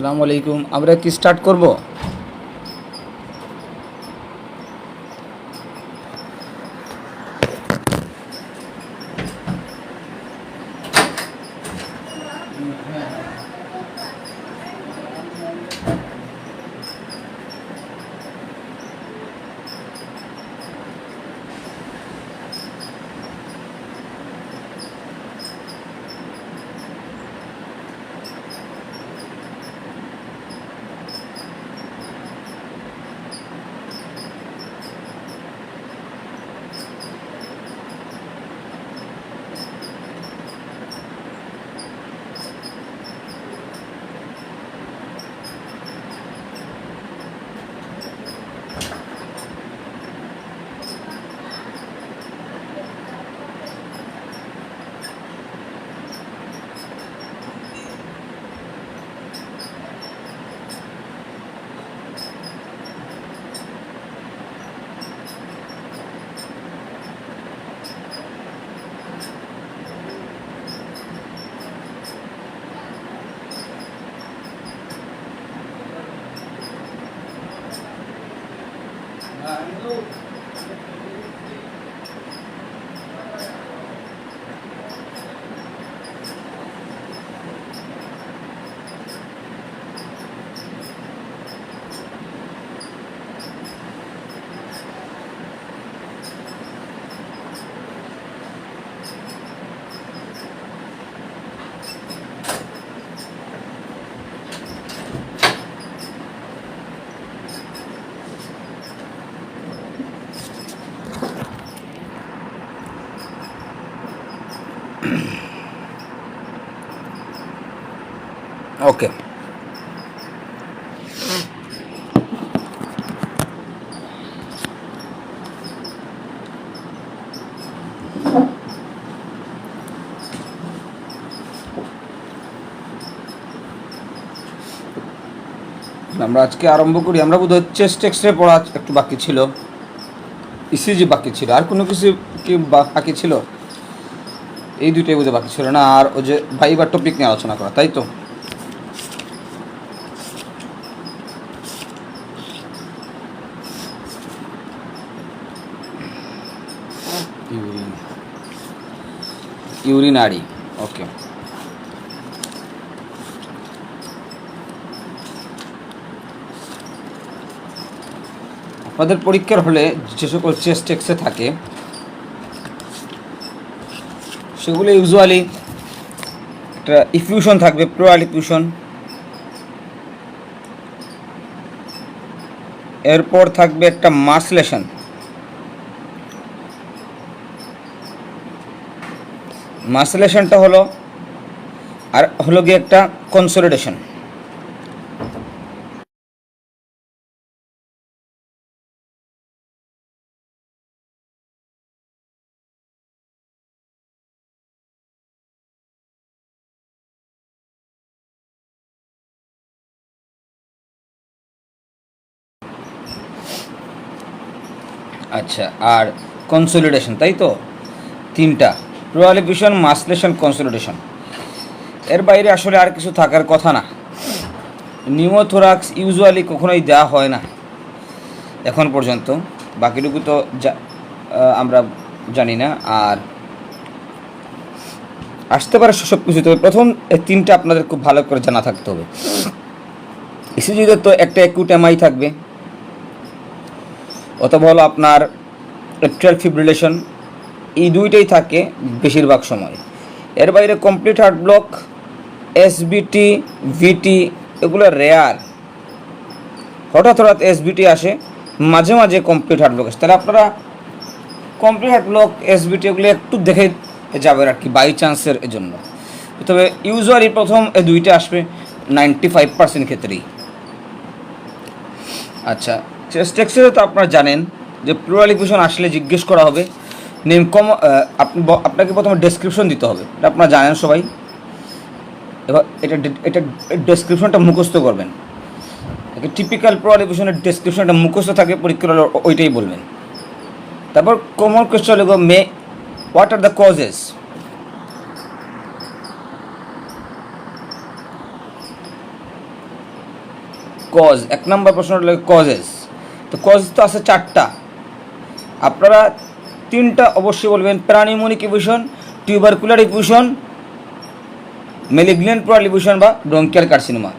আসসালামু আলাইকুম। আমরা কি স্টার্ট করব? ওকে, আমরা আজকে আরম্ভ করি। আমরা বোধহয় চেস্ট এক্সরে পড়া একটু বাকি ছিল, ইসিজি বাকি ছিল, আর কোনো কিছু কি বাকি ছিল? এই দুইটাই বোধহয় বাকি ছিল না, আর ও যে ভাইবার টপিক নিয়ে আলোচনা করা, তাই তো? ইউরিনারি, ওকে। আমাদের পরীক্ষার হলে যে সকল চেস্ট এক্সরে থাকে সেগুলো ইউজুয়ালি একটা ইফিউশন থাকবে, প্লুরাল ইফিউশন। এরপর থাকবে একটা মাসলেশন, মাসলেশনটা হলো, আর হলো গিয়ে একটা কনসলিডেশন। আচ্ছা, আর কনসলিডেশন, তাই তো? তিনটা, প্লুরাল ইফিউশন, মাসলেশন, কনসলিডেশন। এর বাইরে আসলে আর কিছু থাকার কথা না। নিউমোথোরাক্স ইউজুয়ালি কখনোই দেওয়া হয় না এখন পর্যন্ত, বাকিটুকু তো আমরা জানি না। আর আসতে পারে সব কিছু, তবে প্রথম তিনটা আপনাদের খুব ভালো করে জানা থাকতে হবে। ইসিজিতে তো একটা অ্যাকিউট এমআই থাকবে, অথবা হলো আপনার এট্রিয়াল ফিব্রিলেশন, এই দুইটাই থাকে বেশিরভাগ সময়। এর বাইরে কমপ্লিট হার্ট ব্লক, এসবিটি, ভিটি এগুলো রেয়ার। হঠাৎ হঠাৎ এসবিটি আসে, মাঝে মাঝে কমপ্লিট হার্ট ব্লক আসে। তাহলে আপনারা কমপ্লিট হার্ট ব্লক, এসবিটি এগুলো একটু দেখে যাবেন আর কি, বাই চান্সের জন্য। তবে ইউজুয়ালি প্রথম এই দুইটা আসবে 95% ক্ষেত্রেই। আচ্ছা, চেস্ট এক্সরে তো আপনারা জানেন যে প্লুরাল ইকুয়েশন আসলে জিজ্ঞেস করা হবে, আপনাকে প্রথমে ডেসক্রিপশন দিতে হবে, এটা আপনারা জানেন সবাই। এবার এটা ডেসক্রিপশনটা মুখস্থ করবেন। টিপিক্যাল প্লুরাল ইকুয়েশনের ডেসক্রিপশনটা মুখস্থ থাকে, পরীক্ষা হলে ওইটাই বলবেন। তারপর কমন কোয়েশ্চন হলো what are the causes. Cause, 1 নম্বর প্রশ্ন হলো কজেস। তো কজ তো আছে 4টা, আপনারা 3টা অবশ্যই বলবেন। Parapneumonic effusion, tubercular effusion, malignant pleural effusion বা ব্রঙ্কিয়াল কার্সিনোমা।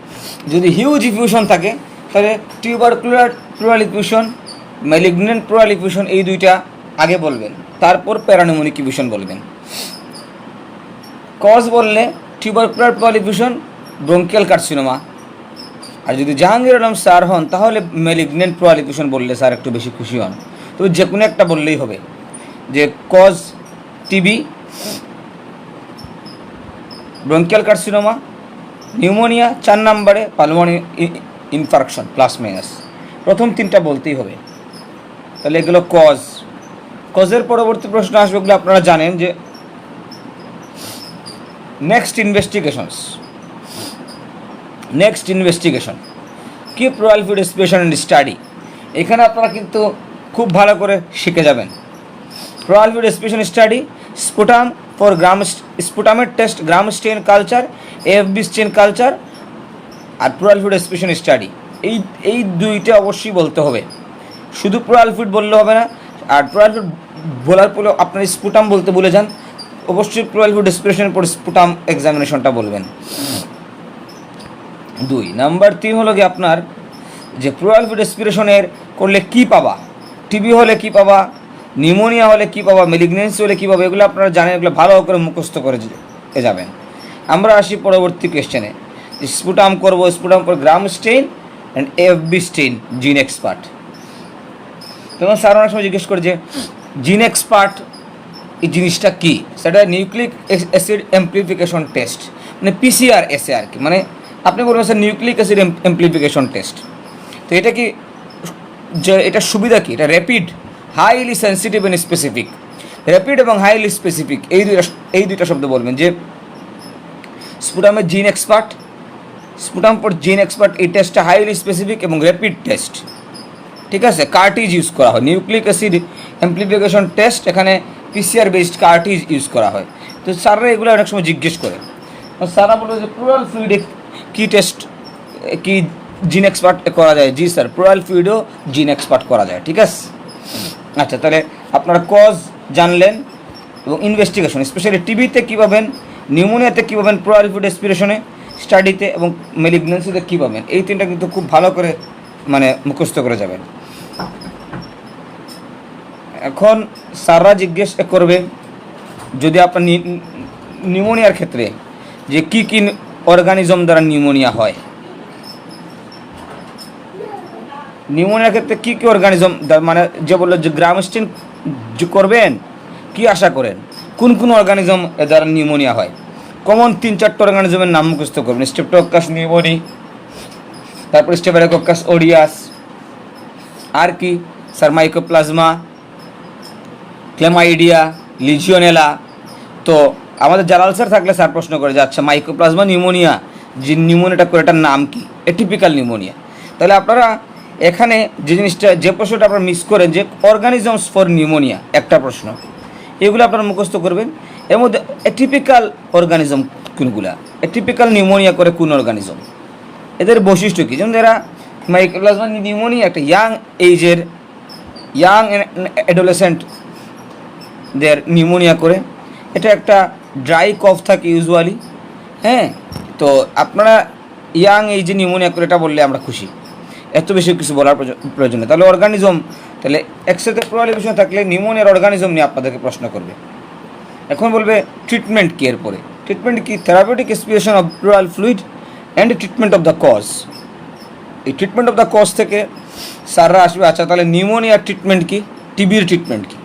যদি হিউজ ইফিউশন থাকে তাহলে tubercular pleural effusion, malignant pleural effusion এই দুইটা আগে বলবেন, তারপর প্যারানিউমোনিক ইফিউশন বলবেন। কজ বললে tubercular pleural effusion, bronchial carcinoma. আর যদি জাহাঙ্গীর আলম স্যার হন তাহলে ম্যালিগন্যান্ট প্লুরাল ইফিউশন বললে স্যার একটু বেশি খুশি হন। তো যে কোনো একটা বললেই হবে, যে cause TB, bronchial carcinoma, pneumonia, 4 নম্বরে পালমোনারি ইনফার্কশন প্লাস মাইনাস। প্রথম 3টা বলতেই হবে। তাহলে এগুলো কজ। কজের পরবর্তী প্রশ্ন আসবে, এগুলো আপনারা জানেন যে নেক্সট ইনভেস্টিগেশন কি pleural fluid expression and study. এখানে আপনারা কিন্তু খুব ভালো করে শিখে যাবেন। Pleural fluid expression study, sputum for স্পুটামের test, gram stain culture, AFB stain culture, আর প্লুরাল ফ্লুইড এক্সপ্রেশন স্টাডি। এই দুইটা অবশ্যই বলতে হবে, শুধু প্লুরাল ফ্লুইড বললে হবে না। আর প্লুরাল ফ্লুইড বলার পরে আপনার স্পুটাম বলতে ভুলে যান, অবশ্যই প্লুরাল ফ্লুইড এক্সপ্রেশনের পর স্পুটাম এক্সামিনেশনটা বলবেন। 2 নাম্বার 3 হলো কি আপনার যে প্লুরাল ফ্লুইড এক্সপ্রেশনের করলে কি পাবা, টিবি হলে কি পাবা, নিউমোনিয়া হলে কি পাবা, ম্যালিগন্যান্সি হলে কী পাবা, এগুলো আপনারা জানেন, এগুলো ভালো করে মুখস্থ করে যাবেন। আমরা আসি পরবর্তী কোয়েশ্চেনে। স্পুটাম করবো, স্পুটাম পর gram stain and FB stain, gene expert. তখন স্যার অনেক সময় জিজ্ঞেস করে যে জিন এক্সপার্ট এই জিনিসটা কী, সেটা নিউক্লিক অ্যাসিড অ্যাম্প্লিফিকেশন টেস্ট, মানে পিসিআর এসে আর কি, মানে আপনি বলবেন sir nucleic acid amplification test. তো এটা কি, যে এটার সুবিধা কি, এটা rapid, highly sensitive and specific. Rapid এবং হাইলি স্পেসিফিক এই দুইটা শব্দ বলবেন। যে স্পুটামের জিন এক্সপার্ট, স্পুটাম পর জিন এক্সপার্ট, এই টেস্টটা হাইলি স্পেসিফিক এবং র্যাপিড টেস্ট। ঠিক আছে, কার্টিজ ইউজ করা হয়। নিউক্লিক অ্যাসিড অ্যাম্প্লিফিকেশন টেস্ট, এখানে পিসিআর বেসড কার্টিজ ইউজ করা হয়। তো স্যাররা এগুলো অনেক সময় জিজ্ঞেস করে। স্যাররা বলবে যে প্লুরাল ফ্লুইডে কী টেস্ট, কি জিন এক্সপার্ট করা যায়? জি স্যার, প্লুরাল ফ্লুইডও জিন এক্সপার্ট করা যায়। ঠিক আছে, আচ্ছা, তাহলে আপনারা কজ জানলেন এবং ইনভেস্টিগেশন, স্পেশালি টিবিতে কী পাবেন, নিউমোনিয়াতে কী পাবেন, প্লুরাল ফ্লুইড এক্সপ্রেশনে, স্টাডিতে এবং ম্যালিগন্যান্সিতে কী পাবেন, এই 3টা কিন্তু খুব ভালো করে মানে মুখস্থ করে যাবেন। এখন স্যাররা জিজ্ঞেস করবে যদি আপনার নিউমোনিয়ার ক্ষেত্রে যে কী কী অর্গানিজম দ্বারা নিউমোনিয়া হয়, নিউমোনিয়ার ক্ষেত্রে কী কী অর্গানিজম, মানে যে বললো যে গ্রাম স্টেন করবেন, কি আশা করেন, কোন কোন অর্গানিজম দ্বারা নিউমোনিয়া হয়। কমন 3-4টা অর্গানিজমের নাম মুখস্থ করবেন। স্ট্রেপ্টোকক্কাস নিউমোনি, তারপর স্টেফিলোকক্কাস অরিয়াস, আর কি স্যার মাইকোপ্লাজমা, ক্লেমাইডিয়া, লিজিওনেলা। তো আমাদের জালাল স্যার থাকলে স্যার প্রশ্ন করে যে আচ্ছা মাইকোপ্লাজমা নিউমোনিয়া, যে নিউমোনিয়াটা করে এটার নাম কি, এটিপিক্যাল নিউমোনিয়া। তাহলে আপনারা এখানে যে জিনিসটা, যে প্রশ্নটা আপনারা মিস করেন যে অর্গানিজমস ফর নিউমোনিয়া, একটা প্রশ্ন, এগুলো আপনারা মুখস্থ করবেন। এর মধ্যে এটিপিক্যাল অর্গানিজম কোনগুলা, এটিপিক্যাল নিউমোনিয়া করে কোন অর্গানিজম, এদের বৈশিষ্ট্য কী। যেমন এরা মাইকোপ্লাজমা নিউমোনিয়া একটা ইয়াং এজের, ইয়াং অ্যাডোলেসেন্টদের নিউমোনিয়া করে, এটা একটা ড্রাই কফ থাকে ইউজুয়ালি। হ্যাঁ, তো আপনারা ইয়াং এই যে নিউমোনিয়া করে এটা বললে আমরা খুশি, এত বেশি কিছু বলার প্রয়োজন নেই। তাহলে অর্গানিজম তাহলে এক্সেতে প্লুরাল এফিউশন থাকলে নিউমোনিয়ার অর্গানিজম নিয়ে আপনাদেরকে প্রশ্ন করবে। এখন বলবে ট্রিটমেন্ট কি, এর পরে ট্রিটমেন্ট কি, therapeutic expiration of pleural fluid and treatment of the cause. এই ট্রিটমেন্ট অফ দ্য কজ থেকে স্যাররা আসবে, আচ্ছা তাহলে নিউমোনিয়ার ট্রিটমেন্ট কি, টিবির ট্রিটমেন্ট কি।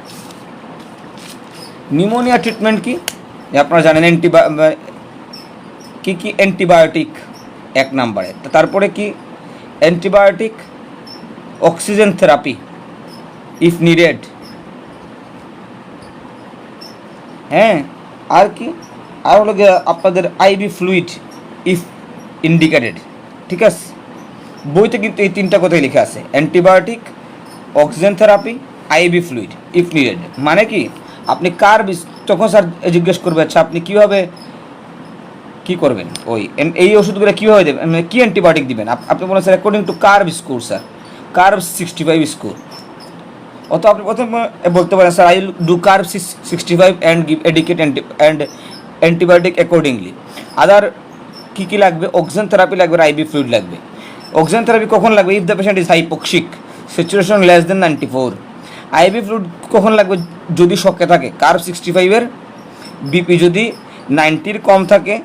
নিউমোনিয়া ট্রিটমেন্ট কি আপনারা জানেন, কি অ্যান্টিবায়োটিক এক নাম্বারে, তারপরে কি antibiotic, oxygen therapy if needed, হ্যাঁ আর কি, আর হলো গিয়ে আপনাদের আইভি ফ্লুইড ইফ ইন্ডিকেটেড। ঠিক আছে, বইতে কিন্তু এই তিনটা কথাই লেখা আছে, antibiotic, oxygen therapy, IV fluid if needed. মানে কি আপনি কার তখন স্যার জিজ্ঞেস করবে, আচ্ছা আপনি কীভাবে কী করবেন, ওই এই ওষুধগুলো কীভাবে দেবেন, মানে কী অ্যান্টিবায়োটিক দিবেন, আপনি বলেন স্যার অ্যাকর্ডিং টু কার্ভ স্কোর, স্যার কার্ভ 65 স্কোর। অত আপনি প্রথমে বলতে পারেন স্যার আই ডু কার্ভ 65 and give adequate and antibiotic accordingly. Other কী লাগবে, অক্সিজেন থেরাপি লাগবে, আইভি ফ্লুইড লাগবে। অক্সিজেন থেরাপি কখন লাগবে, if the patient is hypoxic, saturation less than 94। IV fluid কখন লাগবে, যদি শকে থাকে, কার্ভ 65-এর বিপি যদি 90-র কম থাকে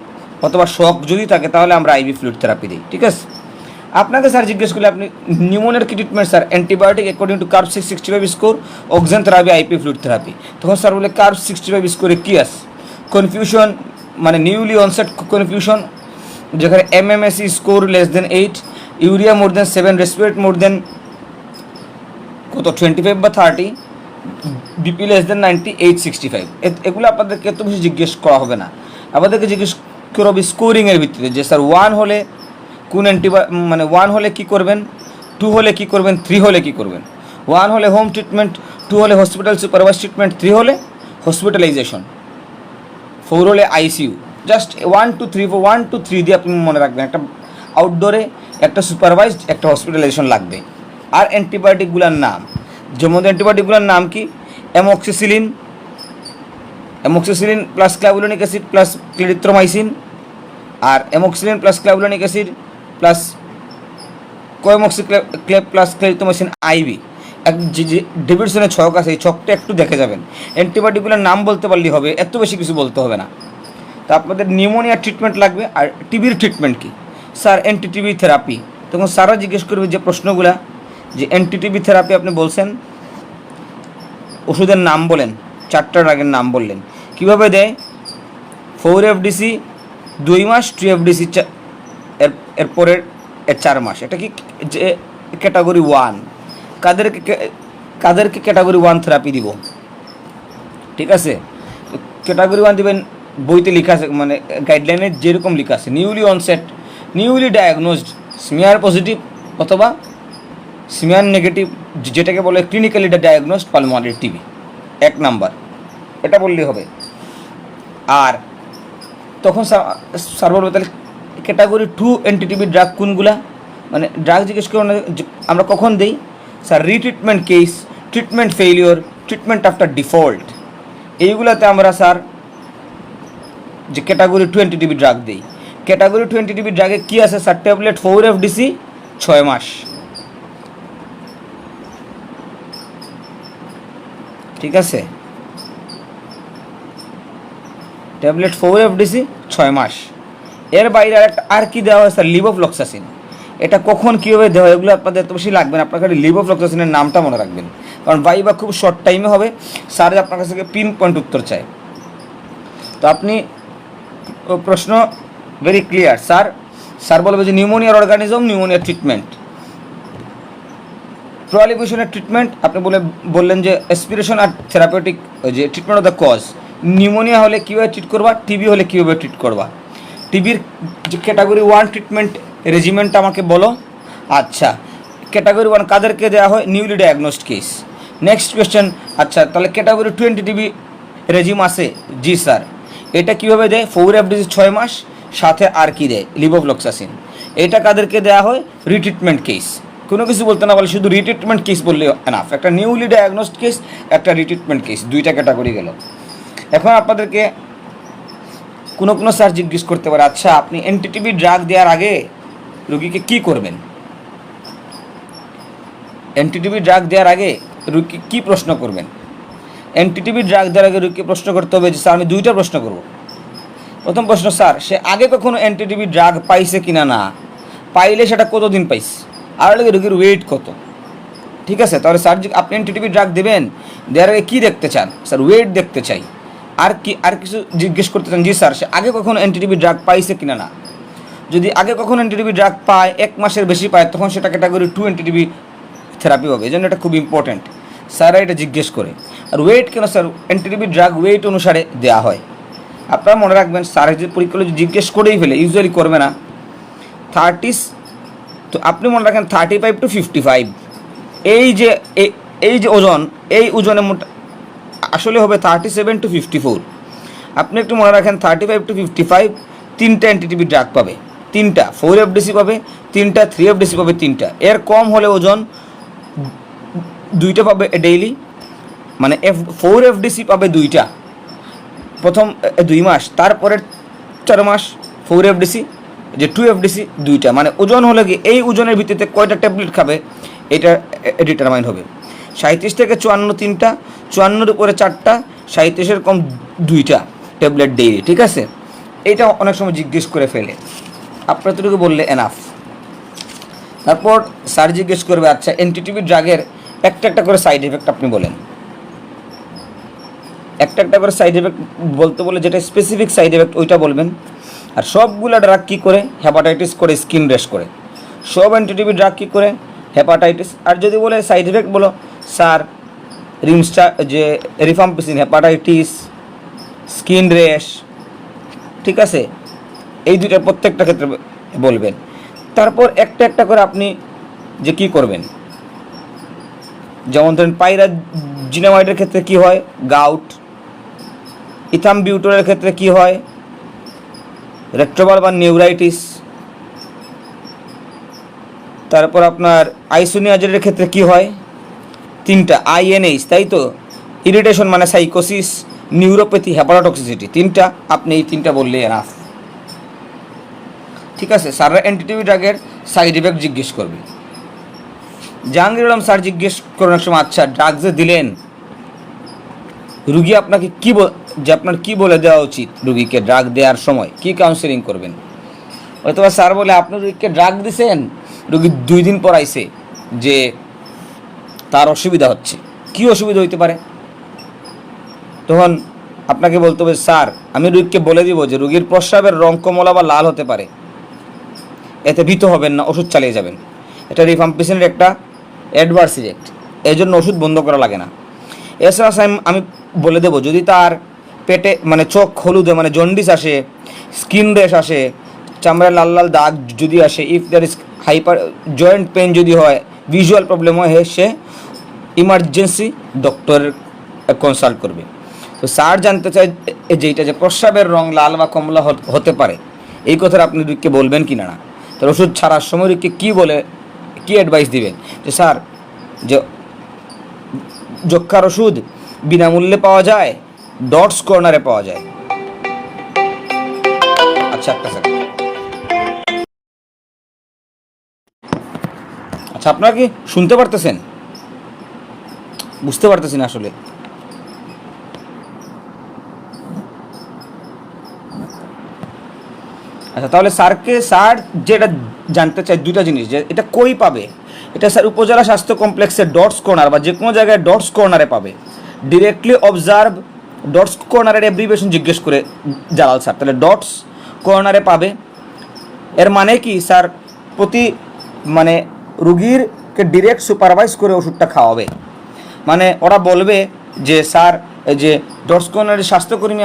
অথবা শক যদি থাকে তাহলে আমরা আইভি ফ্লুইড থেরাপি দিই। ঠিক আছে, আপনাকে স্যার জিজ্ঞেস করলে আপনি নিউমোনিয়ার কি treatment, sir antibiotic according to curve 65 score, oxygen therapy, IV fluid therapy. তখন স্যার বলে কার্ভ 65 স্কোরে কী আছে, কনফিউশন মানে নিউলি অনসেট কনফিউশন, যেখানে এমএমএসি স্কোর লেস দেন 8, ইউরিয়া মোর দেন 7, রেসপিরেট মোর দেন কত 25 বা 30, বিপি লেস দেন 90, এইচ 65। এগুলো আপনাদেরকে এত বেশি জিজ্ঞেস করা হবে না, আমাদেরকে জিজ্ঞেস করা হবে স্কোরিংয়ের ভিত্তিতে, যে স্যার 1 হলে কোন মানে 1 হলে কী করবেন, 2 হলে কী করবেন, 3 হলে কী করবেন। 1 হলে হোম ট্রিটমেন্ট, 2 হলে হসপিটাল সুপারভাইজ ট্রিটমেন্ট, 3 হলে হসপিটালাইজেশন, 4 হলে আইসিইউ। জাস্ট 1 2 3 1 2 3 দিয়ে আপনি মনে রাখবেন, একটা আউটডোরে, একটা সুপারভাইজড, একটা হসপিটালাইজেশন লাগবে। আর অ্যান্টিবায়োটিকগুলোর নাম, যেমন অ্যান্টিবায়োটিকগুলোর নাম কি, amoxicillin plus clavulanic acid plus clarithromycin, আর amoxicillin plus clavulanic acid plus co-amoxiclav plus clarithromycin IV. যে ডেভিডসনের ছক আছে, এই ছকটা একটু দেখে যাবেন। অ্যান্টিবায়োটিকগুলোর নাম বলতে পারলেই হবে, এত বেশি কিছু বলতে হবে না। তা আপনাদের নিউমোনিয়ার ট্রিটমেন্ট লাগবে। আর টিবির ট্রিটমেন্ট কি, স্যার অ্যান্টিটিবি থেরাপি। তখন স্যাররা জিজ্ঞেস করবে যে প্রশ্নগুলা, যে অ্যান্টিটিবি থেরাপি আপনি বলছেন, ওষুধের নাম বলেন, 4টা ড্রাগের নাম বললেন, কীভাবে দেয়, 4FDC 2 মাস, 2FDC এরপরের 4 মাস। এটা কি যে ক্যাটাগরি 1, কাদেরকে ক্যাটাগরি 1 থেরাপি দিব। ঠিক আছে, ক্যাটাগরি 1 দিবেন, বইতে লেখা আছে, মানে গাইডলাইনে যেরকম লেখা আছে, newly onset, newly ডায়াগনোজড, smear positive অথবা স্মিয়ার নেগেটিভ, যেটাকে বলে ক্লিনিক্যালি ডায়াগনোজড পালমোনারি টিবি, 1 নাম্বার, এটা বললেই হবে। আর তখন স্যার বলবে তাহলে ক্যাটাগরি 2 অ্যান্টিটিবি ড্রাগ কোনগুলা, মানে ড্রাগ জিজ্ঞেস করুন আমরা কখন দিই, sir retreatment case, treatment failure, treatment after default, এইগুলাতে আমরা স্যার যে ক্যাটাগরি 2 অ্যান্টিটিবি ড্রাগ দিই। ক্যাটাগরি 2 অ্যান্টিটিবি ড্রাগে কী আছে স্যার, ট্যাবলেট 4FDC 6 মাস। ঠিক আছে, ট্যাবলেট 4FDC 6 মাস। এর বাইরে আর কি দেওয়া হয় স্যার, লিভোফ্লক্সাসিন। এটা কখন কীভাবে দেওয়া হয় এগুলো আপনাদের এত বেশি লাগবে না, আপনার কাছে লিভোফ্লক্সাসিনের নামটা মনে রাখবেন, কারণ ভাইবা খুব শর্ট টাইমে হবে, স্যার আপনার কাছ থেকে পিন পয়েন্ট উত্তর চায়। তো আপনি প্রশ্ন ভেরি ক্লিয়ার, স্যার বলবে যে নিউমোনিয়ার অর্গানিজম, নিউমোনিয়ার ট্রিটমেন্ট, প্লুরাল এফিউশনের ট্রিটমেন্ট, আপনি বললেন যে অ্যাসপিরেশন আর থেরাপিউটিক, যে treatment of the cause. Pneumonia হলে কীভাবে ট্রিট করবা, টিবি হলে কীভাবে ট্রিট করবা, টিবির যে ক্যাটাগরি 1 ট্রিটমেন্ট রেজিমেন্টটা আমাকে বলো। আচ্ছা, ক্যাটাগরি 1 কাদেরকে দেওয়া হয়, নিউলি ডায়াগনোজড কেস। নেক্সট কোয়েশ্চেন, আচ্ছা তাহলে ক্যাটাগরি 2 টিবি রেজিম আছে, জি স্যার। এটা কীভাবে দেয়, 4FDC 6 মাস, সাথে আর কি দেয়, লিভোফ্লক্সাসিন। এটা কাদেরকে দেওয়া হয়, রিট্রিটমেন্ট কেস। কোনো কিছু বলতে না বলে শুধু রিট্রিটমেন্ট কেস বললে এনাফ, একটা নিউলি ডায়াগনোজড কেস, একটা রিট্রিটমেন্ট কেস, 2টা ক্যাটাগরি গেল। এখন আপনাদেরকে কোনো স্যার জিজ্ঞেস করতে পারে, আচ্ছা আপনি অ্যান্টিটিবি ড্রাগ দেওয়ার আগে রোগীকে কী করবেন, অ্যান্টিটিবি ড্রাগ দেওয়ার আগে রোগীকে কী প্রশ্ন করবেন? এনটিটিভি ড্রাগ দেওয়ার আগে রোগীকে প্রশ্ন করতে হবে যে স্যার আমি দুইটা প্রশ্ন করব। প্রথম প্রশ্ন, স্যার সে আগে কখনো এনটিটিভি ড্রাগ পাইছে কিনা, না পাইলে সেটা কতদিন পাইছে, আর লাগে রোগীর ওয়েট কত। ঠিক আছে, তাহলে স্যার আপনি এনটিটিভি ড্রাগ দেবেন, দেওয়ার আগে কী দেখতে চান? স্যার ওয়েট দেখতে চাই। আর কিছু জিজ্ঞেস করতে চান? জি স্যার সে আগে কখনো এনটিটিভি ড্রাগ পাইছে কিনা, না। যদি আগে কখনো এনটিটিভি ড্রাগ পায়, 1 মাসের বেশি পায়, তখন সেটা ক্যাটাগরি 2 এনটিটিভি থেরাপি হবে। এই জন্য এটা খুব ইম্পর্ট্যান্ট, স্যাররা এটা জিজ্ঞেস করে। আর ওয়েট কেন? স্যার এনটিটিভি ড্রাগ ওয়েট অনুসারে দেওয়া হয়। আপনারা মনে রাখবেন, স্যার যে পরীক্ষা জিজ্ঞেস করেই ফেলে, ইউজুয়ালি করবে না। 30, তো আপনি মনে রাখেন 35 to 55, এই যে ওজন, এই ওজনে আসলে হবে 37 to 54। আপনি একটু মনে রাখেন 35 to 55 3টা এনটিটিভি ড্রাগ পাবে, 3টা 4FDC পাবে, 3টা 3FDC পাবে, 3টা। এর কম হলে ওজন 2টা পাবে ডেইলি, মানে 4FDC পাবে 2টা প্রথম 2 মাস, তারপরে 4 মাস 4FDC, যে 2FDC 2টা। মানে ওজন হলে কি এই ওজনের ভিত্তিতে কয়টা ট্যাবলেট খাবে এটা ডিটারমাইন হবে। 37 থেকে 54 3টা, 54-এর উপরে 4টা, 37-এর কম 2টা ট্যাবলেট ডেইলি। ঠিক আছে, এটা অনেক সময় জিজ্ঞেস করে ফেলে, আপনার তোটুকু বললে এনাফ। তারপর স্যার জিজ্ঞেস করবে, আচ্ছা এনটিটিভি ড্রাগের একটা করে সাইড এফেক্ট আপনি বলেন। একটা করে সাইড এফেক্ট বলতে বলে যেটা স্পেসিফিক সাইড এফেক্ট ওইটা বলবেন। আর সবগুলো ড্রাগ কী করে? হেপাটাইটিস করে, স্কিন র্যাশ করে। সব এনটিটিভি ড্রাগ কী করে? হেপাটাইটিস। আর যদি বলে সাইড এফেক্ট বলো, স্যার যে রিফাম্পিসিন হেপাটাইটিস, স্কিন র্যাশ। ঠিক আছে, এই দুইটার প্রত্যেকটা ক্ষেত্রে বলবেন। তারপর একটা করে আপনি যে কী করবেন, যেমন ধরেন পাইরাজিনামাইডের ক্ষেত্রে কী হয়? গাউট। ইথামবিউটরের ক্ষেত্রে কী হয়? রেট্রোভাল বা নিউরাইটিস। তারপর আপনার আইসোনিয়াজের ক্ষেত্রে কী হয়? 3টা INH, তাই তো? ইরিটেশন মানে সাইকোসিস, নিউরোপ্যাথি, হেপাটোটক্সিসিটি, 3টা। আপনি এই 3টা বললে এনাফ। ঠিক আছে, স্যাররা এনটিটিভি ড্রাগের সাইড ইফেক্ট জিজ্ঞেস করবে। জাহাঙ্গীর আলম স্যার জিজ্ঞেস করেন এক সময়, আচ্ছা ড্রাগ যে দিলেন, রুগী আপনাকে আপনার কী বলে দেওয়া উচিত? রুগীকে ড্রাগ দেওয়ার সময় কী কাউন্সেলিং করবেন? হয়তো স্যার বলে, আপনি রুগীকে ড্রাগ দিছেন, রুগী 2 দিন পর আইছে যে তার অসুবিধা হচ্ছে। কী অসুবিধা হইতে পারে? তখন আপনাকে বলতে হবে, স্যার আমি রুগীকে বলে দিব যে রুগীর প্রস্রাবের রং কমলা বা লাল হতে পারে, এতে ভীত হবেন না, ওষুধ চালিয়ে যাবেন। এটা রিফাম্পিসিনের একটা অ্যাডভার্স ইফেক্ট, এই জন্য ওষুধ বন্ধ করা লাগে না। এছাড়া আমি বলে দেবো, যদি তার পেটে মানে চোখ হলুদে মানে জন্ডিস আসে, স্কিন র্যাশ আসে, চামড়ায় লাল লাল দাগ যদি আসে, if there is hyper joint pain যদি হয়, ভিজুয়াল প্রবলেম হয়, সে ইমার্জেন্সি ডক্টরের কনসাল্ট করবে। তো স্যার জানতে চাই যেটা যে প্রস্রাবের রং লাল বা কমলা হতে পারে, এই কথাটা আপনি রোগীকে বলবেন কি না। তো ওষুধ ছাড়ার সময় রোগীকে কী অ্যাডভাইস দিবেন? যে স্যার যে যক্ষার ওষুধ বিনামূল্যে পাওয়া যায়, ডটস কর্নারে পাওয়া যায়। আচ্ছা আচ্ছা, আপনারা কি শুনতে পারতেছেন? বুঝতে পারতেছেন আসলে? আচ্ছা, তাহলে স্যার যেটা জানতে চাই 2টা জিনিস, যে এটা কই পাবে? এটা স্যার উপজেলা স্বাস্থ্য কমপ্লেক্সের ডটস কর্নার বা যে কোনো জায়গায় ডটস কর্নারে পাবে। ডিরেক্টলি অবজার্ভ ডটস কর্নারের অ্যাব্রিভিয়েশন জিজ্ঞেস করে জালাল স্যার, তাহলে ডটস কর্নারে পাবে। এর মানে কি স্যার, মানে রুগীরকে ডিরেক্ট সুপারভাইজ করে ওষুধটা খাওয়াবে। মানে ওরা বলবে যে স্যার এই যে ডটস কর্নারের স্বাস্থ্যকর্মী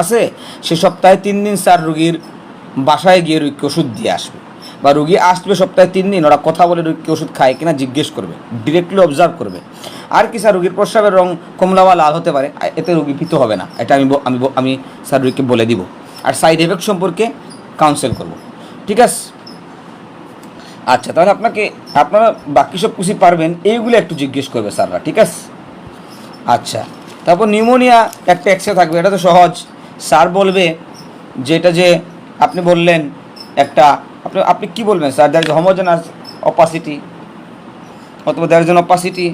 আসে সে সপ্তাহে 3 দিন স্যার রুগীর বাসায় গিয়ে রুগীকে ওষুধ দিয়ে আসবে, বা রুগী আসবে সপ্তাহে 3 দিন, ওরা কথা বলে রুগীকে ওষুধ খায় কিনা জিজ্ঞেস করবে, ডিরেক্টলি অবজার্ভ করবে। আর কি স্যার, রুগীর প্রস্রাবের রং কমলা বা লাল হতে পারে, এতে রুগী ভীত হবে না, এটা আমি স্যার রুগীকে বলে দিব। আর সাইড এফেক্ট সম্পর্কে কাউন্সেল করব। ঠিক আছে? আচ্ছা, তাহলে আপনারা বাকি সব কিছু পারবেন, এইগুলো একটু জিজ্ঞেস করবে স্যাররা। ঠিক আছে? আচ্ছা, তারপর নিউমোনিয়া একটা এক্সরে থাকবে, এটা তো সহজ। স্যার বলবে যেটা যে আপনি বললেন একটা, আপনি কি বলবেন sir? There is homogeneous opacity, অথবা দ্যার ইজ অ্যান অপাসিটি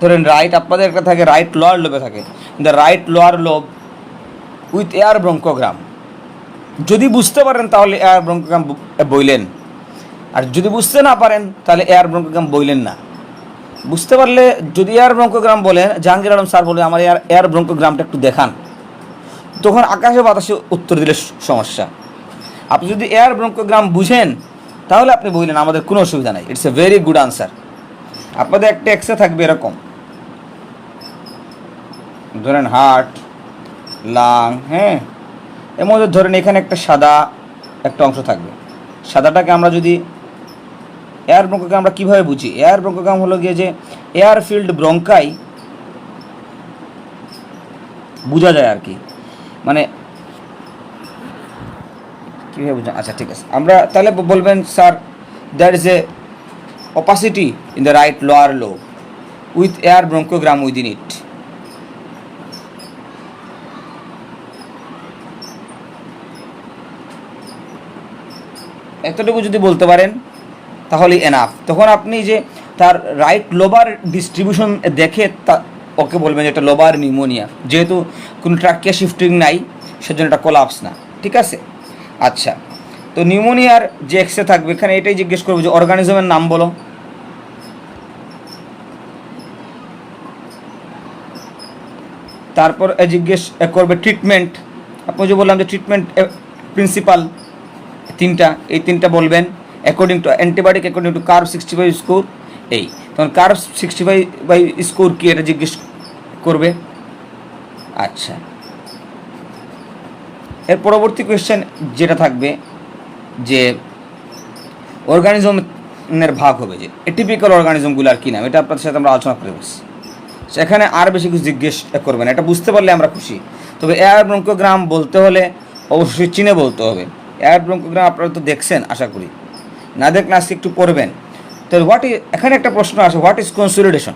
ধরেন রাইট আপনাদের একটা থাকে রাইট লোয়ার লোবে থাকে, the right lower lobe with air bronchogram. যদি বুঝতে পারেন তাহলে এয়ার ব্রঙ্কোগ্রাম বইলেন, আর যদি বুঝতে না পারেন তাহলে এয়ার ব্রঙ্কোগ্রাম বইলেন না। বুঝতে পারলে যদি এয়ার ব্রঙ্কোগ্রাম বলেন, জাহাঙ্গীর আলম স্যার বলে আমার এয়ার ব্রঙ্কোগ্রামটা একটু দেখান, তখন আকাশে বাতাসে উত্তর দিলে সমস্যা। আপনি যদি এয়ার ব্রঙ্কোগ্রাম বুঝেন তাহলে আপনি বললেন, আমাদের কোনো অসুবিধা নাই, it's a very good answer. আপনাদের একটা এক্সে থাকবে এরকম, ধরেন হার্ট, লাং, হ্যাঁ, এর মধ্যে ধরেন এখানে একটা সাদা একটা অংশ থাকবে। সাদাটাকে আমরা যদি এয়ার ব্রঙ্কোগ্রাম আমরা কীভাবে বুঝি? এয়ার ব্রঙ্কোগ্রাম হলো গিয়ে যে এয়ার ফিল্ড ব্রঙ্কাই বোঝা যায় আর কি, মানে কীভাবে বুঝা, আচ্ছা ঠিক আছে। আমরা তাহলে বলবেন sir there is a opacity in the right lower lobe with air bronchogram within it. এতটুকু যদি বলতে পারেন তাহলে এনাফ। তখন আপনি যে তার রাইট লোবার ডিস্ট্রিবিউশন দেখে তা ওকে বলবেন যে এটা লোবার নিউমোনিয়া, যেহেতু কোনো ট্রাকিয়া শিফটিং নাই সেজন্য এটা কোলাপস না, ঠিক আছে। আচ্ছা, তো নিউমোনিয়ার যে এক্সে থাকবে এখানে এটাই জিজ্ঞেস করবো যে অর্গানিজমের নাম বলো। তারপর জিজ্ঞেস করবে ট্রিটমেন্ট। আপনি যে বললাম যে ট্রিটমেন্ট প্রিন্সিপাল তিনটা, এই তিনটা বলবেন according to antibiotic according to curve 65 score. এই তখন কার্ভ 65 স্কোর কি এটা জিজ্ঞেস করবে। আচ্ছা, এর পরবর্তী কোয়েশ্চেন যেটা থাকবে যে অর্গানিজমের ভাগ হবে, যে এটিপিক্যাল অর্গানিজমগুলো আর কি নাম, এটা আপনাদের সাথে আমরা আলোচনা করে বসছি। সেখানে আর বেশি কিছু জিজ্ঞেস করবে না, এটা বুঝতে পারলে আমরা খুশি। তবে এয়ার ব্রঙ্কোগ্রাম বলতে হলে অবশ্যই চিনে বলতে হবে। এয়ার ব্রঙ্কোগ্রাম আপনারা তো দেখছেন আশা করি, না দেখলে আজকে একটু পড়বেন। তো এখানে একটা প্রশ্ন আসে, হোয়াট ইজ কনসলিডেশন?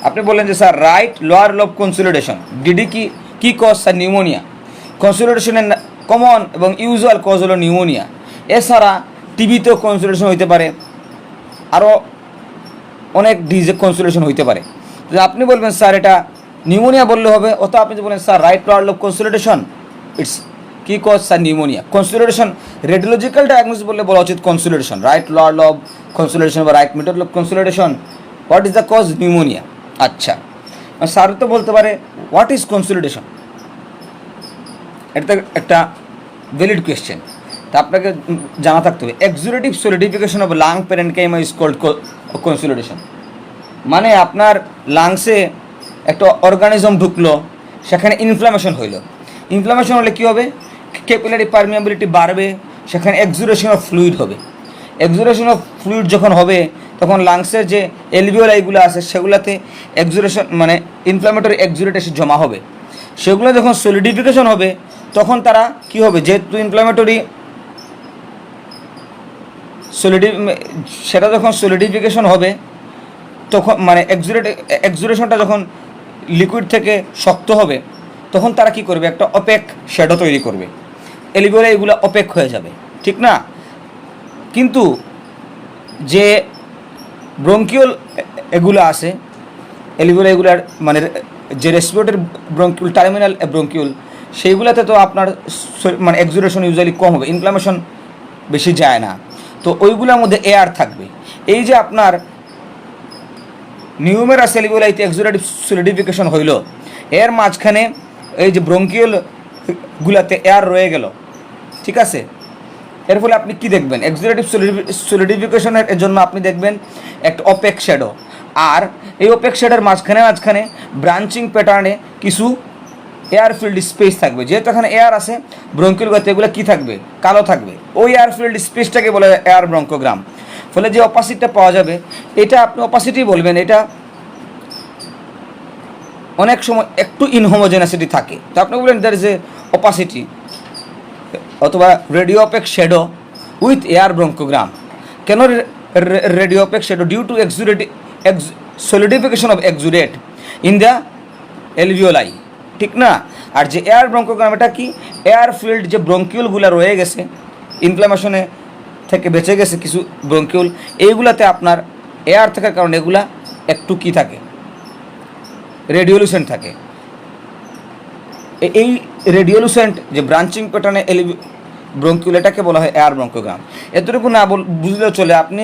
আপনি বললেন যে sir right lower lobe consolidation, DD কি কজ স্যার? নিউমোনিয়া। কনসলিডেশনের কমন এবং ইউজুয়াল কজ হলো নিউমোনিয়া। এছাড়া টিবিতেও কনসলিডেশন হইতে পারে, আরও অনেক ডিজে কনসলিডেশন হইতে পারে। যদি আপনি বলবেন স্যার এটা নিউমোনিয়া বললে হবে, অত আপনি যদি বলেন sir right lower lobe consolidation, it's কি cause sir? Pneumonia. Consolidation radiological diagnosis বললে বলা উচিত consolidation, right lower lobe consolidation বা right middle lobe consolidation. What is the cause? Pneumonia. আচ্ছা, স্যার তো বলতে পারে হোয়াট ইজ কনসলিডেশন, এটা একটা ভ্যালিড কোয়েশ্চেন, তা আপনাকে জানা থাকতে হবে। Exudative solidification of lung parenchyma is called consolidation. মানে আপনার লাংসে একটা অর্গানিজম ঢুকলো, সেখানে ইনফ্লামেশন হইল। ইনফ্লামেশন হলে কী হবে? ক্যাপিলারি পারমিয়াবিলিটি বাড়বে, সেখানে এক্সুরেশন অফ ফ্লুইড হবে। এক্সুরেশন অফ ফ্লুইড যখন হবে তখন লাংসের যে এলভিওলাইগুলো আছে সেগুলোতে এক্সুরেশন মানে ইনফ্লামেটরি এক্সুরেট এসে জমা হবে। সেগুলো যখন সলিডিফিকেশন হবে তখন তারা কি হবে, যেহেতু ইনফ্লামেটরি সেটা যখন সলিডিফিকেশন হবে তখন মানে এক্সুরেশনটা যখন লিকুইড থেকে শক্ত হবে তখন তারা কি করবে, একটা অপেক শ্যাডো তৈরি করবে, এলিভিওলাই এগুলো অপেক হয়ে যাবে, ঠিক না? কিন্তু যে ব্রঙ্কিউল এগুলো আছে, এলিভিওলাই এগুলার মানে যে রেসপিরেটরি ব্রঙ্কিউল, টার্মিনাল ব্রঙ্কিউল, সেইগুলোতে তো আপনার মানে এক্সুরেশন ইউজুয়ালি কম হবে, ইনফ্লামেশন বেশি যায় না, তো ওইগুলোর মধ্যে এয়ার থাকবে। এই যে আপনার নিউমেরাস এলিভিওলাইতে এক্সুরেটিভ সলিডিফিকেশন হইল, এর মাঝখানে এই যে ব্রঙ্কিউলগুলোতে এয়ার রয়ে গেল, ঠিক আছে? এর ফলে আপনি কি দেখবেন? এক্সুরেটিভ সলিডিফিকেশনের জন্য আপনি দেখবেন একটা অপেক শ্যাডো, আর এই অপেক শ্যাডোর মাঝখানে ব্রাঞ্চিং প্যাটার্নে কিছু এয়ার ফিল্ড স্পেস থাকবে। যেহেতু এখানে এয়ার আছে, ব্রঙ্কিউলগুলোতে এগুলো কী থাকবে? কালো থাকবে। ওই এয়ার ফিল্ড স্পেসটাকে বলে এয়ার ব্রঙ্কোগ্রাম। ফলে যে অপাসিটিটা পাওয়া যাবে এটা আপনি অপাসিটি বলবেন। এটা অনেক সময় একটু ইনহোমোজেনাসিটি থাকে, তো আপনি বলবেন দ্যার ইজ এ অপাসিটি, অথবা radio opaque shadow with air bronchogram. কেন radio opaque shadow? Due to solidification of exudate in the alveoli, ঠিক না? আর যে এয়ার ব্রঙ্কোগ্রাম এটা কি? এয়ার ফিল্ড যে ব্রঙ্কিউলগুলো রয়ে গেছে, ইনফ্লামেশনে থেকে বেঁচে গেছে কিছু ব্রঙ্কিউল, এইগুলাতে আপনার এয়ার থাকার কারণে এগুলা একটু কি থাকে, রেডিওলুসেন্ট থাকে। এই রেডিওলুসেন্ট যে ব্রাঞ্চিং প্যাটার্নে ব্রঙ্কিউল, এটাকে বলা হয় এয়ার ব্রঙ্কোগ্রাম। এতটুকু না বুঝলেও চলে, আপনি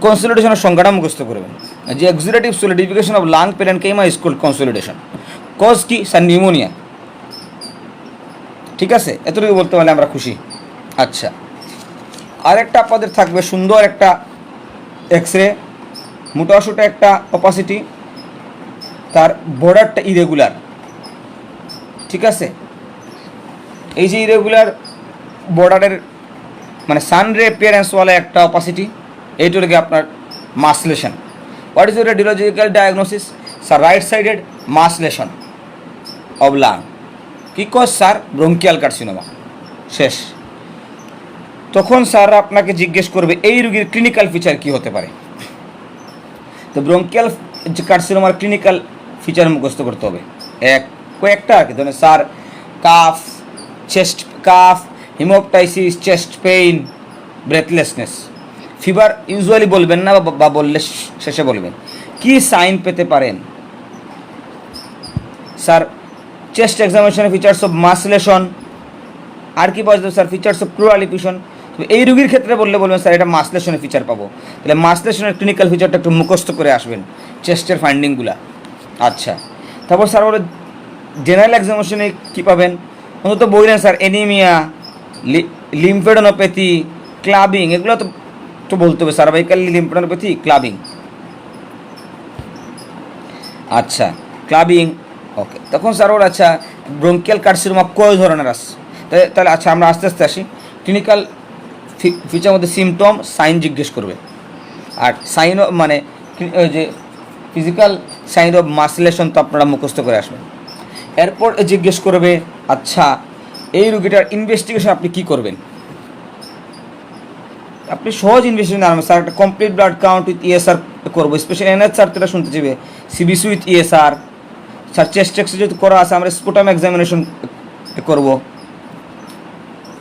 কনসলিডেশনের সংজ্ঞাটা মুখস্থ করবেন, যে exudative solidification of lung parenchyma is called consolidation. Cause কি স্যার? নিউমোনিয়া। ঠিক আছে, এতটুকু বলতে পারলে আমরা খুশি। আচ্ছা, আরেকটা আপনাদের থাকবে সুন্দর একটা এক্স রে, মোটাসোটা একটা অপাসিটি, তার বর্ডারটা ইরেগুলার। ঠিক আছে, এই যে ইরেগুলার বর্ডারের মানে সান রে অ্যাপিয়ারেন্সওয়ালা একটা অপাসিটি, এইটুকুকে আপনার mass lesion. What is your radiological diagnosis? Sir right sided mass lesion of lung. কী কজ স্যার? Bronchial carcinoma. শেষ। তখন স্যার আপনাকে জিজ্ঞেস করবে এই রোগীর ক্লিনিক্যাল ফিচার কী হতে পারে। তো ব্রঙ্কিয়াল কার্সিনোমার ক্লিনিক্যাল ফিচার মুখস্থ করতে হবে কয়েকটা আর কি। ধরেন sir calf, chest calf, হিমোপটাইসিস, chest pain, breathlessness, fever usually বলবেন না, বা বললে শেষে বলবেন। কি সাইন পেতে পারেন? স্যার চেস্ট এক্সামিনেশনের ফিচার্স অফ মাসলেশন। আর কি পাওয়া যাবে sir? Features of pleural effusion. এই রোগীর ক্ষেত্রে বলবেন স্যার এটা মাসলেশনের ফিচার পাবো। তাহলে মাসলেশনের ক্লিনিক্যাল ফিচারটা একটু মুখস্থ করে আসবেন, চেস্টের ফাইন্ডিংগুলা। আচ্ছা, তারপর স্যার বলে জেনারেল এক্সামিনেশনে কী পাবেন? অন্তত বললেন স্যার এনিমিয়া, লিম্ফেডোনোপ্যাথি, ক্লাবিং, এগুলো তো বলতে হবে। সার্ভাইকালি লিম্ফেডোনোপ্যাথি, ক্লাবিং। আচ্ছা, ক্লাবিং, ওকে। তখন স্যার ওর আচ্ছা ব্রঙ্কিয়াল কার্সিনোমা কয় ধরনের আছে? তাহলে আচ্ছা আমরা আস্তে আস্তে আসি। ক্লিনিক্যাল ফিচার মধ্যে সিমটম, সাইন জিজ্ঞেস করবে। আর সাইন মানে যে ফিজিক্যাল সাইন অফ মাসলেশন তো আপনারা মুখস্থ করে আসবেন। এরপর জিজ্ঞেস করবে আচ্ছা এই রোগীটার ইনভেস্টিগেশন আপনি কী করবেন? আপনি সহজ ইনভেস্টিগেশন আনবেন স্যার, একটা complete blood count with ESR করবো, স্পেশালি এনএচআর যেটা শুনতে চাইবে, CBC with ESR. Sir chest X যেহেতু করা আছে, আমরা স্পুটাম এক্সামিনেশন করব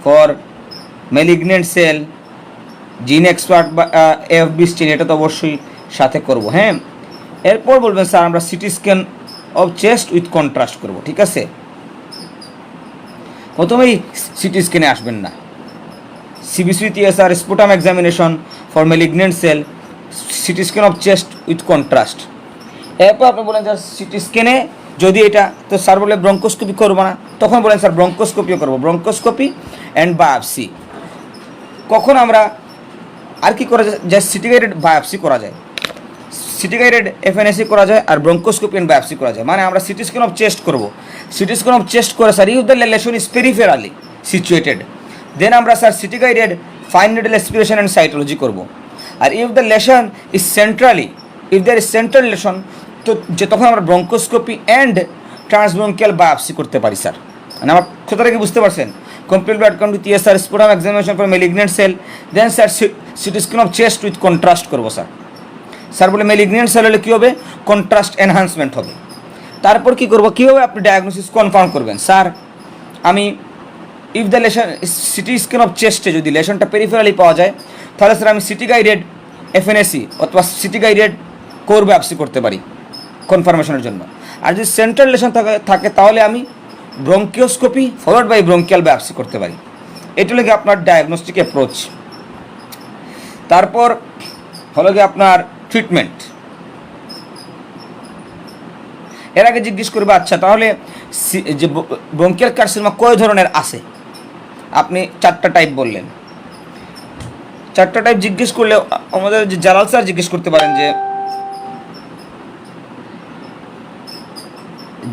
for malignant cell, gene expert বা এফবি স্টেন, এটা তো অবশ্যই সাথে করব। হ্যাঁ, এরপর বলবেন স্যার আমরা CT scan of chest with contrast করব। ঠিক আছে, প্রথমেই সিটি স্ক্যানে আসবেন না। CBC with ESR, sputum examination for malignant cell, CT scan of chest with contrast. এরপর আপনি বলেন স্যার সিটি স্ক্যানে যদি এটা, তো স্যার বলে ব্রঙ্কোস্কোপি করবো না, তখন বলেন স্যার ব্রঙ্কোস্কোপিও করবো, ব্রঙ্কোস্কোপি অ্যান্ড বায়োপসি। কখন আমরা আর কি করা যায়? সিটি গাইডেড বায়োপসি করা যায়, সিটি গাইডেড এফএনএসি করা যায়, আর ব্রঙ্কোস্কোপি অ্যান্ড বায়োপসি করা যায়। মানে আমরা সিটি স্ক্যান অফ চেস্ট করবো, সিটি স্ক্যান অফ চেস্ট করে sir if the lesion is peripherally situated, then আমরা sir CT guided fine needle aspiration and cytology করবো। আর if the lesion is centrally, if there is central lesion, তো যে তখন আমরা bronchoscopy and ট্রান্সব্রঙ্কিয়াল biopsy করতে পারি স্যার। মানে আমার কথাটা কি বুঝতে পারছেন? Complete blood count with ESR, sputum examination for malignant cell, then sir CT scan of chest with contrast করবো স্যার। স্যার বলে ম্যালিগনেন্ট সেল হলে কী হবে? কন্ট্রাস্ট এনহান্সমেন্ট হবে। তারপর কী করবো? কীভাবে আপনি ডায়াগনোসিস কনফার্ম করবেন? স্যার আমি if the lesion CT scan of চেস্টে যদি লেশনটা পেরিফেরালি পাওয়া যায়, তাহলে স্যার আমি সিটি গাইডেড এফএনএসি অথবা সিটি গাইডেড কোর বায়োপসি করতে পারি কনফার্মেশনের জন্য। আর যদি সেন্ট্রাল লেশন থাকে তাহলে আমি ব্রঙ্কিওস্কোপি ফলোড বাই ব্রঙ্কিয়াল বায়োপসি করতে পারি। এটি হলো গিয়ে আপনার ডায়াগনস্টিক অ্যাপ্রোচ। তারপর হলো গিয়ে আপনার ট্রিটমেন্ট। এর আগে জিজ্ঞেস করবে আচ্ছা তাহলে যে ব্রঙ্কিয়াল কার্সিনোমা কয় ধরনের আছে? আপনি 4টা টাইপ বললেন। 4টা টাইপ জিজ্ঞেস করলে আমাদের যে জালাল স্যার জিজ্ঞেস করতে পারেন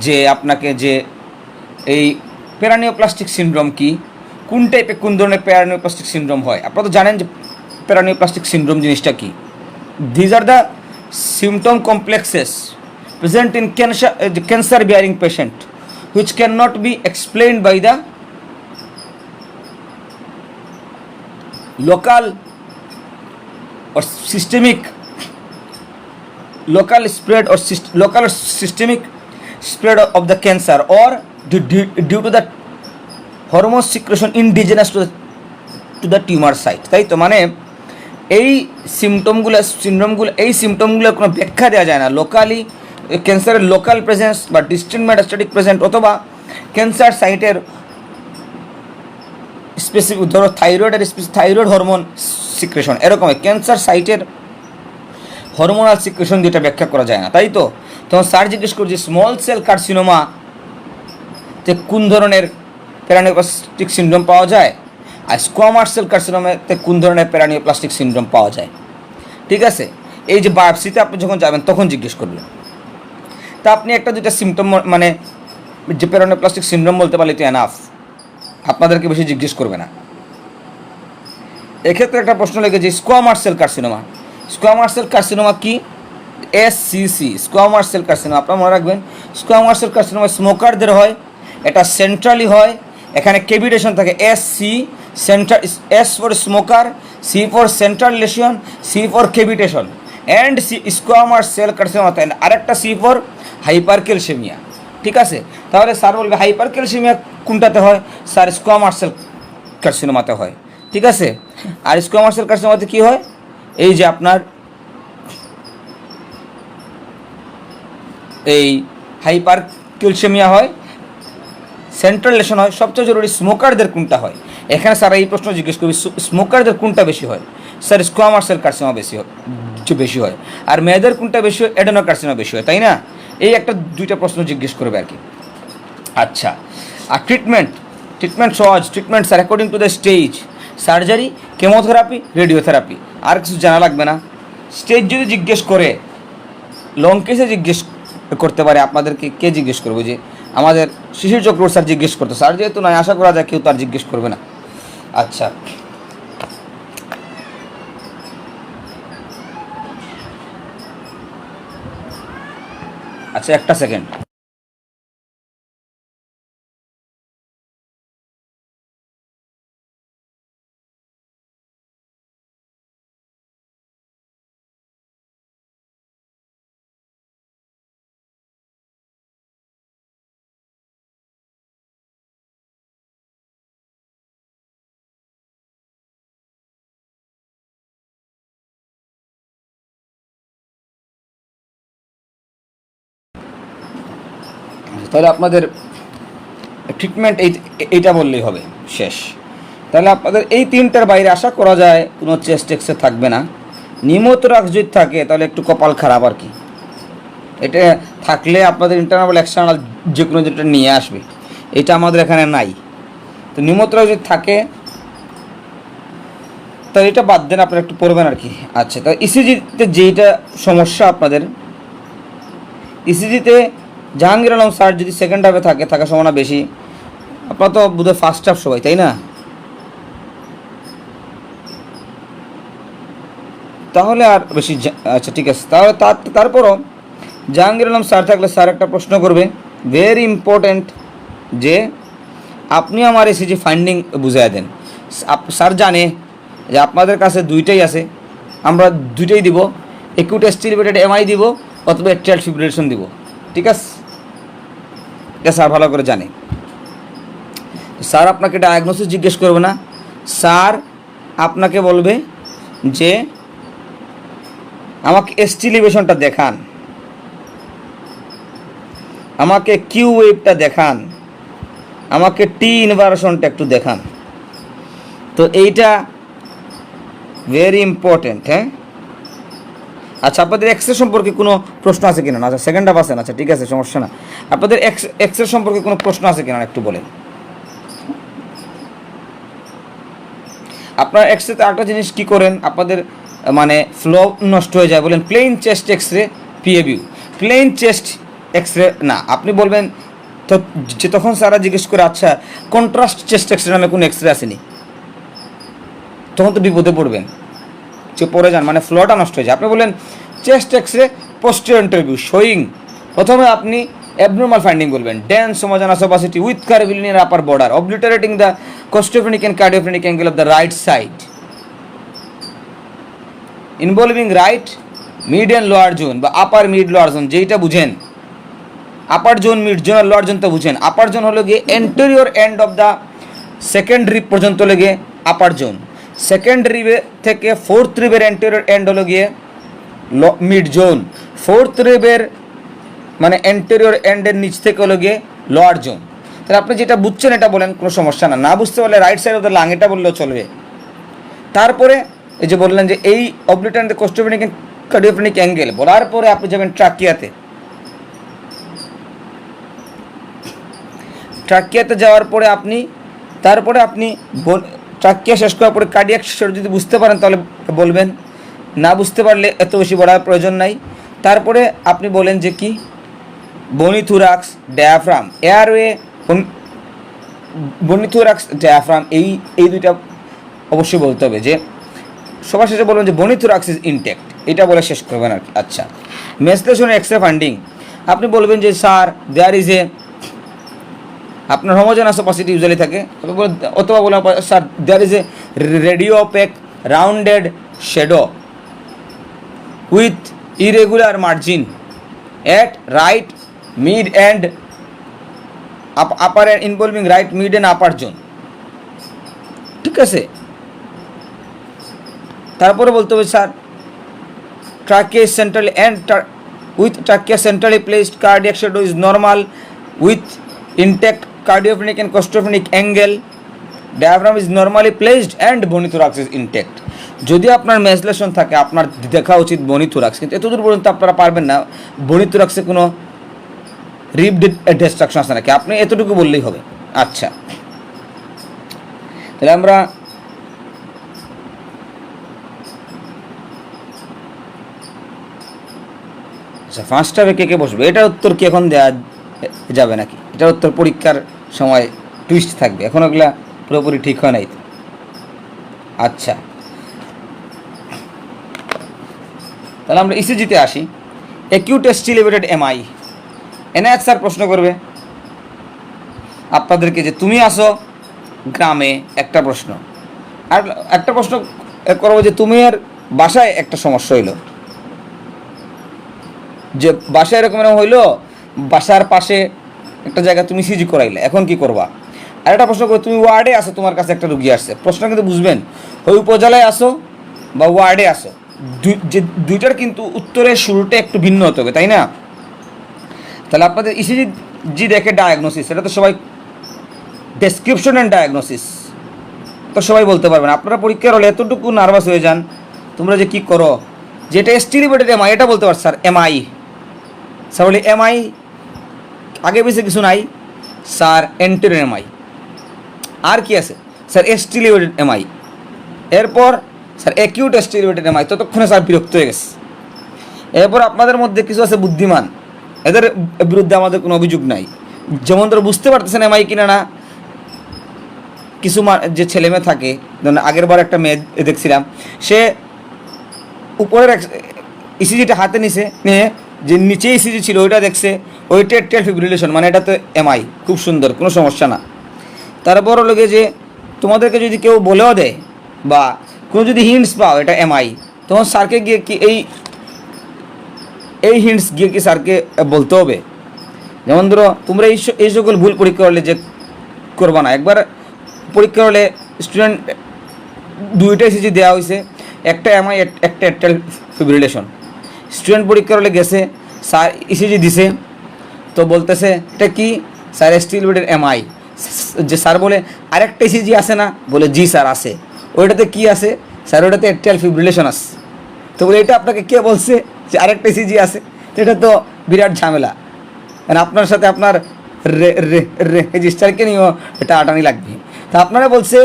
যে আপনাকে যে এই প্যারানিওপ্লাস্টিক সিনড্রোম কি, কোন টাইপে কোন ধরনের প্যারানিওপ্লাস্টিক সিনড্রোম হয়? আপনারা তো জানেন যে প্যারানিওপ্লাস্টিক সিনড্রোম জিনিসটা কি। These are the symptom complexes present in cancer bearing patient which cannot be explained by the local or systemic local spread or local or systemic spread of the cancer or due to the hormone secretion indigenous to the tumor site। তাই তো, মানে এই সিমটমগুলো সিনড্রোমগুলো এই সিমটমগুলোর কোনো ব্যাখ্যা দেওয়া যায় না। লোকালি ক্যান্সারের লোকাল প্রেজেন্স বা ডিস্টেন্ট মেটাস্ট্যাটিক প্রেজেন্ট, অথবা ক্যান্সার সাইটের স্পেসিফিক, ধরো থাইরয়েড হরমোন সিক্রেশন, এরকম ক্যান্সার সাইটের হরমোনাল সিক্রেশন যেটা ব্যাখ্যা করা যায় না, তাই তো। তখন স্যার জিজ্ঞেস করছি স্মল সেল কার্সিনোমা তে কোন ধরনের প্যারানিওপ্লাস্টিক সিনড্রোম পাওয়া যায়, আর স্কোয়ামাস সেল কার্সিনোমাতে কোন ধরনের প্যারানিওপ্লাস্টিক সিনড্রোম পাওয়া যায়। ঠিক আছে, এই যে বায়োপসিতে আপনি যখন যাবেন তখন জিজ্ঞেস করবেন। তা আপনি একটা দুইটা সিমটম মানে যে প্যারানিওপ্লাস্টিক সিনড্রোম বলতে পারলে তো এনাফ, আপনাদেরকে বেশি জিজ্ঞেস করবে না। এক্ষেত্রে একটা প্রশ্ন লেগে যে squamous cell carcinoma, squamous cell carcinoma কি? SCC, squamous cell carcinoma. আপনারা মনে রাখবেন স্কোয়ামাস সেল কার্সিনোমা স্মোকারদের হয়, এটা সেন্ট্রালি হয়, এখানে কেভিটেশন থাকে। Central, S for smoker, C for central lesion, C for cavitation, and squamous cell carcinoma, আরেকটা C ফর হাইপারক্যালসেমিয়া। ঠিক আছে, তাহলে স্যার বলবে হাইপারক্যালসেমিয়া কোনটাতে হয়? স্যার স্কোয়ামাস সেল কার্সিনোমাতে হয়। ঠিক আছে, আর স্কোয়ামাস সেল কার্সিনোমাতে কী হয়? এই যে আপনার এই হাইপারক্যালসেমিয়া হয়, সেন্ট্রাল লেশন হয়। সবচেয়ে জরুরি স্মোকারদের কোনটা হয়? এখানে স্যার এই প্রশ্ন জিজ্ঞেস করবি স্মোকারদের কোনটা বেশি হয়? স্যার স্কোয়ামাস সেল কার্সিনোমা বেশি হয়। আর মেয়েদের কোনটা বেশি হয়? অ্যাডেনোকার্সিনোমা বেশি হয়, তাই না? এই একটা দুইটা প্রশ্ন জিজ্ঞেস করবে আর কি। আচ্ছা, আর ট্রিটমেন্ট সহজ। Treatment sir according to the stage, surgery, chemotherapy, radiotherapy, আর কিছু জানা লাগবে না। স্টেজ যদি জিজ্ঞেস করে, লং কেসে জিজ্ঞেস করতে পারে আপনাদেরকে, কে জিজ্ঞেস করবো? যে আমাদের শিশির চক্রবর্তী স্যার জিজ্ঞেস করতো। স্যার যেহেতু নয়, আশা করা যায় কেউ তার জিজ্ঞেস করবে না। আচ্ছা, আচ্ছা একটা সেকেন্ড। তাহলে আপনাদের ট্রিটমেন্ট এইটা বললেই হবে, শেষ। তাহলে আপনাদের এই তিনটার বাইরে আশা করা যায় কোনো চেস্ট এক্সরে থাকবে না। নিউমোথোরাক্স যদি থাকে তাহলে একটু কপাল খারাপ আর কি। এটা থাকলে আপনাদের ইন্টারনাল এক্সটার্নাল যে কোনো যেটা নিয়ে আসবে, এটা আমাদের এখানে নাই। তো নিউমোথোরাক্স যদি থাকে তাহলে এটা বাদ দেন, আপনারা একটু পড়বেন আর কি। আচ্ছা, তাহলে ইসিজিতে যেইটা সমস্যা আপনাদের, ইসিজিতে জাহাঙ্গীর আলম স্যার যদি সেকেন্ড হাফে থাকার সম্ভাবনা বেশি। আপনারা তো বোধহয় ফার্স্ট হাফ সবাই, তাই না? তাহলে আর বেশি আচ্ছা ঠিক আছে। তাহলে তারপরও জাহাঙ্গীর আলম স্যার থাকলে স্যার একটা প্রশ্ন করবে, ভেরি ইম্পর্ট্যান্ট, যে আপনি আমার এসিজি ফাইন্ডিং বুঝাই দেন। স্যার জানে যে আপনাদের কাছে দুইটাই আছে, আমরা দুইটাই দিব, একিউট এস্টিলেটেড MI দিব অথবা অ্যাট্রিয়াল ফিব্রিলেশন দিব। ঠিক আছে, এটা স্যার ভালো করে জানে। স্যার আপনাকে ডায়াগনোসিস জিজ্ঞেস করবে না, স্যার আপনাকে বলবে যে আমাকে এস্টিলিভেশনটা দেখান, আমাকে কিউ ওয়েভটা দেখান, আমাকে টি ইনভার্সনটা একটু দেখান। তো এইটা ভেরি ইম্পর্টেন্ট। হ্যাঁ, আচ্ছা, আপনাদের এক্সরে সম্পর্কে কোনো প্রশ্ন আছে কিনা? আচ্ছা, সেকেন্ড হাফ আছেন, আচ্ছা ঠিক আছে, সমস্যা না। আপনাদের এক্সরে সম্পর্কে কোনো প্রশ্ন আছে কিনা একটু বলেন। আপনার এক্সরেতে আরেকটা জিনিস কী করেন, আপনাদের মানে ফ্লো নষ্ট হয়ে যায়, বলেন plain chest x ray PAView, plain chest x ray না। আপনি বলবেন তো যে, তখন স্যারা জিজ্ঞেস করে আচ্ছা কন্ট্রাস্ট চেস্ট এক্সরে নামে কোনো এক্সরে আসেনি, তখন তো বিপদে পড়বেন, যে পড়ে যান, মানে ফ্লোটা নষ্ট হয়ে যায়। আপনি বলেন chest X-ray posterior interview showing, প্রথমে আপনি অ্যাবনর্মাল ফাইন্ডিং বলবেন, dense homogeneous opacity with curvilinear in upper border obliterating the costophrenic and cardiophrenic angle of the right side involving right mid and lower zone বা upper mid lower zone, যেইটা বুঝেন। Upper zone, mid zone আর lower zone তো বুঝেন। Upper zone হলো গিয়ে anterior end of the second rib পর্যন্ত লেগে আপার জোন, সেকেন্ড রিবে থেকে ফোর্থ রিবের এন্টেরিয়র এন্ড হলো গিয়ে মিড জোন, ফোর্থ রিবের মানে এন্টেরিয়র এন্ডের নিচ থেকে হলো গিয়ে লোয়ার জোন। তাহলে আপনি যেটা বুঝছেন এটা বলেন, কোনো সমস্যা না, না বুঝতে পারলে right side of the lung এটা বললেও চলবে। তারপরে এই যে বললেন যে এই অবলিট অ্যান্ড দ্য কোস্টোফেনিক কার্ডিওফেনিক অ্যাঙ্গেল বলার পরে আপনি যাবেন ট্রাকিয়াতে। ট্রাকিয়াতে যাওয়ার পরে আপনি তারপরে আপনি ট্রাকিয়া শেষ করার পরে কার্ডিয়াক যদি বুঝতে পারেন তাহলে বলবেন, না বুঝতে পারলে এত বেশি বলার প্রয়োজন নাই। তারপরে আপনি বলেন যে কি বনিথুরাক্স ডায়াফ্রাম এয়ারওয়ে, বনিথুরাক্স ডায়াফ্রাম এই দুইটা অবশ্যই বলতে হবে। যে সবার শেষে বলবেন যে বনিথুরাক্স ইজ ইনটেক্ট, এটা বলে শেষ করবেন আর কি। আচ্ছা, মেসলেশন এক্সরে ফান্ডিং আপনি বলবেন যে স্যার দেয়ার ইজ এ, আপনার হোমোজেনাস অপাসিটি ইউজুয়ালি থাকে, অথবা বলবেন sir there is a radio opaque rounded shadow with irregular margin at right mid and upper and involving right mid and upper zone, ঠিক আছে। তারপরে বলতে হবে sir trachea centrally and with trachea centrally placed cardiac shadow is normal with intact cardiophrenic and costophenic angle, diaphragm is normally placed and bonithorax is intact। যদি আপনার মেসলেশন থাকে আপনার দেখা উচিত বনিথোরাক্স, কিন্তু এতদূর পর্যন্ত আপনারা পারবেন না বনিথোরাক্সে কোনো রিব ডিস্ট্রাকশন আছে নাকি, আপনি এতটুকু বললেই হবে। আচ্ছা, তাহলে আমরা আচ্ছা ফার্স্টটা কে কে বসবে, এটার উত্তর কি এখন দেওয়া যাবে নাকি? এটার উত্তর পরীক্ষার সময় টুইস্ট থাকবে, এখন ওগুলা পুরোপুরি ঠিক হয় নাই। আচ্ছা, তাহলে আমরা ইসিজিতে আসি। অ্যাকিউট স্টিলেভেটেড এমআই, এনআইএস স্যার প্রশ্ন করবে আপনাদেরকে যে তুমি আসো গ্রামে, একটা প্রশ্ন, আর একটা প্রশ্ন করবো যে তুমি আর বাসায় একটা সমস্যা হইলো, যে বাসায় এরকম এরকম হইলো, বাসার পাশে একটা জায়গা তুমি সিজি করাইলে, এখন কি করবা? আর একটা প্রশ্ন করবো তুমি ওয়ার্ডে আসো, তোমার কাছে একটা রুগী আসছে, প্রশ্ন কিন্তু বুঝবেন ওই উপজেলায় আসো বা ওয়ার্ডে আসো, দুইটার কিন্তু উত্তরের শুরুটা একটু ভিন্ন হতে হবে, তাই না? তাহলে আপনাদের ইসিজি দেখে ডায়াগনোসিস, এটা তো সবাই ডেসক্রিপশন অ্যান্ড ডায়াগনোসিস তো সবাই বলতে পারবেন। আপনারা পরীক্ষার হলে এতটুকু নার্ভাস হয়ে যান তোমরা যে কী করো, যেটা স্টিলেভেটেড এমআই এটা বলতে পার স্যার এমআই, স্যার বলি এমআই আগে বেশি কিছু নাই স্যার, এন্টেরিয়র এমআই, আর কি আছে স্যার স্টিলেভেটেড এমআই, এরপর স্যার অ্যাকিউট স্টিলেভেটেড এমআই, ততক্ষণে স্যার বিরক্ত হয়ে গেছে। এরপর আপনাদের মধ্যে কিছু আছে বুদ্ধিমান, এদের বিরুদ্ধে আমাদের কোনো অভিযোগ নাই, যেমন ধরো বুঝতে পারতেছেন এমআই কিনা না। কিছু যে ছেলে মেয়ে থাকে, ধরুন আগের বার একটা মেয়ে দেখছিলাম, সে উপরের ইসিজিটা হাতে নিয়ে যে নিচে ইসিজি ছিল ওইটা দেখছে, ওইটা এট্রিয়াল ফিব্রিলেশন, মানে এটা তো এমআই, খুব সুন্দর, কোনো সমস্যা না। তারপর লোকে যে তোমাদেরকে যদি কেউ বলেও দেয় বা কোনো যদি হিন্টস পাও এটা এমআই, তখন স্যারকে গিয়ে কি এই হিন্টস গিয়ে কি স্যারকে বলতে হবে। যেমন ধরো তোমরা এই সকল ভুল পরীক্ষা হলে যে করবা না, একবার পরীক্ষা হলে স্টুডেন্ট দুইটা ইসিজি দেওয়া হয়েছে, একটা এমআই একটা এট্রিয়াল ফিব্রিলেশন, স্টুডেন্ট পরীক্ষা হলে গেছে স্যার ইসিজি দিছে, তো বলতেছে এটা কি স্যার স্টিলেভেটেড এমআই, যে স্যার বলে আরেকটা ইসিজি আছে না, বলে জি স্যার আছে, ওইটাতে কি আছে স্যার, ওইটাতে এট্রিয়াল ফিব্রিলেশন আছে, তো বলে এটা আপনাকে কে বলছে যে আরেকটা ইসিজি আছে, তো এটা তো বিরাট ঝামেলা, মানে আপনার সাথে আপনার রেজিস্টারকে নিয়েও এটা আটানি লাগবে। তা আপনারা বলছে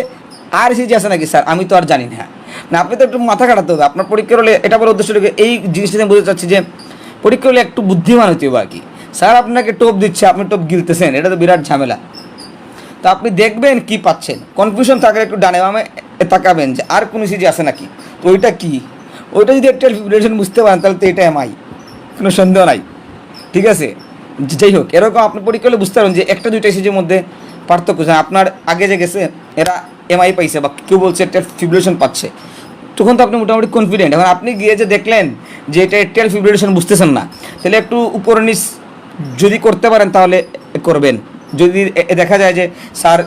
আর ইসিজি আছে নাকি স্যার, আমি তো আর জানি না, না আপনি তো একটু মাথা কাটাতে হবে। আপনার পরীক্ষার হলে এটা বলার উদ্দেশ্য এই জিনিসটা আমি বলতে চাচ্ছি যে পরীক্ষা হলে একটু বুদ্ধিমান হতে হবে আর কি। স্যার আপনাকে টোপ দিচ্ছে, আপনি টোপ গিলতেছেন, এটা তো বিরাট ঝামেলা। তো আপনি দেখবেন কি পাচ্ছেন, কনফিউশন থাকলে একটু ডানে বামে তাকাবেন যে আর কোনো ইসিজি আছে নাকি, তো ওইটা কি, ওইটা যদি একটা ফিব্রিলেশন বুঝতে পারেন তাহলে তো এটা এমআই, কোনো সন্দেহ নাই, ঠিক আছে। যাই হোক, এরকম আপনি পরীক্ষা হলে বুঝতে পারেন যে একটা দুইটা ইসিজির মধ্যে পার্থক্য, আপনার আগে যে গেছে এরা এমআই পাইছে বা কেউ বলছে একটা ফিব্রিলেশন পাচ্ছে, তখন তো আপনি মোটামুটি কনফিডেন্ট। এখন আপনি গিয়ে যে দেখলেন যে এটা এট্রিয়াল ফিব্রিলেশন বুঝতেছেন না, তাহলে একটু উপর নিচ যদি করতে পারেন তাহলে করবেন। যদি দেখা যায় যে স্যার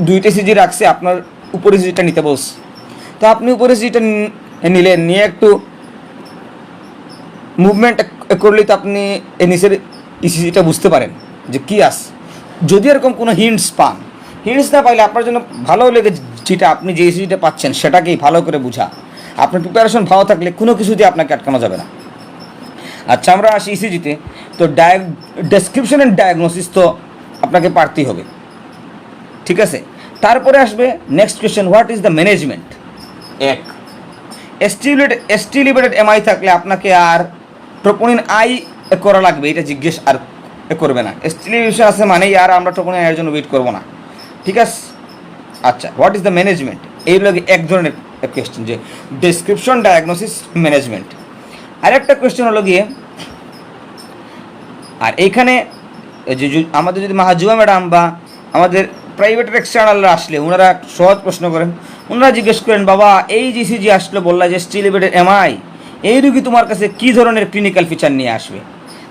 দুইটা সিজি রাখছে, আপনার উপরে সিজিটা নিতে বলছে, তো আপনি উপরে সিজিটা নিলেন, নিয়ে একটু মুভমেন্ট করলেই তো আপনি নিচের ইসিজিটা বুঝতে পারেন যে কী আস। যদি এরকম কোনো হিন্টস পান, হিন্টস না পাইলে আপনার জন্য ভালো লেগে যেটা আপনি যে ইসিজিটা পাচ্ছেন সেটাকেই ভালো করে বুঝা। আপনার প্রিপারেশন ভালো থাকলে কোনো কিছু দিয়ে আপনাকে আটকানো যাবে না। আচ্ছা, আমরা আসি ইসিজিতে। তো ডেসক্রিপশন অ্যান্ড ডায়াগনোসিস তো আপনাকে পারতেই হবে, ঠিক আছে। তারপরে আসবে next question, what is the management. এক, স্টিলিভেটেড এমআই থাকলে আপনাকে আর ট্রোপোনিন আই করা লাগবে, এটা জিজ্ঞেস আর করবে না। স্টিলিভেশন আছে মানেই আর আমরা ট্রোপোনিন আইয়ের জন্য ওয়েট করবো না, ঠিক আছে। আচ্ছা, হোয়াট ইজ দ্য ম্যানেজমেন্ট, এইগুলো এক ধরনের কোয়েশ্চেন, যে ডেসক্রিপশন, ডায়াগনোসিস, ম্যানেজমেন্ট। আরেকটা কোয়েশ্চেন হলো গিয়ে, আর এইখানে যে আমাদের যদি মাহাজুয়া ম্যাডাম বা আমাদের প্রাইভেটের এক্সটার্নালরা আসলে ওনারা সহজ প্রশ্ন করেন, ওনারা জিজ্ঞেস করেন, বাবা এই জিসিজি আসলে বললা যে স্টিলিভেটেড এমআই, এই রুগী তোমার কাছে কী ধরনের ক্লিনিক্যাল ফিচার নিয়ে আসবে।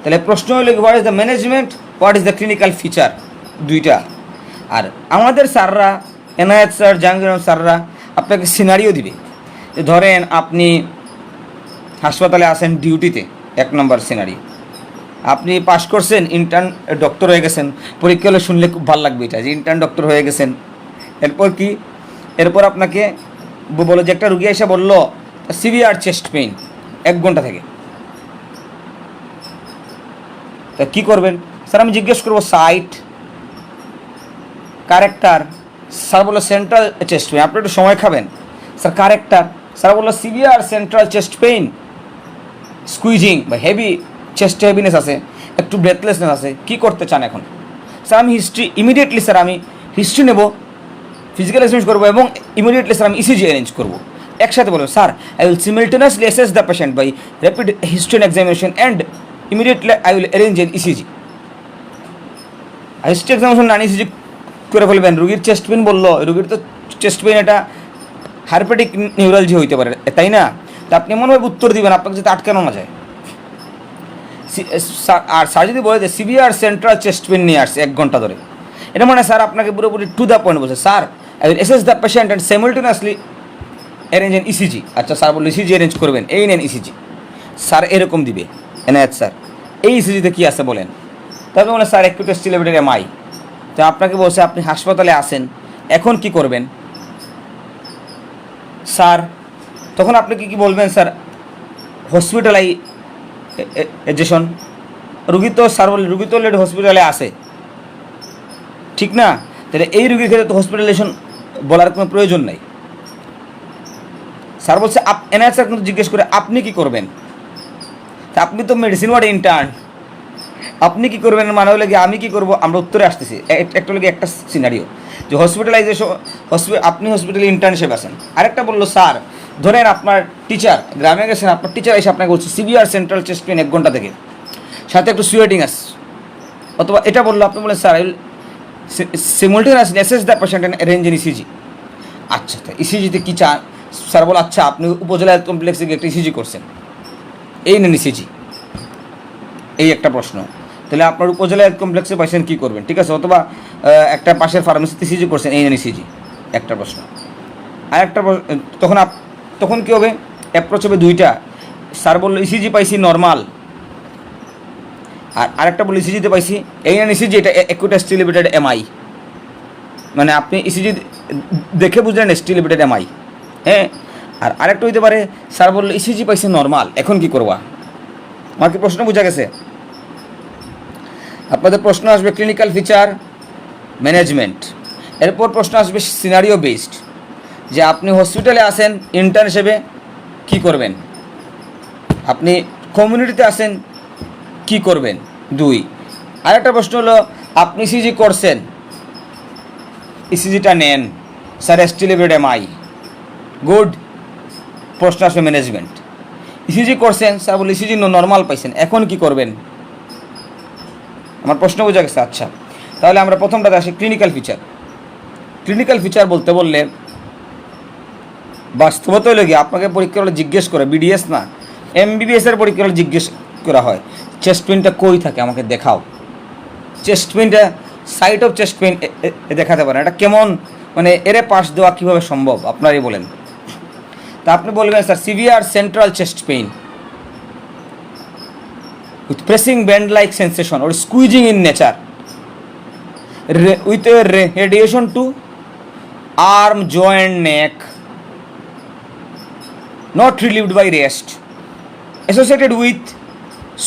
তাহলে প্রশ্ন হলো what is the management, what is the clinical feature, দুইটা। আর আমাদের স্যাররা, এনায়েত স্যার, জাহাঙ্গীর স্যাররা আপনাকে সিনারিও দিবে, যে ধরেন আপনি হাসপাতালে আসেন ডিউটিতে, 1 নম্বর সিনারিও। আপনি পাশ করছেন, ইন্টার্ন ডক্টর হয়ে গেছেন, পরীক্ষা হলে শুনলে খুব ভালো লাগবে এটা, যে ইন্টার্ন ডক্টর হয়ে গেছেন। এরপর কি, এরপর আপনাকে বলে যে একটা রুগী এসে বললো সিভিয়ার চেস্ট পেইন 1 ঘন্টা থেকে, তা কী করবেন স্যার? আমি জিজ্ঞেস করবো সাইট, কারেক্টার। স্যার বললো সেন্ট্রাল চেস্ট পেইন, আপনি একটু সময় খাবেন। স্যার কারেক্টার, স্যার বললো severe central chest pain, squeezing বা হেভি চেস্ট হেভিনেস আছে, একটু ব্রেথলেসনেস আছে, কী করতে চান এখন? স্যার আমি হিস্ট্রি, ইমিডিয়েটলি স্যার আমি হিস্ট্রি নেব, ফিজিক্যাল এক্সামিনেশন করবো, এবং ইমিডিয়েটলি স্যার আমি ইসিজি অ্যারেঞ্জ করবো। একসাথে বলবো sir I will simultaneously assess the patient by rapid history examination and immediately I will arrange an ECG. History examination না ইসিজি করে ফেলবেন। রুগীর চেস্ট পেইন বললো, রুগীর তো চেস্ট পেইন এটা হারপেটিক নিউরালজি হইতে পারে, তাই না? তা আপনি এমনভাবে উত্তর দিবেন আপনাকে যাতে আটকানো না যায়। আর স্যার যদি বলে যে সিভিয়ার সেন্ট্রাল চেস্ট পেইন নিয়ে আসছে 1 ঘন্টা ধরে, এটা মানে স্যার আপনাকে পুরোপুরি টু দ্য পয়েন্ট বলছে, sir I will assess the patient and simultaneously arrange an ECG. আচ্ছা স্যার বললো ইসিজি অ্যারেঞ্জ করবেন, এই নেন ইসিজি। স্যার এরকম দিবে, এনায়েত স্যার এই ইসিজিতে কী আছে বলেন? তারপরে বলে স্যার একটু স্টিলিভেটেড এমআই। তো আপনাকে বলছে আপনি হাসপাতালে আসেন, এখন কি করবেন স্যার? তখন আপনি কি বলবেন? স্যার হসপিটালাইজেশন, রুগী তো স্যার বলে রুগী তো অলরেডি হসপিটালে আসে, ঠিক না? তাহলে এই রুগীর ক্ষেত্রে তো হসপিটালাইজেশন বলার কোনো প্রয়োজন নাই। স্যার বলছে এনআইএস স্যার কিন্তু জিজ্ঞেস করে আপনি কি করবেন? তা আপনি তো মেডিসিন ওয়ার্ড ইন্টার্ন, আপনি কি করবেন মানে হলে গিয়ে আমি কি করবো, আমরা উত্তরে আসতেছি। একটা হলে একটা সিনারিও যে হসপিটালাইজেশন, আপনি হসপিটালে ইন্টার্নশিপ আছেন। আরেকটা বললো স্যার ধরেন আপনার টিচার গ্রামে গেছেন, আপনার টিচার এসে আপনাকে বলছে সিভিয়ার সেন্ট্রাল চেস্ট পেইন 1 ঘন্টা থেকে, সাথে একটু সুয়েটিং আছে। অথবা এটা বললো, আপনি বলেন sir I will simultaneously assess the patient and arrange an ECG. আচ্ছা তা ইসিজিতে কী চান? স্যার বলো আচ্ছা আপনি উপজেলা হেলথ কমপ্লেক্সে গিয়ে একটা ইসিজি করছেন, এই নেন ইসিজি। এই একটা প্রশ্ন। তাহলে আপনার উপজেলা হেলথ কমপ্লেক্সে পাইছেন কী করবেন, ঠিক আছে? অথবা একটা পাশের ফার্মেসিতে ইসিজি করছেন, এই নেন ইসিজি। একটা প্রশ্ন। আর একটা তখন কী হবে? অ্যাপ্রোচ হবে 2টা। স্যার বললো ইসিজি পাইছি নর্মাল, আর আরেকটা বললো ইসিজিতে পাইছি এই নেন ইসিজি, এটা একুইট স্টিলিভেটেড এমআই। মানে আপনি ইসিজি দেখে বুঝলেন স্টিলিভেটেড এমআই, হ্যাঁ। আর আরেকটা হইতে পারে স্যার বললো ইসিজি পাইছে নর্মাল, এখন কি করবা? আমার কি প্রশ্ন বোঝা গেছে? আপনাদের প্রশ্ন আসবে ক্লিনিক্যাল ফিচার, ম্যানেজমেন্ট। এরপর প্রশ্ন আসবে সিনারিও বেসড, যে আপনি হসপিটালে আসেন ইন্টার্ন হিসেবে কী করবেন, আপনি কমিউনিটিতে আসেন কি করবেন। 2। আরেকটা প্রশ্ন হলো আপনি ইসিজি করছেন, ইসিজিটা নেন, স্যার স্টিলিভেটেড এমআই, গুড। প্রশ্ন আসবে ম্যানেজমেন্ট। ইসিজি করছেন, স্যার বলে ইসিজি নর্মাল পাইছেন, এখন কি করবেন? আমার প্রশ্ন বোঝা গেছে? আচ্ছা, তাহলে আমরা প্রথমটাতে আসি ক্লিনিক্যাল ফিচার। ক্লিনিক্যাল ফিচার বলতে বললে বাস্তবতা হলে গিয়ে আপনাকে পরীক্ষা হলে জিজ্ঞেস করে, বিডিএস না এমবিবিএসের পরীক্ষা হলে জিজ্ঞেস করা হয় চেস্ট পেইনটা কই থাকে আমাকে দেখাও। চেস্ট পেইনটা সাইট অফ চেস্ট পেইন দেখাতে পারেন, এটা কেমন, মানে এরে পাস দেওয়া কীভাবে সম্ভব আপনারই বলেন। তা আপনি বলবেন sir severe central chest pain, with pressing band-like sensation or squeezing in nature, with a radiation to arm, joint, neck, not relieved by rest, associated with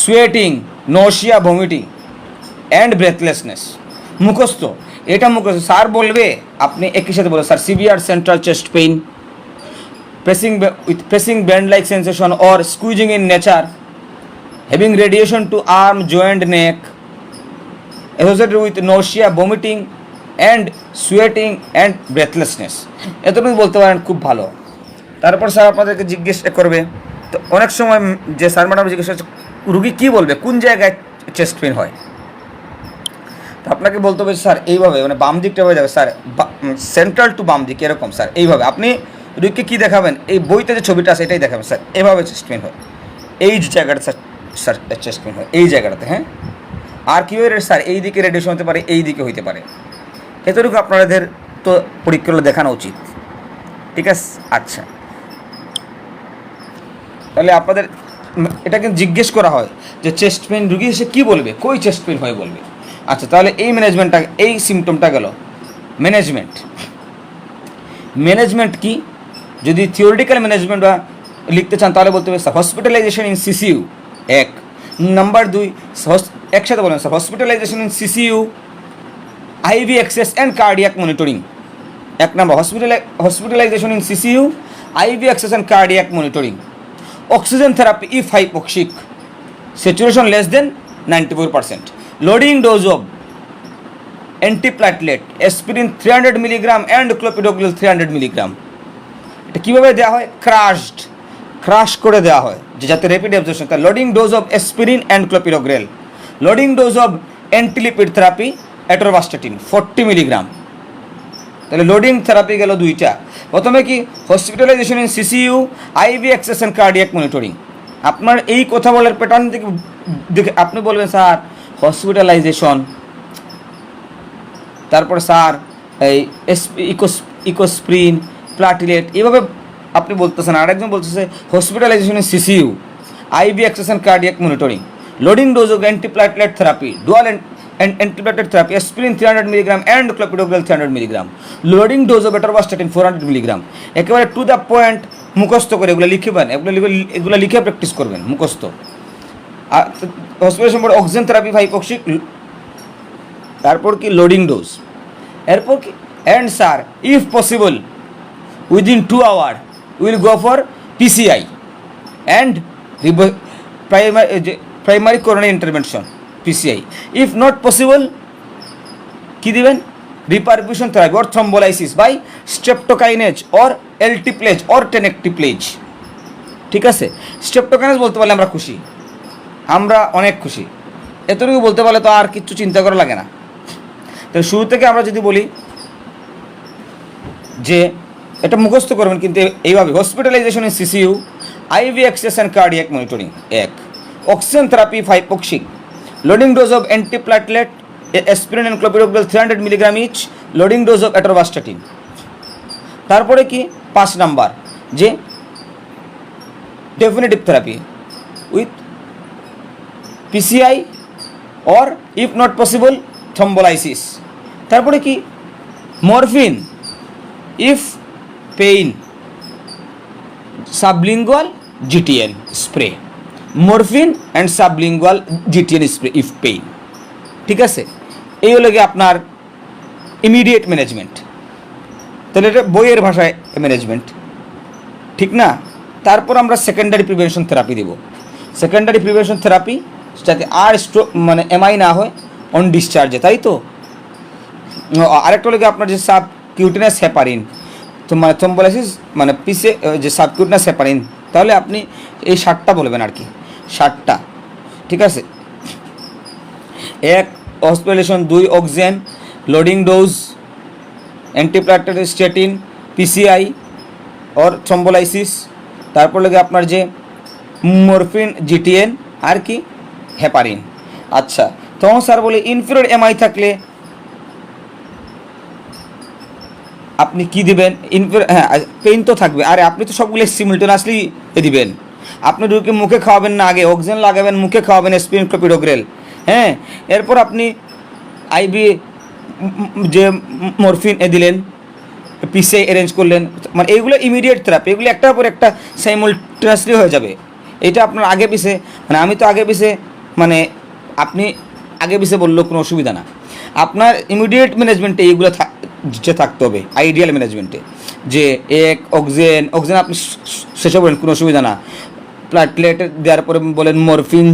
sweating, nausea, vomiting and breathlessness. মুখস্থ, এটা মুখস্থ। Sir বলবে, আপনি একই সাথে বলবেন sir severe central chest pain, pressing band like sensation or squeezing in nature, having radiation to arm, joint, neck, associated with nausea, vomiting and sweating and breathlessness। এতটুকু বলতে পারেন, খুব ভালো। তারপর স্যার আপনাদেরকে জিজ্ঞেস করবে, তো অনেক সময় যে স্যার ম্যাডাম জিজ্ঞেস করছে রুগী কী বলবে, কোন জায়গায় চেস্ট পেন হয়, তো আপনাকে বলতে হবে স্যার এইভাবে, মানে বাম দিকটা হয়ে যাবে স্যার, সেন্ট্রাল টু বাম দিক এরকম স্যার, এইভাবে। আপনি রুগীকে কী দেখাবেন, এই বইতে যে ছবিটা আছে এটাই দেখাবেন স্যার, এভাবে চেস্ট পেন হয়, এই জায়গাটা স্যার, স্যার চেস্ট পেন হয় এই জায়গাটাতে, হ্যাঁ। আর কীভাবে স্যার এই দিকে রেডিয়েশন হতে পারে, এই দিকে হইতে পারে, এতটুকু আপনাদের তো পরীক্ষা দেখানো উচিত, ঠিক আছে। আচ্ছা, তাহলে আপনাদের এটা কিন্তু জিজ্ঞেস করা হয় যে চেস্ট পেন রুগী এসে কী বলবে, কই চেস্ট পেন হয় বলবে। আচ্ছা, তাহলে এই ম্যানেজমেন্টটা, এই সিমটমটা গেল ম্যানেজমেন্ট। ম্যানেজমেন্ট কি, যদি থিওরিটিক্যাল ম্যানেজমেন্ট বা লিখতে চান তাহলে বলতে হবে স্যার হসপিটালাইজেশন ইন সিসিইউ, এক নাম্বার। দুই, একসাথে বলেন sir hospitalisation in CCU, IV access and cardiac monitoring. এক number hospitalisation in CCU, IV access and cardiac monitoring. Oxygen therapy if hypoxic, saturation less than 94%. Loading dose of antiplatelet, aspirin 300 mg and clopidogrel 300 mg। এটা কীভাবে দেওয়া হয়, crush করে দেওয়া হয় যে যাতে র্যাপিড অ্যাবজর্পশন। তার loading dose of aspirin and clopidogrel, loading dose of antilipid therapy atorvastatin 40 mg। তাহলে লোডিং থেরাপি গেল দুইটা। প্রথমে কি hospitalisation in CCU, IV access and cardiac monitoring. আপনার এই কথা বলার প্যাটার্ন থেকে দেখে আপনি বলবেন স্যার হসপিটালাইজেশন, তারপর স্যার এই ইকোস্প্রিন, প্লাটিলেট, এভাবে আপনি বলতেছেন। আরেকজন বলতেছে hospitalisation in CCU, IV access and cardiac monitoring, loading dose of antiplatelet therapy, dual antiplatelet therapy, aspirin 300 mg and clopidogrel 300 mg, loading dose of atorvastatin 400 mg। একেবারে টু দ্য পয়েন্ট মুখস্থ করে এগুলো লিখবেন, এগুলো লিখে প্র্যাকটিস করবেন মুখস্থ। হসপিটালাইজেশন পর অক্সিজেন থেরাপি হাইপোক্সিক, তারপর কি লোডিং ডোজ, এরপর কি and sir if possible within 2 hours will go for PCI and primary coronary intervention, PCI. If not possible, কি দিবেন, reperfusion therapy or thrombolysis by streptokinase or alteplase or tenecteplase। ঠিক আছে, স্ট্রেপ্টোকাইনেজ বলতে পারলে আমরা খুশি, আমরা অনেক খুশি। এতটুকু বলতে পারলে তো আর কিছু চিন্তা করা লাগে না। তো শুরু থেকে আমরা যদি বলি যে এটা মুখস্থ করবেন কিন্তু এইভাবে, hospitalisation in CCU, IV access and cardiac monitoring, এক oxygen therapy hypoxic, loading dose of antiplatelet, aspirin and clopidogrel 300 mg each, loading dose of atorvastatin। তারপরে কি 5 নাম্বার যে definitive therapy with PCI or if not possible thrombolysis। তারপরে কি morphine if pain, sublingual GTN spray, morphine and sublingual GTN spray if pain. ঠিক আছে, এই হলো গিয়ে আপনার ইমিডিয়েট ম্যানেজমেন্ট। তাহলে এটা বইয়ের ভাষায় ম্যানেজমেন্ট, ঠিক না। তারপর আমরা সেকেন্ডারি প্রিভেনশন থেরাপি দেব। সেকেন্ডারি প্রিভেনশন থেরাপি যাতে আর স্ট্রোক মানে এমআই না হয় অন ডিসচার্জে, তাই তো। আরেকটা হলো আপনার যে সাবকিউটেনাস হেপারিন, তো মানে থ্রম্বোলাইসিস মানে পিসে যে সাবকিউটেনাস হেপারিন, তাহলে আপনি এই 7টা বলবেন আর কি, 7টা। ঠিক আছে, 1 hospitalisation, 2 oxygen, loading dose, antiplatelet statin, PCI or thrombolysis, তারপর লাগে আপনার যে মরফিন GTN আর কি হেপারিন। আচ্ছা, তখন স্যার বলে ইনফিরিয়র এমআই থাকলে আপনি কি দিবেন, হ্যাঁ পেইন তো থাকবে, আরে আপনি তো সবগুলো সিমিলটেনিয়াসলি দিবেন। আপনি রুগীকে মুখে খাওয়াবেন না, আগে অক্সিজেন লাগাবেন, মুখে খাওয়াবেন অ্যাসপিরিন ক্লোপিডোগ্রেল। হ্যাঁ, এরপর আপনি আইভি যে মরফিন দিলেন, পিসিআই অ্যারেঞ্জ করলেন, মানে এইগুলো ইমিডিয়েট থেরাপি, এগুলো একটার পর একটা সাইমultaneously হয়ে যাবে। এটা আপনার আগে পিছে, মানে আমি তো আগে পিছে, মানে আপনি আগে পিছে বললেও কোনো অসুবিধা না। আপনার ইমিডিয়েট ম্যানেজমেন্টে এইগুলো যে থাকতে হবে, আইডিয়াল ম্যানেজমেন্টে, যে এক অক্সিজেন আপনি শেষে বলেন কোনো অসুবিধা না, প্লেটলেট দেওয়ার পরে বলেন মরফিন,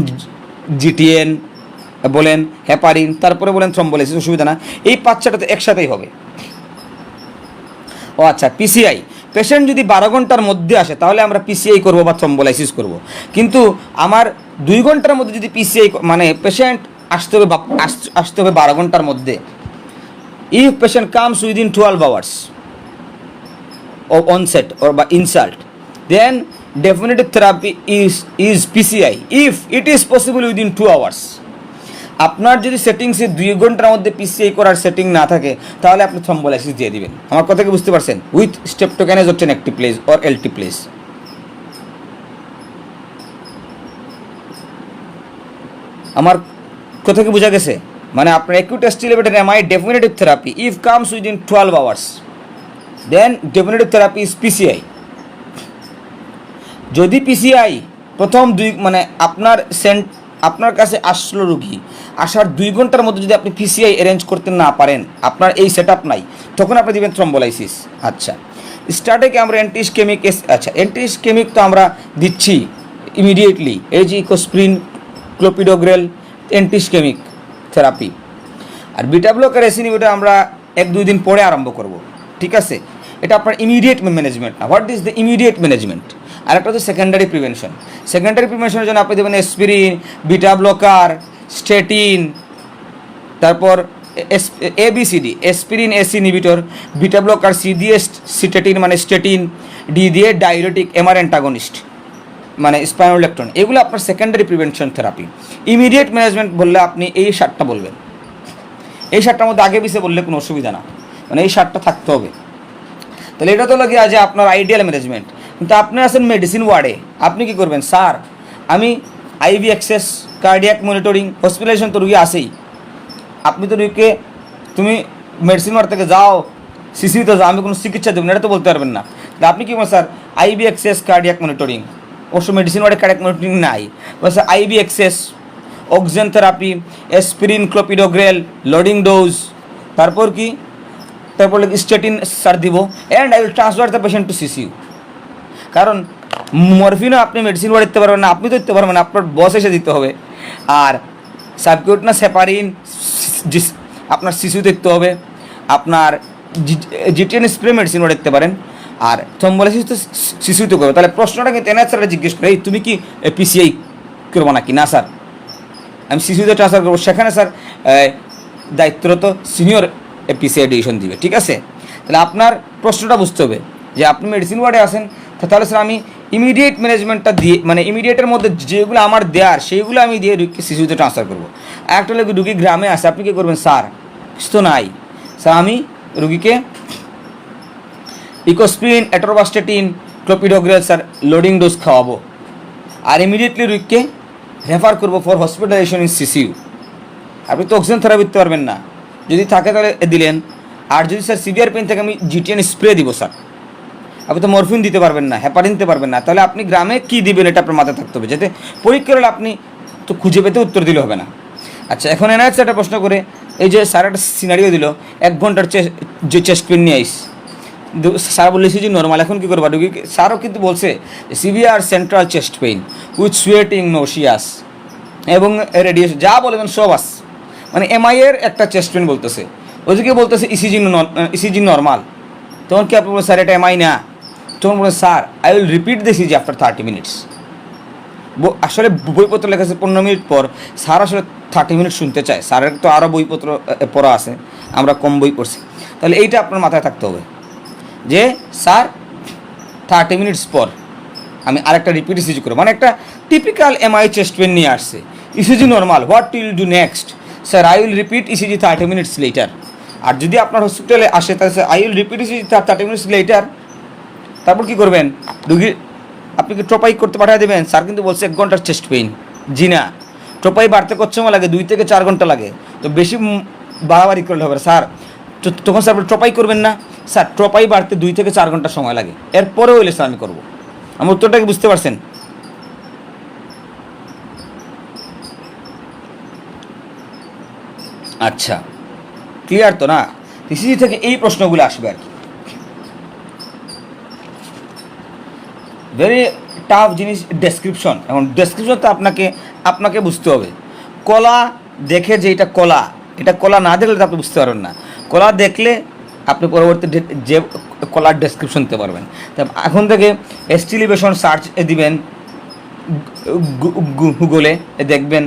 জিটিএন বলেন, হেপারিন, তারপরে বলেন থ্রম্বোলাইসিস, অসুবিধা না। এই 5-6টাতে একসাথেই হবে। ও আচ্ছা, পিসিআই পেশেন্ট যদি 12 ঘন্টার মধ্যে আসে তাহলে আমরা পিসিআই করবো বা থ্রম্বোলাইসিস করব। কিন্তু আমার 2 ঘন্টার মধ্যে যদি পিসিআই, মানে পেশেন্ট আসতে হবে 12 ঘন্টার মধ্যে, if patient comes within 12 hours of onset or by insult, then definitive therapy is PCI if it is possible within 2 hours. আপনার যদি সেটিংসে 2 ঘন্টার মধ্যে পিসিআই করার সেটিং না থাকে তাহলে আপনি থ্রম্বোলাইসিস দিয়ে দিবেন। আমার কথা কি বুঝতে পারছেন? With streptokinase or tenecteplase or alteplase। আমার কথা কি বোঝা গেছে? মানে আপনার acute elevated MI definitive therapy if comes within 12 hours, then definitive therapy is PCI। যদি পিসিআই প্রথম মানে আপনার কাছে আসলো রুগী, আসার 2 ঘন্টার মধ্যে যদি আপনি পিসিআই অ্যারেঞ্জ করতে না পারেন, আপনার এই সেট আপ নাই, তখন আপনি দেবেন থ্রম্বোলাইসিস। আচ্ছা, স্টার্টেকে আমরা অ্যান্টিস্কেমিক, আচ্ছা অ্যান্টিস্কেমিক তো আমরা দিচ্ছি ইমিডিয়েটলি, এই যে ইকোস্প্রিন, ক্লোপিডোগ্রেল, অ্যান্টিস্কেমিক থেরাপি। আর বিটা ব্লকার এসিনিবিটা আমরা 1-2 দিন পরে আরম্ভ করব, ঠিক আছে? এটা আপনার ইমিডিয়েট ম্যানেজমেন্ট না। What is the immediate management? আর একটা হচ্ছে সেকেন্ডারি প্রিভেনশন। সেকেন্ডারি প্রিভেনশনের জন্য আপনি দেবেন অ্যাসপিরিন, বিটা ব্লকার, স্টেটিন, তারপর ABCD, aspirin ACE inhibitor, beta blocker, C দিয়ে সিটেটিন মানে স্টেটিন, ডি দিয়ে ডাইউরেটিক, এমআর অ্যান্টাগনিস্ট মানে স্পাইনোলেকটন। এগুলো আপনার secondary prevention therapy. Immediate management বললে আপনি এই 7টা বলবেন। এই 7টার মধ্যে আগে পিছিয়ে বললে কোনো অসুবিধা না, মানে এই 7টা থাকতে হবে। তাহলে এটা তো লাগে যে আপনার আইডিয়াল ম্যানেজমেন্ট। কিন্তু আপনি আছেন মেডিসিন ওয়ার্ডে, আপনি কি করবেন? স্যার আমি IV access, cardiac monitoring, hospitalisation তো রুগী আসেই, আপনি তো রুগীকে তুমি মেডিসিন ওয়ার্ড থেকে যাও, সিসিতে যাও, আমি কোনো চিকিৎসা দেবেন এটা তো বলতে পারবেন না। তাহলে আপনি কি বলেন? Sir IV access, cardiac monitoring, অবশ্য মেডিসিন ওয়ার্ডে কার্ডিয়াক মনিটরিং নাই, বলছে IV access, oxygen therapy, aspirin, clopidogrel, loading dose, তারপর কি, তারপর স্টেটিন স্যার দিব, and I will transfer the patient to CCU. কারণ মরফিনও আপনি মেডিসিন ওয়ার্ড দিতে পারবেন না, আপনি তো দিতে পারবেন না, আপনার বস এসে দিতে হবে। আর সাবকিউটেনাস হেপারিন আপনার সিসিইউতে দিতে হবে, আপনার জিটিএন স্প্রে মেডিসিন ওয়ার্ড দিতে পারেন, আর থ্রম্বোলাইসিস তো সিসিইউতে করবে। তাহলে প্রশ্নটা কিন্তু এনআর স্যারটা জিজ্ঞেস করে, এই তুমি কি পিসিআই করবো নাকি? না স্যার, আমি সিসিইউতে ট্রান্সফার করবো, সেখানে স্যার দায়িত্বরত সিনিয়র পিসিআই ডিসিশন দিবে, ঠিক আছে? তাহলে আপনার প্রশ্নটা বুঝতে হবে যে আপনি মেডিসিন ওয়ার্ডে আসেন, তাহলে স্যার আমি ইমিডিয়েট ম্যানেজমেন্টটা দিয়ে, মানে ইমিডিয়েটের মধ্যে যেগুলো আমার দেওয়ার সেইগুলো আমি দিয়ে রুগীকে শিশুতে ট্রান্সফার করবো। আর একটা হলে রুগী গ্রামে আসে, আপনি কী করবেন? স্যার কিছু তো নাই, স্যার আমি রুগীকে Ecosprin, atorvastatin, clopidogrel sir loading dose খাওয়াবো, আর ইমিডিয়েটলি রুগীকে রেফার করবো ফর হসপিটালাইজেশন ইন সিসিইউ। আপনি তো অক্সিজেন থেরাপি দিতে পারবেন না, যদি থাকে তাহলে দিলেন। আর যদি স্যার সিভিয়ার পেন থাকে আমি জিটিএন স্প্রে দিব স্যার। আপনি তো মরফিন দিতে পারবেন না, হেপারিন দিতে পারবেন না, তাহলে আপনি গ্রামে কী দিবেন এটা আপনার মাথায় থাকতে হবে, যাতে পরীক্ষা হলে আপনি তো খুঁজে পেতে উত্তর দিলে হবে না। আচ্ছা, এখন এনআইএস একটা প্রশ্ন করে, এই যে স্যার একটা সিনারিও দিল, 1 ঘন্টার যে চেস্ট পেন নিয়ে আইস, স্যার বলেছি যে নর্মাল, এখন কী করবা রুগী? স্যারও কিন্তু বলছে severe central chest pain with sweating, nauseous এবং রেডিয়েশন, যা বলবেন সব আস, মানে এমআইয়ের একটা চেস্ট পেন বলতেছে, ওদিকে বলতেছে ইসিজি নর্মাল। তখন কি আপনি বলেন স্যার এটা এমআই না? তখন বলেন sir I will repeat this easy after 30 minutes. আসলে বইপত্র লেখা আছে 15 মিনিট পর, স্যার আসলে 30 মিনিট শুনতে চায়, স্যারের তো আরও বইপত্র পড়া আছে, আমরা কম বই পড়ছি। তাহলে এইটা আপনার মাথায় থাকতে হবে যে স্যার 30 মিনিটস পর আমি আরেকটা রিপিট ইসিজি করবো, মানে একটা টিপিক্যাল এমআই চেস্ট পেন নিয়ে আসছে, ECG normal, what will do next? Sir I will repeat ECG 30 minutes later. আর যদি আপনার হসপিটালে আসে তাহলে sir I will repeat ECG 30 minutes later. তারপর কী করবেন? রুগীর আপনি কি ট্রোপাই করতে পাঠিয়ে দেবেন? স্যার কিন্তু বলছে 1 ঘন্টার চেস্ট পেইন। জি না, ট্রোপাই বাড়তে কত সময় লাগে? 2 থেকে 4 ঘন্টা লাগে। তো বেশি বাড়াবাড়ি করলে হবে স্যার। তখন স্যার ট্রোপাই করবেন না? স্যার ট্রোপাই বাড়তে 2 থেকে 4 ঘন্টা সময় লাগে, এরপরেও হইলে স্যার আমি করবো। আমার উত্তরটা কি বুঝতে পারছেন? আচ্ছা, ক্লিয়ার তো না? ইসিজি থেকে এই প্রশ্নগুলো আসবে আর কি। ভেরি টাফ জিনিস ডেসক্রিপশন। এখন ডেসক্রিপশন তো আপনাকে বুঝতে হবে। কলা দেখে যে এটা কলা, এটা কলা না দেখলে তো আপনি বুঝতে পারবেন না। কলা দেখলে আপনি পরবর্তী যে কলার ডেসক্রিপশন দিতে পারবেন। তা এখন থেকে এস্টিলিভেশন সার্চ দিবেন গুগলে, দেখবেন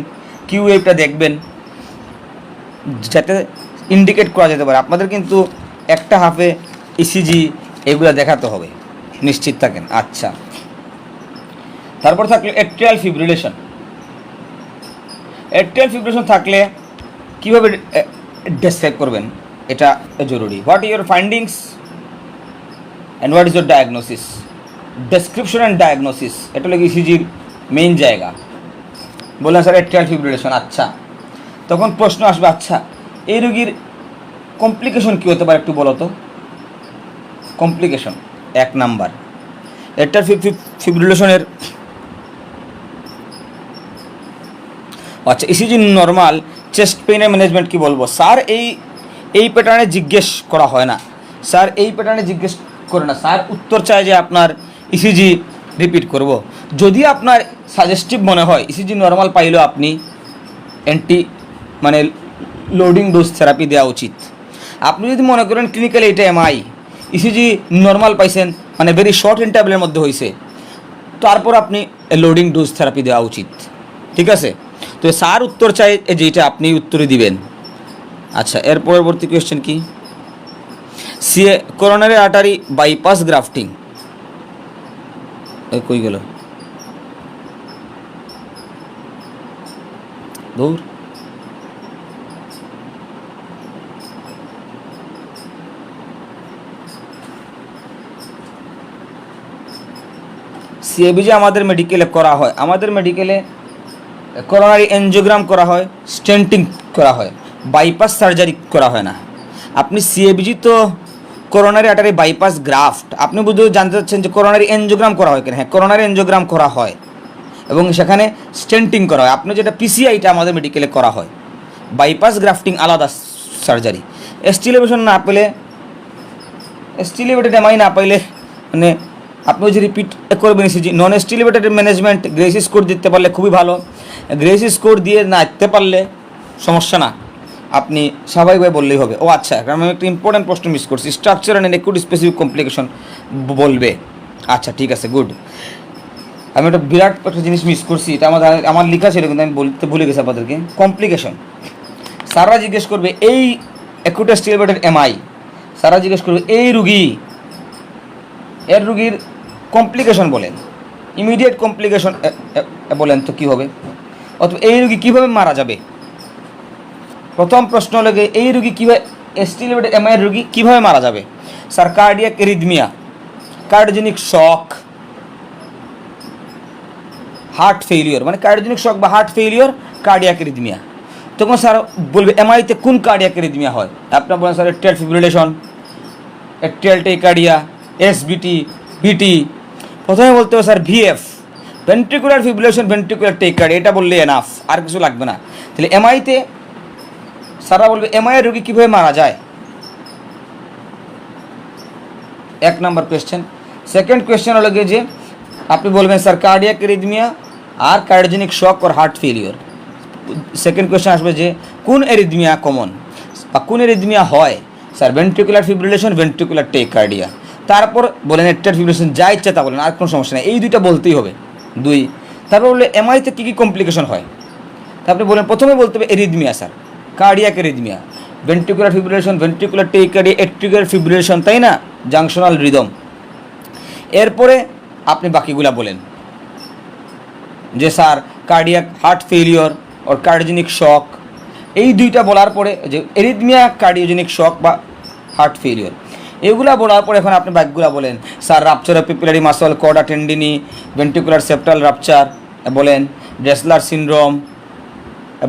কিউ ওয়েভটা দেখবেন, যাতে ইন্ডিকেট করা যেতে পারে। আপনাদের কিন্তু একটা হাফে ইসিজি এগুলো দেখাতে হবে, নিশ্চিত থাকেন। আচ্ছা, তারপর থাকলে অ্যাট্রিয়াল ফিব্রিলেশন। অ্যাট্রিয়াল ফিব্রিলেশন থাকলে কীভাবে ডেসক্রাইব করবেন, এটা জরুরি। What your findings and what is your diagnosis? Description and diagnosis, এটা হলো ইসিজির মেইন জায়গা। বললেন স্যার অ্যাট্রিয়াল ফিব্রিলেশন, আচ্ছা। তখন প্রশ্ন আসবে, আচ্ছা এই রোগীর কমপ্লিকেশন কী হতে পারে একটু বলো তো। কমপ্লিকেশন 1 নাম্বার, অ্যাট্রিয়াল ফিব্রিলেশনের আচ্ছা ইসিজি নর্মাল চেস্ট পেইনের ম্যানেজমেন্ট কী বলবো স্যার? এই প্যাটার্নে জিজ্ঞেস করা হয় না স্যার, এই প্যাটার্নে জিজ্ঞেস করে না স্যার। উত্তর চাই যে আপনার ইসিজি রিপিট করব। যদি আপনার সাজেস্টিভ মনে হয় ইসিজি নর্মাল পাইলেও আপনি মানে লোডিং ডোজ থেরাপি দেওয়া উচিত। আপনি যদি মনে করেন ক্লিনিক্যালি এটা এমআই, ইসিজি নর্মাল পাইছেন, মানে ভেরি শর্ট ইন্টারভ্যালের মধ্যে হয়েছে, তারপর আপনি লোডিং ডোজ থেরাপি দেওয়া উচিত। ঠিক আছে? তো স্যার উত্তর চাই যেটা আপনি উত্তরে দিবেন। আচ্ছা, এর পরবর্তী কোয়েশ্চেন কি? করোনারি আর্টারি বাইপাস গ্রাফটিং কই গেল? দূর। সিএবিজি আমাদের মেডিকেলে করা হয়। আমাদের মেডিকেলে করোনারি এনজিওগ্রাম করা হয়, স্টেন্টিং করা হয়, বাইপাস সার্জারি করা হয় না। আপনি সিএবিজি তো করোনারি আর্টারি বাইপাস গ্রাফট, আপনি বুঝতে জানতে চাচ্ছেন যে করোনারি এনজিওগ্রাম করা হয় কিনা? হ্যাঁ, করোনারি এনজিওগ্রাম করা হয় এবং সেখানে স্টেন্টিং করা হয়। আপনি যেটা পিসিআইটা আমাদের মেডিকেলে করা হয়, বাইপাস গ্রাফটিং আলাদা সার্জারি। এস্টিলেভেশন না পেলে, এস্টিলেভেটেড এমআই না পাইলে মানে আপনি যে রিপিট করবেন ইসিজি। নন এস্টিলেভেটেড ম্যানেজমেন্ট গ্রেস স্কোর দিতে পারলে খুবই ভালো। গ্রেস স্কোর দিয়ে না দিতে পারলে সমস্যা না, আপনি স্বাভাবিকভাবে বললেই হবে। ও আচ্ছা, কারণ আমি একটা ইম্পর্টেন্ট প্রশ্ন মিস করছি, structure and acute specific complication বলবে। আচ্ছা ঠিক আছে, গুড। আমি একটা বিরাট একটা জিনিস মিস করছি, এটা আমার লেখা ছিল কিন্তু আমি বলতে ভুলে গেছি আপনাদেরকে। কমপ্লিকেশন সারা জিজ্ঞেস করবে এই একুট স্টিলেভেটেড এমআই, সারা জিজ্ঞেস করবে এই রুগী, এর রুগীর কমপ্লিকেশন বলেন, ইমিডিয়েট কমপ্লিকেশন বলেন তো কী হবে, অথবা এই রুগী কীভাবে মারা যাবে। প্রথম প্রশ্ন হলো এই রুগী কীভাবে, এস্টিলেভেটেড এমআই এর রুগী কীভাবে মারা যাবে? Sir cardiac arrhythmia, cardiogenic shock, heart failure, মানে কার্ডিওজেনিক শক বা হার্ট ফেইলিওর, কার্ডিয়াক এরিথমিয়া। তখন স্যার বলবে এমআইতে কোন কার্ডিয়াক এরিথমিয়া হয়? আপনার বলেন sir atrial fibrillation, atrial tachycardia, SVT, VT. প্রথমে বলতে হবে sir VF, ventricular fibrillation, ventricular tachycardia, এটা বললে এনাফ, আর কিছু লাগবে না। তাহলে এমআইতে সারা বলবে এমআইয়ের রোগী কীভাবে মারা যায়। 1 নম্বর কোয়েশ্চেন। সেকেন্ড কোয়েশ্চেন হলো যে আপনি বলবেন স্যার কার্ডিয়াক এরিথমিয়া আর কার্ডিওজেনিক শক আর হার্ট ফেলিওর। সেকেন্ড কোয়েশ্চেন আসবে যে কোন এরিথমিয়া কমন বা কোন এরিথমিয়া হয়? Sir ventricular fibrillation, ventricular tachycardia. তারপর বলেন অ্যাট্রিয়াল ফিব্রিলেশন, যা ইচ্ছা তা বলেন, আর কোনো সমস্যা নেই, এই দুইটা বলতেই হবে। 2 তারপর বললে এমআইতে কী কী কমপ্লিকেশন হয়? তারপরে বলেন প্রথমে বলতে হবে arrhythmia sir, cardiac arrhythmia, ventricular fibrillation, ventricular tachycardia, atrial fibrillation, তাই না, জাংশনাল রিদম। এরপরে আপনি বাকিগুলা বলেন যে sir cardiac heart failure or cardiogenic shock. এই দুইটা বলার পরে যে এরিথমিয়া, কার্ডিওজেনিক শক বা হার্ট ফেলিওর, এগুলা বলার পর এখন আপনি বাক্যগুলো বলেন। Sir rupture of papillary muscle, chordae tendineae, ventricular septal rupture বলেন, ড্রেসলার সিনড্রোম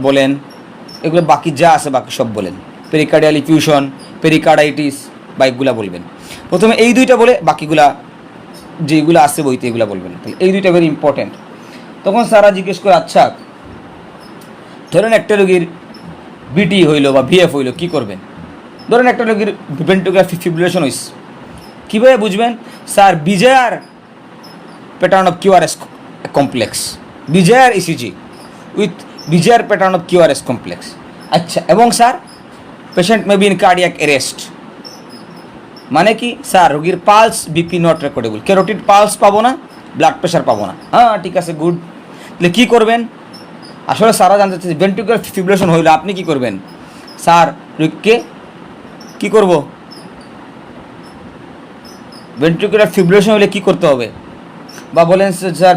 বলেন, এগুলো বাকি যা আছে বাকি সব বলেন। পেরিকার্ডিয়াল ইফিউশন, পেরিকার্ডাইটিস, বাইকগুলা বলবেন। প্রথমে এই দুইটা বলে বাকিগুলা যেগুলো আছে বইতে এগুলো বলবেন। তাহলে এই দুইটা ভেরি ইম্পর্টেন্ট। তখন স্যারা জিজ্ঞেস করে, আচ্ছা ধরেন একটা রোগীর বিটি হইলো বা ভিএফ হইলো, কী করবেন? ধরেন একটা রোগীর ভেন্ট্রিকুলার ফিব্রিলেশন হইস, কীভাবে বুঝবেন? Sir bizarre pattern of QRS complex, bizarre ECG with bizarre pattern of QRS complex. আচ্ছা, এবং sir patient may be in cardiac arrest, মানে কি? স্যার রোগীর pulse BP not recordable, carotid pulse পাবো না, ব্লাড প্রেশার পাবো না। হ্যাঁ ঠিক আছে, গুড। তাহলে কী করবেন? আসলে সারা জানতে চাইছে ভেন্ট্রিকুলার ফিব্রিলেশন হইলে আপনি কি করবেন? স্যার রোগীকে কী করব? ভেন্ট্রিকুলার ফিব্রিলেশন হলে কী করতে হবে? বা বলেন স্যার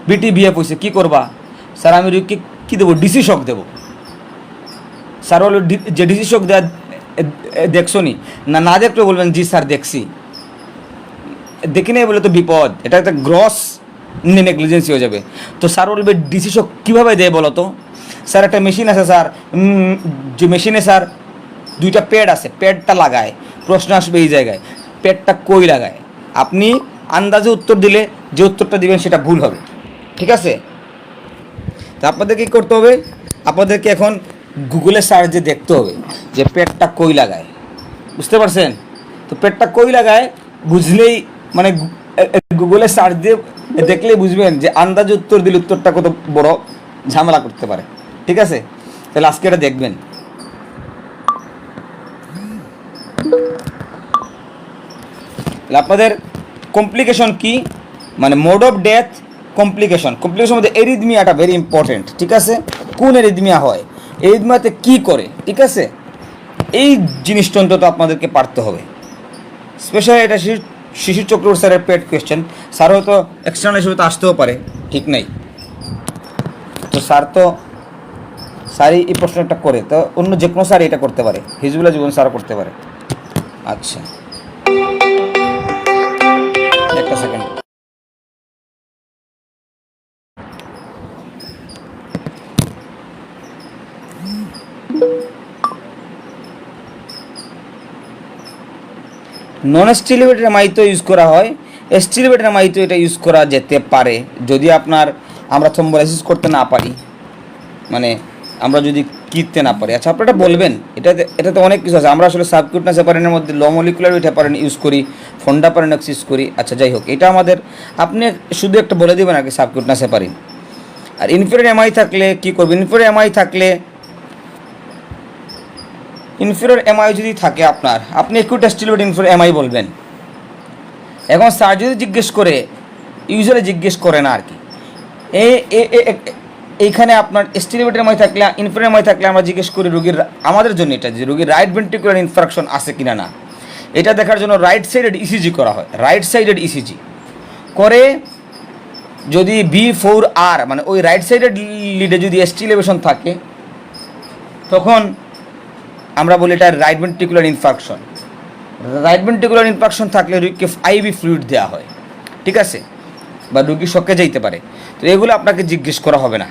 বিটি বিএফ হয়েছে, কী করবা? স্যার আমি রোগীকে কী দেবো? ডিসি শক দেবো। স্যার বললো যে ডিসি শক দেওয়া দেখছো নি? না না দেখলে বলবেন জি স্যার দেখছি। দেখি নেই বলে তো বিপদ, এটা একটা গ্রস নেগলিজেন্সি হয়ে যাবে। তো স্যার বলবে ডিসি শক কীভাবে দেয় বলো তো? স্যার একটা মেশিন আছে স্যার, যে মেশিনে স্যার দুইটা প্যাড আছে, প্যাডটা লাগায়। প্রশ্ন আসবে এই জায়গায়, প্যাডটা কই লাগায়? আপনি আন্দাজে উত্তর দিলে যে উত্তরটা দিবেন সেটা ভুল হবে, ঠিক আছে? তা আপনাদের কী করতে হবে? আপনাদেরকে এখন গুগলে সার্চে দেখতে হবে যে পেটটা কই লাগায়, বুঝতে পারছেন? তো পেটটা কই লাগায় বুঝলেই, মানে গুগলে সার্চ দিয়ে দেখলেই বুঝবেন যে আন্দাজে উত্তর দিলে উত্তরটা কত বড় ঝামেলা করতে পারে, ঠিক আছে? তাহলে আজকে এটা দেখবেন। তাহলে আপনাদের কমপ্লিকেশন কি, মানে মোড অফ ডেথ, কমপ্লিকেশন মধ্যে এরিথমিয়াটা ভেরি ইম্পর্টেন্ট, ঠিক আছে? কোন এরিথমিয়া হয়, এরিথমিয়াতে কী করে, ঠিক আছে? এই জিনিসটা অন্তত আপনাদেরকে পারতে হবে। স্পেশালি এটা শিশির চক্রবর্তী স্যারের পেট কোয়েশ্চেন। স্যার হয়তো এক্সটার্নাল হিসেবে তো আসতেও পারে, ঠিক নাই? তো স্যারই এই প্রশ্নটা করে, তো অন্য যে কোনো স্যার এটা করতে পারে, হিজবুল্লাহ জীবন স্যারও করতে পারে। আচ্ছা একটা সেকেন্ড। নন স্টিলেবেটেড এমআই তো ইউজ করা হয়, স্টিলেবেটেড এমআই তো এটা ইউজ করা যেতে পারে যদি আমরা থ্রম্বোলাইসিস করতে না পারি, মানে আমরা যদি কিনতে না পারি। আচ্ছা আপনারা বলবেন এটাতে অনেক কিছু আছে। আমরা আসলে সাবকিউটানাস হেপারিনের মধ্যে লো মলিকুলার ওয়েট হেপারিন ইউজ করি, ফন্ডাপারিনক্স ইউজ করি। আচ্ছা যাই হোক, এটা আমাদের আপনি শুধু একটা বলে দেবেন আগে সাবকিউটানাস হেপারিন। আর ইনফেরিয়র এমআই থাকলে কী করবেন? ইনফেরিয়র এমআই যদি থাকে আপনি একটু স্টিলেবেট ইনফেরিয়র এমআই বলবেন। এখন স্যার যদি জিজ্ঞেস করে, ইউজুয়ালি জিজ্ঞেস করে না আর কি, এইখানে আপনার স্টিলেবেট এমআই থাকলে, ইনফেরিয়র এমআই থাকলে আমরা জিজ্ঞেস করি রোগীর, আমাদের জন্য এটা যে রোগীর রাইট ভেন্ট্রিকুলার ইনফ্রাকশন আছে কিনা না, এটা দেখার জন্য রাইট সাইডেড ইসিজি করা হয়। রাইট সাইডেড ইসিজি করে যদি B4R মানে ওই রাইট সাইডেড লিডে যদি ST এলিভেশন থাকে, তখন আমরা বলি এটা right ventricular infraction. Right ventricular infraction থাকলে রোগীকে IV ফ্লুইড দেওয়া হয়, ঠিক আছে? বা রোগী শকে যাইতে পারে। তো এগুলো আপনাকে জিজ্ঞেস করা হবে না।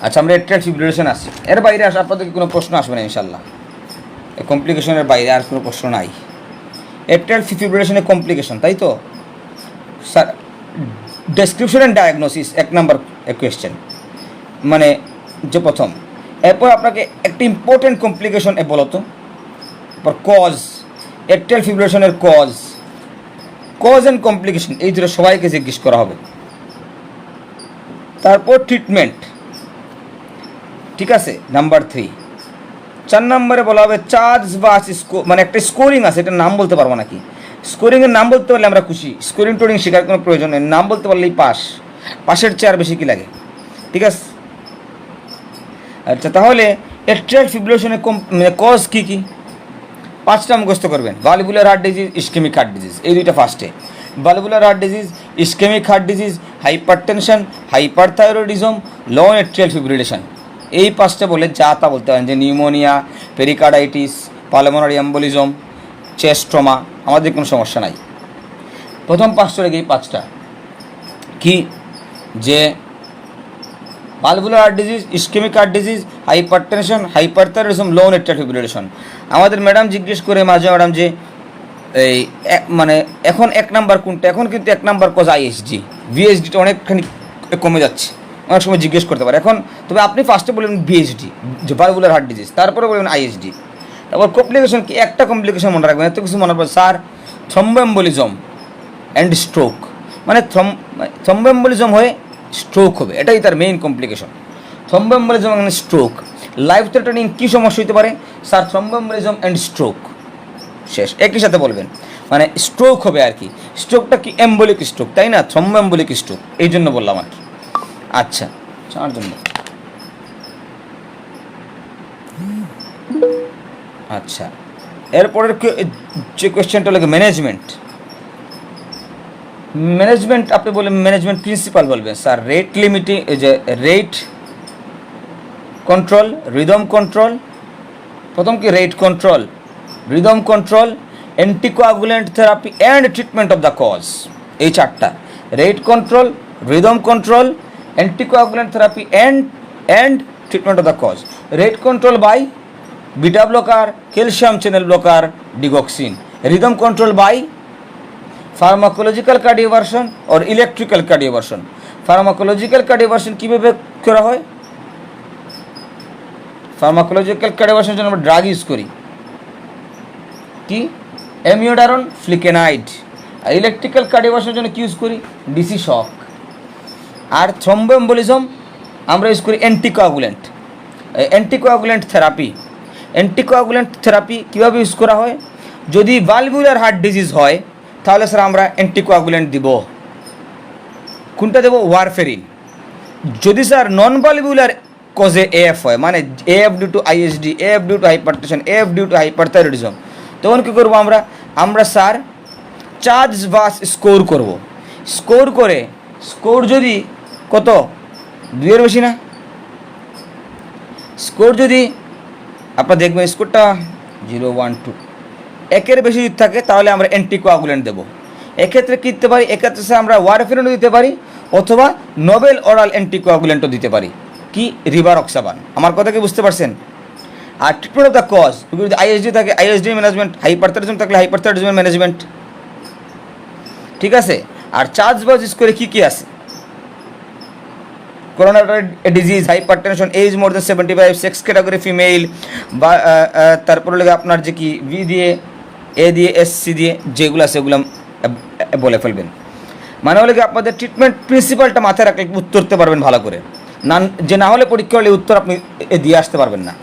আচ্ছা আমরা এট্রিয়াল ফিব্রিলেশন আসি, এর বাইরে আপনাদের কোনো প্রশ্ন আসবে না ইনশাল্লাহ। কমপ্লিকেশনের বাইরে আর কোনো প্রশ্ন নাই। এট্রিয়াল ফিব্রিলেশনের কমপ্লিকেশন, তাই তো sir? Description and diagnosis 1 number question, মানে যে প্রথম। এরপর আপনাকে একটা ইম্পর্টেন্ট কমপ্লিকেশন বলো তো, কজ, এট্রিয়াল ফিব্রিলেশনের কজ অ্যান্ড কমপ্লিকেশন, এই দুটো সবাইকে জিজ্ঞেস করা হবে। তারপর ট্রিটমেন্ট, ঠিক আছে? নাম্বার 3। 4 নম্বরে বলা হবে চার্জ বা মানে একটা স্কোরিং আছে, এটার নাম বলতে পারবো নাকি? স্কোরিংয়ের নাম বলতে পারলে আমরা খুশি, স্কোরিং টোরিং শেখার কোনো প্রয়োজন নেই, নাম বলতে পারলেই পাশের চেয়ার বেশি কি লাগে, ঠিক আছে? আচ্ছা তাহলে এট্রিয়াল ফিব্রিলেশনের কজ কী কী? 5টা মুখস্থ করবেন। Valvular heart disease, ischemic heart disease, এই দুইটা ফার্স্টে। Valvular heart disease, ischemic heart disease, hypertension, hyperthyroidism, lone atrial fibrillation, এই 5টা বলে যা তা বলতে পারেন যে pneumonia, pericarditis, pulmonary embolism, chest trauma, আমাদের কোনো সমস্যা নাই। প্রথম 5টা লেগে 5টা কি, যে valvular heart disease, ischemic heart disease, hypertension, hyperthyroidism, lone atrial fibrillation. আমাদের ম্যাডাম জিজ্ঞেস করে মাঝে ম্যাডাম যে এই মানে এখন 1 নাম্বার কোনটা, এখন কিন্তু 1 নাম্বার কজ আইএসডি, ভিএসডিটা অনেকখানি কমে যাচ্ছে, অনেক সময় জিজ্ঞেস করতে পারে। এখন তবে আপনি ফার্স্টে বলবেন ভিএসডি, যে ভালভুলার হার্ট ডিজিজ, তারপরে বলবেন আইএসডি। তারপর কমপ্লিকেশন কি, একটা কমপ্লিকেশন মনে রাখবেন, এত কিছু মনে রাখবেন স্যার, থ্রম্বোএম্বোলিজম অ্যান্ড স্ট্রোক, মানে থ্রম্বোএম্বোলিজম হয়ে স্ট্রোক হবে, এটাই তার main complication. Thromboembolism and stroke, life threatening কী সমস্যা হতে পারে স্যার, থ্রম্বোএম্বোলিজম অ্যান্ড স্ট্রোক, শেষ একই সাথে বলবেন, মানে স্ট্রোক হবে আর কি। স্ট্রোকটা কি এম্বোলিক স্ট্রোক, তাই না, থ্রম্বোএম্বোলিক স্ট্রোক, এই জন্য বললাম আর কি। আচ্ছা, চার জন্য। আচ্ছা, এরপরের যে কোয়েশ্চেনটা লাগে ম্যানেজমেন্ট। ম্যানেজমেন্ট আপনি বলবেন, ম্যানেজমেন্ট প্রিন্সিপাল বলবেন স্যার, রেট লিমিটিং, যে রেট কন্ট্রোল, রিদম কন্ট্রোল, প্রথম কি rate control, rhythm control, anticoagulant therapy and treatment of the cause, এই 4টা, rate control, rhythm control, anticoagulant therapy and treatment of the cause. Rate control by beta blocker, calcium channel blocker, digoxin. Rhythm control by pharmacological cardioversion और electrical cardioversion. Pharmacological cardioversion কীভাবে করা হয়, pharmacological কার্ডিওভার্সনের জন্য আমরা drug use করি, কি অ্যামিওডারন, ফ্লিকেনাইড। আর electrical কার্ডিওভার্সনের জন্য কি ইউজ করি, ডিসি শক। আর থ্রম্বোএম্বোলিজম আমরা ইউজ করি anticoagulant, anticoagulant therapy. Anticoagulant therapy কীভাবে ইউজ করা হয়, যদি ভালভুলার হার্ট ডিজিজ হয় তাহলে স্যার আমরা অ্যান্টিকোয়াগুলেন্ট দিব, কোনটা দেবো, ওয়ারফেরিন। যদি স্যার নন ভালভুলার কজে এএফ হয়, মানে AF due to ISD, AF due to hypertension, AF due to hyperthyroidism, তখন কী করবো আমরা স্যার চার্জ বাস স্কোর করব। স্কোর করে, স্কোর যদি কত 2-এর বেশি না, স্কোর যদি আপনার দেখবেন স্কোরটা 0, 1, 2, 1-এর বেশি যদি থাকে তাহলে আমরা অ্যান্টিকোয়াগুলেন্ট দেবো। এক্ষেত্রে কী দিতে পারি, এক্ষেত্রে স্যার আমরা ওয়ারফেরিনও দিতে পারি অথবা নোবেল ওরাল অ্যান্টিকোয়াগুলেন্টও দিতে পারি, কি রিভারক্সাবান। আমার কথা কি বুঝতে পারছেন? আর ট্রিটমেন্ট অফ দ্য কজ, যদি আইএসডি থাকে আইএসডি ম্যানেজমেন্ট, হাইপারথাইরয়েডিজম থাকলে হাইপারথাইরয়েডিজম ম্যানেজমেন্ট, ঠিক আছে। আর চার্জ বাস করে কী আছে, কোরোনারি ডিজিজ, হাইপারটেনশন, এজ মোর দেন 75, সেক্স ক্যাটাগরি ফিমেল, বা তারপরে লেগে আপনার যে কি ভি দিয়ে, এ দিয়ে, এসসি দিয়ে যেগুলো আছে সেগুলো বলে ফেলবেন। মানে হলে কি আপনাদের ট্রিটমেন্ট প্রিন্সিপালটা মাথায় রাখলে উত্তর দিতে পারবেন ভালো করে, না হলে পরীক্ষা হলে উত্তর আপনি দিয়ে আসতে পারবেন না।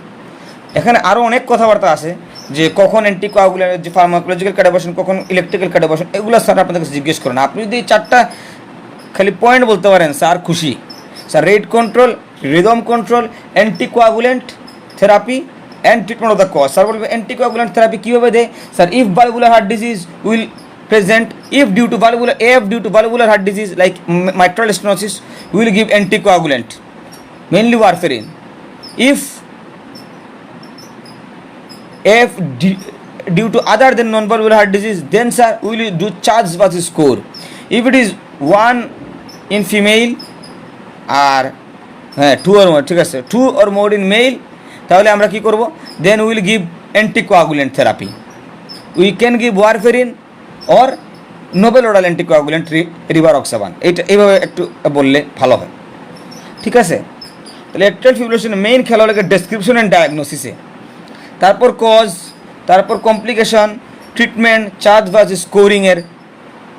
এখানে আরও অনেক কথাবার্তা আছে, যে কখন অ্যান্টিকোয়াগুলেন্ট, যে ফার্মাকোলজিক্যাল কার্ডিওভার্সন, কখন ইলেকট্রিক্যাল কার্ডিওভার্সন, এগুলো স্যার আপনাদের কাছে জিজ্ঞেস করেন। আপনি যদি 4টা খালি পয়েন্ট বলতে পারেন স্যার খুশি। Sir rate control, rhythm control, anticoagulant therapy and treatment of the cause. Sir বলবে অ্যান্টিকোয়াগুলেন্ট থেরাপি কীভাবে দেয় sir, if valvular heart disease will present, if due to valvular, AF due to valvular heart disease like mitral stenosis, we will give anticoagulant, mainly warfarin. If AF due to other than non-valvular heart disease, then sir we will do charge versus score. If it is 1 in female আর 2 or more, ঠিক আছে, 2 or more in male, তাহলে আমরা কি করব, then we will give anticoagulant therapy. We can give warfarin or Nobel oral anticoagulant, রিভারক্সাবান। এইভাবে একটু বললে ভালো হয়, ঠিক আছে। তাহলে অ্যাট্রিয়াল ফিব্রিলেশনের মেইন খেলা হলো ডেসক্রিপশন অ্যান্ড ডায়াগনোসিসে, তারপর কজ, তারপর কমপ্লিকেশন, ট্রিটমেন্ট, চার্জ বাস স্কোরিংয়ের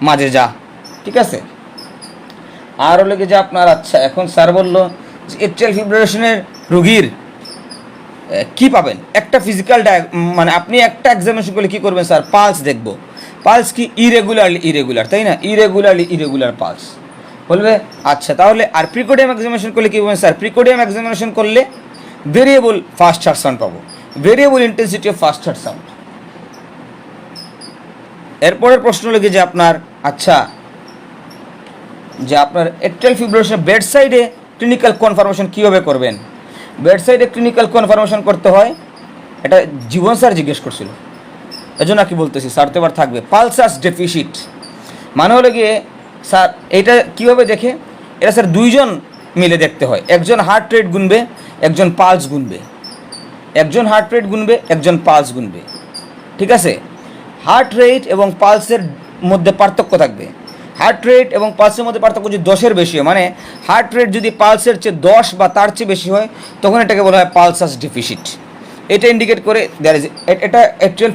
মাঝে যা, ঠিক আছে। আর হলো যে আপনার, আচ্ছা এখন স্যার বললো যে অ্যাট্রিয়াল ফিব্রিলেশনের রোগীর কী পাবেন, একটা ফিজিক্যাল মানে আপনি একটা এক্সামিনেশন করলে কী করবেন স্যার, পালস দেখবো। পালস কি ইরেগুলার, তাই না, ইরেগুলার পালস বলবে। আচ্ছা তাহলে আর প্রিকোডিয়াম এক্সামিনেশন করলে কী বলবেন স্যার, প্রিকোডিয়াম এক্সামিনেশন করলে ভেরিয়েবল ফাস্ট হার্ট সাউন্ড পাবো, variable intensity of fast heart sound. এরপরের প্রশ্ন লেগে যে আপনার, আচ্ছা যে আপনার অ্যাট্রিয়াল ফিব্রিলেশনের বেড সাইডে ক্লিনিক্যাল কনফার্মেশন কীভাবে করবেন। বেড সাইডে ক্লিনিক্যাল কনফার্মেশন করতে হয়, এটা জীবন স্যার জিজ্ঞেস করছিল, এজন্য কি বলতেছি স্যার তো এবার থাকবে পালসাস ডেফিসিট মানে হলো গিয়ে স্যার এটা কীভাবে দেখে, এটা স্যার দুইজন মিলে দেখতে হয়, একজন হার্ট রেট গুনবে, একজন পালস গুনবে, একজন হার্ট রেট গুনবে, একজন পালস গুনবে, ঠিক আছে। হার্ট রেট এবং পালসের মধ্যে পার্থক্য থাকবে, হার্ট রেট এবং পালসের মধ্যে পার্থক্য যদি 10-এর বেশি হয়, মানে হার্ট রেট যদি পালসের চেয়ে 10 বা তার চেয়ে বেশি হয়, তখন এটাকে বলা হয় পালসাস ডেফিসিট। এটা ইন্ডিকেট করে দেয়ার ইজ, এটা অ্যাট্রিয়াল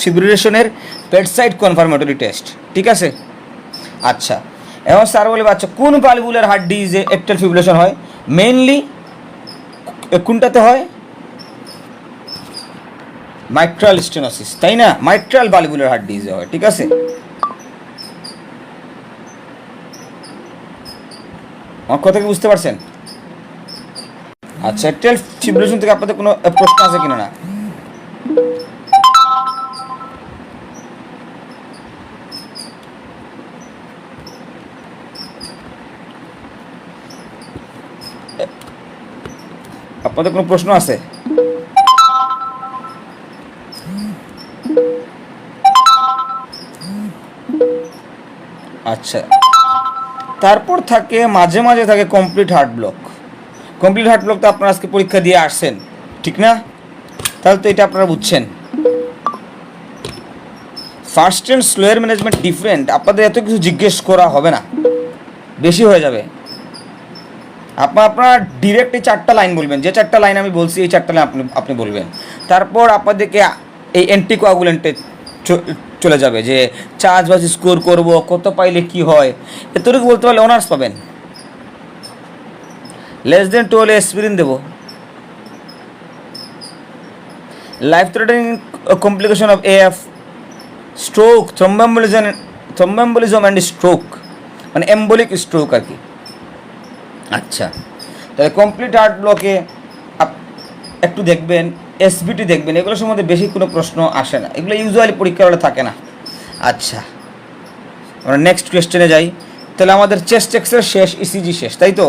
ফিব্রিলেশনের বেডসাইড কনফার্মেটরি টেস্ট, ঠিক আছে। আচ্ছা, এখন স্যার বলে আচ্ছা কোন ভালভুলার হার্ট ডিজিজে অ্যাট্রিয়াল ফিব্রিলেশন হয়, মেইনলি কোনটাতে হয়, মাইট্রাল স্টেনোসিস, তাই না, মাইট্রাল ভালভুলার হার্ট ডিজিজে হয়, ঠিক আছে। আমার কথা কি বুঝতে পারছেন? আচ্ছা, অ্যাট্রিয়াল ফিব্রিলেশন থেকে আপনাদের কোনো প্রশ্ন আছে কিনা না? আপনাদের কোনো প্রশ্ন আছে? আচ্ছা, তারপর থাকে মাঝে মাঝে থাকে complete heart block. Complete heart block তো আপনারা আজকে পরীক্ষা দিয়ে আসছেন, ঠিক না? তাহলে তো এটা আপনারা বুঝছেন। First and slower management different, আপনাদের এত কিছু জিজ্ঞেস করা হবে না, বেশি হয়ে যাবে। আপনারা ডিরেক্ট এই 4টা লাইন বলবেন, যে 4টা লাইন আমি বলছি এই 4টা লাইন আপনি বলবেন। তারপর আপনাদেরকে এই অ্যান্টিকোয়াগুলেন্টে চলে যাবে, যে চার্জ বাজ স্কোর করবো, কত পাইলে কি হয়, এতটুকু বলতে পারলে অনার্স পাবেন। লেস দেন 12 অ্যাসপিরিন দেবো। Life threatening complication of AF, stroke, thromboembolism and stroke, মানে এম্বোলিক স্ট্রোক আর কি। আচ্ছা, তাহলে কমপ্লিট হার্ট ব্লকে একটু দেখবেন, এসবিটি দেখবেন, এগুলো সম্বন্ধে বেশি কোনো প্রশ্ন আসে না, এগুলো ইউজুয়ালি পরীক্ষার হলে থাকে না। আচ্ছা, আমরা নেক্সট কোয়েশ্চেনে যাই। তাহলে আমাদের চেস্ট এক্সরে শেষ, ইসিজি শেষ, তাই তো?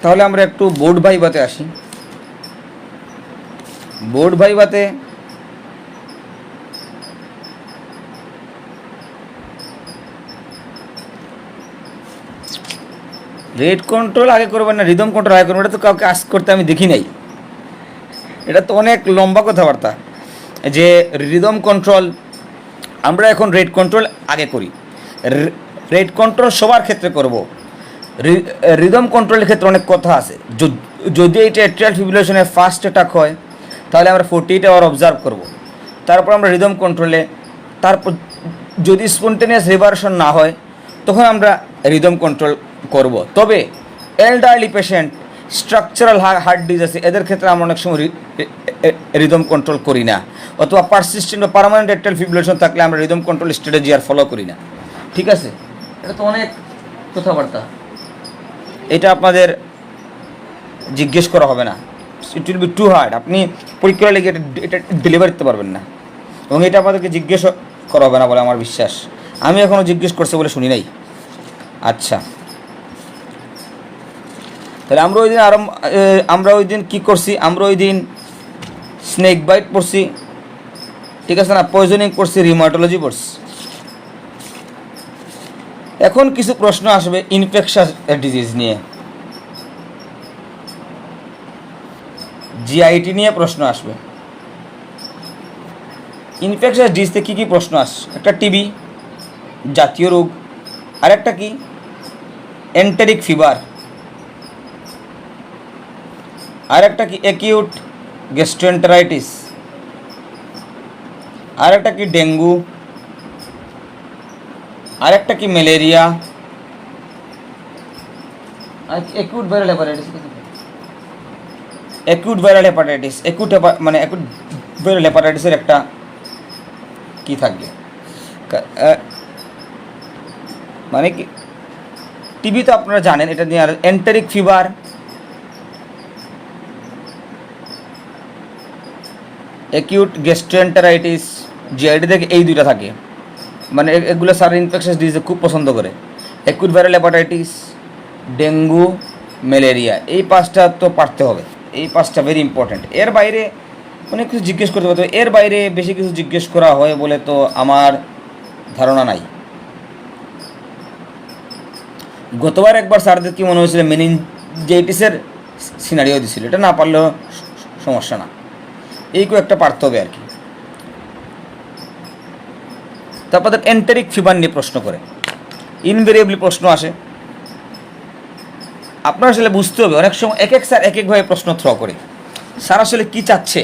তাহলে আমরা একটু বোর্ড ভাইভাতে আসি। বোর্ড ভাইভাতে রেট কন্ট্রোল আগে করবেন না রিদম কন্ট্রোল আগে করবেন, এটা তো কাউকে আস্ক করতে আমি দেখি নাই। এটা তো অনেক লম্বা কথাবার্তা, যে রিদম কন্ট্রোল আমরা এখন রেট কন্ট্রোল আগে করি, রেট কন্ট্রোল সবার ক্ষেত্রে করব। রিদম কন্ট্রোলের ক্ষেত্রে অনেক কথা আছে। যদি এটা অ্যাট্রিয়াল ফিব্রিলেশনের ফার্স্ট অ্যাটাক হয়, তাহলে আমরা 48 আওয়ার অবজার্ভ করব। তারপর আমরা রিদম কন্ট্রোলে, তারপর যদি স্পন্টেনিয়াস রিভার্সন না হয়, তখন আমরা রিদম কন্ট্রোল করব। তবে elderly patient, structural heart disease আছে, এদের ক্ষেত্রে আমরা অনেক সময় রিদম কন্ট্রোল করি না, অথবা পারসিস্টেন্ট বা পার্মানেন্ট অ্যাট্রিয়াল ফিব্রিলেশন থাকলে আমরা রিদম কন্ট্রোল স্ট্র্যাটেজি আর ফলো করি না, ঠিক আছে। এটা তো অনেক কথাবার্তা, এটা আপনাদের জিজ্ঞেস করা হবে না, it will be too hard, আপনি পরীক্ষা লেগে এটা ডেলিভার করতে পারবেন না, এবং এটা আপনাদেরকে জিজ্ঞেস করা হবে না বলে আমার বিশ্বাস। আমি এখনও জিজ্ঞেস করছে বলে শুনি নাই। আচ্ছা, তাহলে আমরা ওই দিন কী করছি, আমরা ওই দিন স্নেক বাইট পড়ছি, ঠিক আছে না, পয়জনিং পড়ছি, রিউমাটোলজি পড়ছি। এখন কিছু প্রশ্ন আসবে ইনফেকশাস ডিজিজ নিয়ে, জিআইটি নিয়ে প্রশ্ন আসবে। ইনফেকশাস ডিজিজে কী কী প্রশ্ন আসে, একটা টিবি জাতীয় রোগ, আর একটা কি এন্টেরিক ফিভার, আর একটা কি অ্যাকিউট গ্যাস্ট্রোএন্টারাইটিস, আর একটা কি ডেঙ্গু, আর একটা কি ম্যালেরিয়া, আর acute viral hepatitis. Acute viral hepatitis, মানে অ্যাকিউট ভাইরাল হেপাটাইটিসের একটা কি থাকবে, মানে কি টিবি তো আপনারা জানেন, এটা নিয়ে আর enteric fever, acute gastroenteritis, GID থেকে এই দুইটা থাকে। মানে এগুলো স্যার ইনফেকশাস ডিজিজে খুব পছন্দ করে। Acute viral hepatitis, dengue, malaria, এই 5টা তো পারতে হবে, এই 5টা ভেরি ইম্পর্ট্যান্ট। এর বাইরে অনেক কিছু জিজ্ঞেস করতে পারতো, এর বাইরে বেশি কিছু জিজ্ঞেস করা হয় বলে তো আমার ধারণা নাই। গতবার একবার স্যারদের কি মনে হয়েছিল মেনিনজাইটিসের সিনারিও দিছিল, এটা না পারলেও সমস্যা না, এই একটা পারতে হবে আর কি। তারপর এন্টেরিক ফিভার নিয়ে প্রশ্ন করে, ইনভেরিয়েবলি প্রশ্ন আসে, আপনার আসলে বুঝতে হবে। অনেক সময় এক স্যার এক একভাবে প্রশ্ন থ্রো করে, স্যার আসলে কী চাচ্ছে।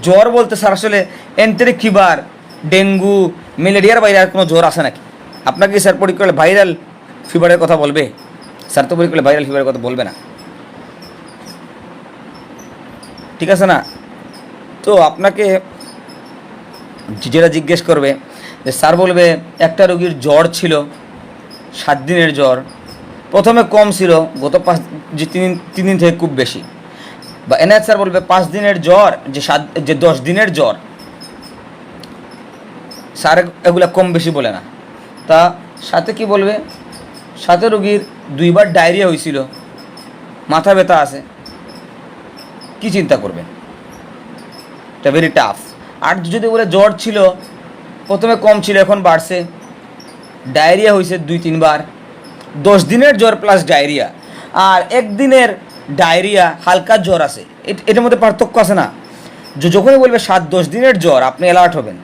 জ্বর বলতে স্যার আসলে এন্টেরিক ফিভার, ডেঙ্গু, ম্যালেরিয়ার বাইরে আর কোনো জ্বর আসে নাকি? আপনাকে স্যার পরীক্ষা করলে ভাইরাল ফিভারের কথা বলবে? স্যার তো পরীক্ষা করলে ভাইরাল ফিভারের কথা বলবে না, ঠিক আছে না? তো আপনাকে যেটা জিজ্ঞেস করবে যে স্যার বলবে একটা রোগীর জ্বর ছিল 7 দিনের জ্বর, প্রথমে কম ছিল, গত 3 দিন থেকে খুব বেশি। বা এনএচ স্যার বলবে 5 দিনের জ্বর যে 10 দিনের জ্বর। স্যার এগুলা কম বেশি বলে না। তা সাথে কি বলবে, সাথে রোগীর 2বার ডায়রিয়া হয়েছিল, মাথা ব্যথা আছে, কি চিন্তা করবেন? এটা ভেরি টাফ। আর যদি বলে জ্বর ছিল, প্রথমে কম ছিল, এখন বাড়ছে, ডায়রিয়া হয়েছে 2-3বার, 10 দিনের জ্বর প্লাস ডায়রিয়া, আর 1 দিনের ডায়রিয়া হালকা জ্বর আছে, এটার মধ্যে পার্থক্য আছে না? যখনই বলবে 7-10 দিনের জ্বর, আপনি অ্যালার্ট হবেন।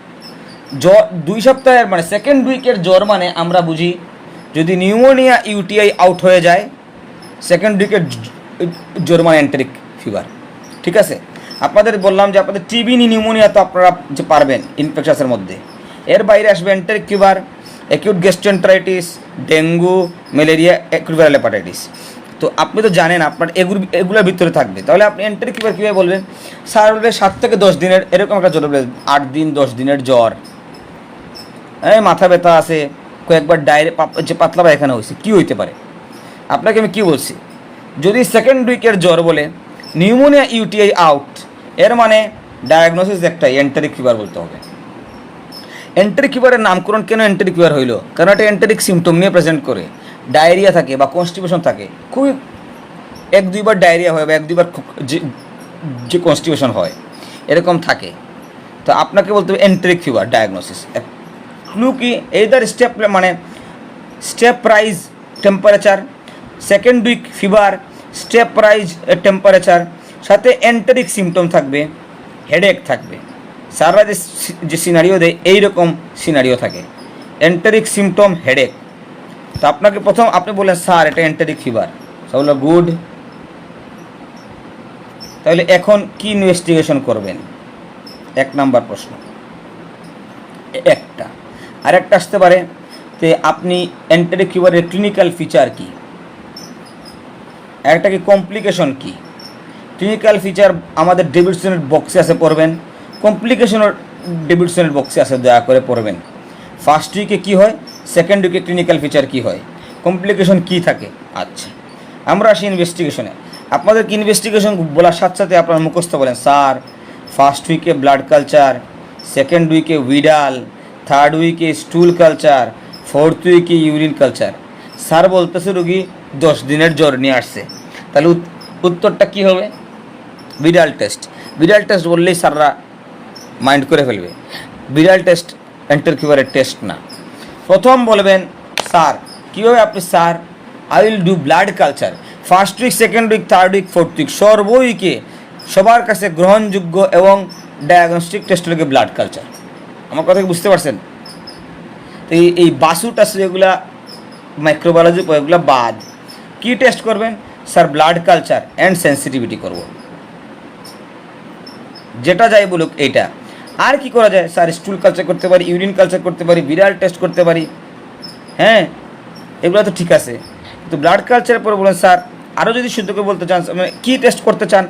জ্বর 2 সপ্তাহের মানে সেকেন্ড উইকের জ্বর মানে আমরা বুঝি যদি নিউমোনিয়া ইউটিআই আউট হয়ে যায়, সেকেন্ড উইকের জ্বর মানে এন্টেরিক ফিভার, ঠিক আছে? আপনাদের বললাম যে আপনাদের টিবি নিউমোনিয়া তো আপনারা যে পারবেন ইনফেকশাসের মধ্যে, এর বাইরে আসবে enteric fever, acute gastroenteritis, dengue, malaria, acute viral hepatitis. তো আপনি তো জানেন আপনার এগুলোর ভিতরে থাকবে, তাহলে আপনি এন্টেরিক ফিভার কীভাবে বলবেন? স্যার বলবে 7 থেকে 10 দিনের এরকম একটা জ্বর, বলবে 8 দিন 10 দিনের জ্বর, মাথা ব্যথা আছে, কয়েকবার যে পাতলা পায়খানা হয়েছে, কী হইতে পারে? আপনাকে আমি কী বলছি, যদি সেকেন্ড উইকের জ্বর বলে নিউমোনিয়া ইউটিআই আউট, এর মানে ডায়াগনোসিস একটাই, এন্টেরিক ফিভার বলতে হবে। এন্টেরিক ফিভারের নামকরণ কেন এন্টেরিক ফিভার হইল? কারণ এটা এন্টেরিক সিমটম নিয়ে প্রেজেন্ট করে, ডায়রিয়া থাকে বা কনস্টিপেশন থাকে, খুবই 1-2বার ডায়রিয়া হয় বা 1-2বার যে কনস্টিপেশন হয় এরকম থাকে। তো আপনাকে বলতে হবে এন্টেরিক ফিভার ডায়াগনোসিস। ক্লু কি? Either step rise temperature, second week fever, step rise temperature, সাথে এন্টেরিক সিমটম থাকবে, হেডেক থাকবে। স্যাররা যে সিনারিও দেয় এইরকম সিনারিও থাকে, এন্টেরিক সিমটম, হেডেক। তো আপনাকে প্রথম আপনি বললেন স্যার এটা এন্টেরিক ফিভার, সব হলো গুড। তাহলে এখন কি ইনভেস্টিগেশন করবেন? 1 নাম্বার প্রশ্ন একটা। আরেকটা আসতে পারে যে আপনি এন্টেরিক ফিভারের ক্লিনিক্যাল ফিচার কী, একটা কি কমপ্লিকেশন কী। ক্লিনিক্যাল ফিচার আমাদের ডেভিডসনের বক্সে আছে, পড়বেন। কমপ্লিকেশনও ডেভিডসনের বক্সে আছে, দয়া করে পড়বেন। ফার্স্ট উইকে কী হয়, সেকেন্ড উইকে ক্লিনিক্যাল ফিচার কী হয়, কমপ্লিকেশন কী থাকে। আচ্ছা, আমরা আসি ইনভেস্টিগেশনে। আপনাদেরকে ইনভেস্টিগেশন বলার সাথে সাথে আপনারা মুখস্থ বলেন, স্যার ফার্স্ট উইকে ব্লাড কালচার, সেকেন্ড উইকে উইডাল, থার্ড উইকে স্টুল কালচার, ফোর্থ উইকে ইউরিন কালচার। স্যার বলতেছে রুগী 10 দিনের জ্বর নিয়ে আসছে, তাহলে উত্তরটা কী হবে? ভিরাল টেস্ট। ভিরাল টেস্ট বললেই স্যাররা মাইন্ড করে ফেলবে, ভিরাল টেস্ট এন্টেরিক ফিভারের টেস্ট না। প্রথম বলবেন স্যার কীভাবে আপনি, sir I will do blood culture first week, second week, third week, fourth week, সর্ব উইকে সবার কাছে গ্রহণযোগ্য এবং ডায়াগনস্টিক টেস্ট হলো ব্লাড কালচার। আমার কথা কি বুঝতে পারছেন? তো এই বাসু টাসু এগুলা মাইক্রোবায়োলজি এগুলো বাদ, কী টেস্ট করবেন? Sir blood culture and sensitivity করব, যেটা যাই বলুক এইটা। আর কি করা যায়? স্যার স্টুল কালচার করতে পারি, ইউরিন কালচার করতে পারি, ভিরাল টেস্ট করতে পারি, হ্যাঁ এগুলো তো ঠিক আছে। কিন্তু ব্লাড কালচারের পরে বলেন স্যার আরও যদি শুদ্ধ করে বলতে চান, মানে কী টেস্ট করতে চান?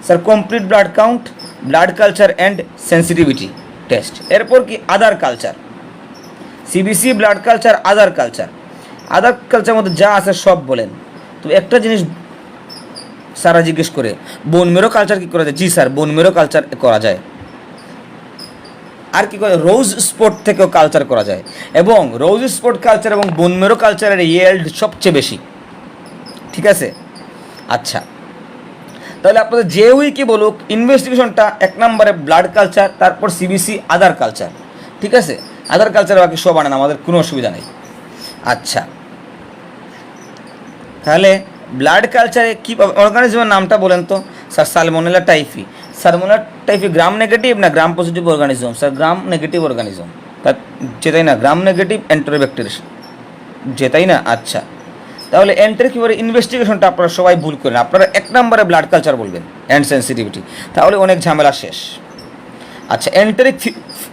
Sir complete blood count, blood culture and sensitivity test. এরপর কি? আদার কালচার, সিবিসি, ব্লাড কালচার, আদার কালচার। আদার কালচারের মধ্যে যা আছে সব বলেন। তো একটা জিনিস স্যারা জিজ্ঞেস করে, বোন মেরো কালচার কি করা যায়? জি স্যার বোন মেরো কালচার করা যায়। আর কি করে রোজ স্পট থেকেও কালচার করা যায়, এবং রোজ স্পট কালচার এবং বোন মেরো কালচারের ইয়েল্ড সবচেয়ে বেশি। ঠিক আছে, আচ্ছা তাহলে আপনাদের যে উইকে বলুক ইনভেস্টিগেশনটা 1 নম্বরে ব্লাড কালচার, তারপর সিবিসি আদার কালচার। ঠিক আছে, আদার কালচার বাকি সব আনেন, আমাদের কোনো অসুবিধা নেই। আচ্ছা তাহলে ব্লাড কালচারে কী অর্গানিজমের নামটা বলেন তো sir? Salmonella typhi. Salmonella typhi gram negative না gram positive organism? Sir gram negative organism, তার যেটাই না গ্রাম নেগেটিভ এন্টেরোব্যাকটেরিয়া যেটাই না। আচ্ছা তাহলে এন্টেরিক ফিভারের ইনভেস্টিগেশনটা আপনারা সবাই ভুল করেন, আপনারা 1 নম্বরে ব্লাড কালচার বলবেন অ্যান্ড সেন্সিটিভিটি, তাহলে অনেক ঝামেলা শেষ। আচ্ছা এন্টেরিক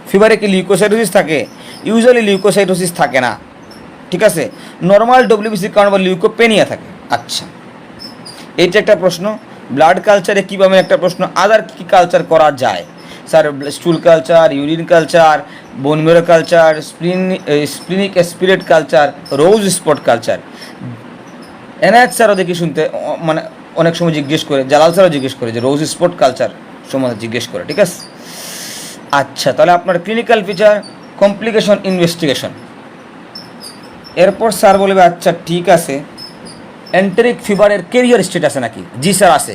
ফিভারে কি লিউকোসাইটোসিস থাকে? ইউজুয়ালি লিউকোসাইটোসিস থাকে না। ঠিক আছে, নর্মাল ডব্লিউবিসি কাউন্ট বা লিউকোপেনিয়া থাকে। আচ্ছা এইটা একটা প্রশ্ন। ব্লাড কালচারে কী পাবেন একটা প্রশ্ন, আদার কী কালচার করা যায়? স্যার স্টুল কালচার, ইউরিন কালচার, বোন মেরো কালচার, স্প্লিনিক অ্যাসপিরেট কালচার, রোজ স্পট কালচার। এনআইএচ স্যারও দেখি শুনতে মানে অনেক সময় জিজ্ঞেস করে, জালাল স্যারও জিজ্ঞেস করে যে রোজ স্পট কালচার সম্বন্ধে জিজ্ঞেস করে। ঠিক আছে, আচ্ছা তাহলে আপনার ক্লিনিক্যাল ফিচার, কমপ্লিকেশন, ইনভেস্টিগেশন। এরপর স্যার বলবে আচ্ছা ঠিক আছে এন্টেরিক ফিভারের কেরিয়ার স্টেট আছে নাকি? জি স্যার আছে।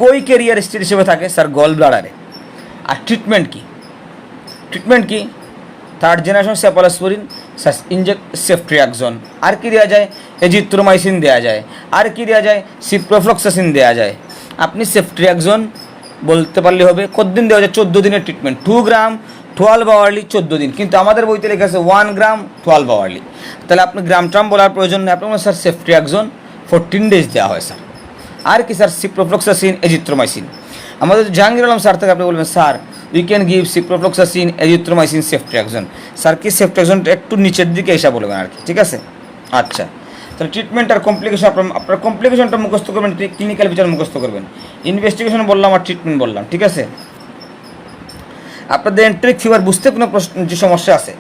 কই কেরিয়ার স্টেট হিসেবে থাকে? স্যার গল ব্লাডারে। আর ট্রিটমেন্ট কি? ট্রিটমেন্ট কি? 3rd generation cephalosporin, ceftriaxone. আর কি দেওয়া যায়? এজিথ্রোমাইসিন দেওয়া যায়। আর কি দেওয়া যায়? সিপ্রোফ্লক্সাসিন দেওয়া যায়। আপনি সেফট্রিয়াক্সন বলতে পারলে হবে। কতদিন দেওয়া যায়? 14 দিনের ট্রিটমেন্ট, 2 গ্রাম 12 আওয়ারলি 14 দিন, কিন্তু আমাদের বইতে লেখা আছে 1 গ্রাম 12 আওয়ারলি। তাহলে আপনি গ্রাম ট্রাম বলার প্রয়োজন নেই, আপনি স্যার সেফট্রিয়াক্সন 14 ডেজ দেওয়া হয় স্যার। আর কি স্যার? Ciprofloxacin, azithromycin. আমাদের জাহাঙ্গীর আলম স্যার থেকে আপনি বলবেন sir we can give ciprofloxacin, azithromycin, ceftriaxone. Sir কি সেফট্রিয়াক্সনটা একটু নিচের দিকে এসে বলবেন আর কি। ঠিক আছে, আচ্ছা তাহলে ট্রিটমেন্ট আর কমপ্লিকেশন, আপনার কমপ্লিকেশনটা মুখস্থ করবেন, ক্লিনিক্যাল ফিচার মুখস্থ করবেন, ইনভেস্টিগেশন বললাম আর ট্রিটমেন্ট বললাম। ঠিক আছে, আপনাদের এন্টেরিক ফিভার বুঝতে কোনো প্রশ্ন যে সমস্যা আছে,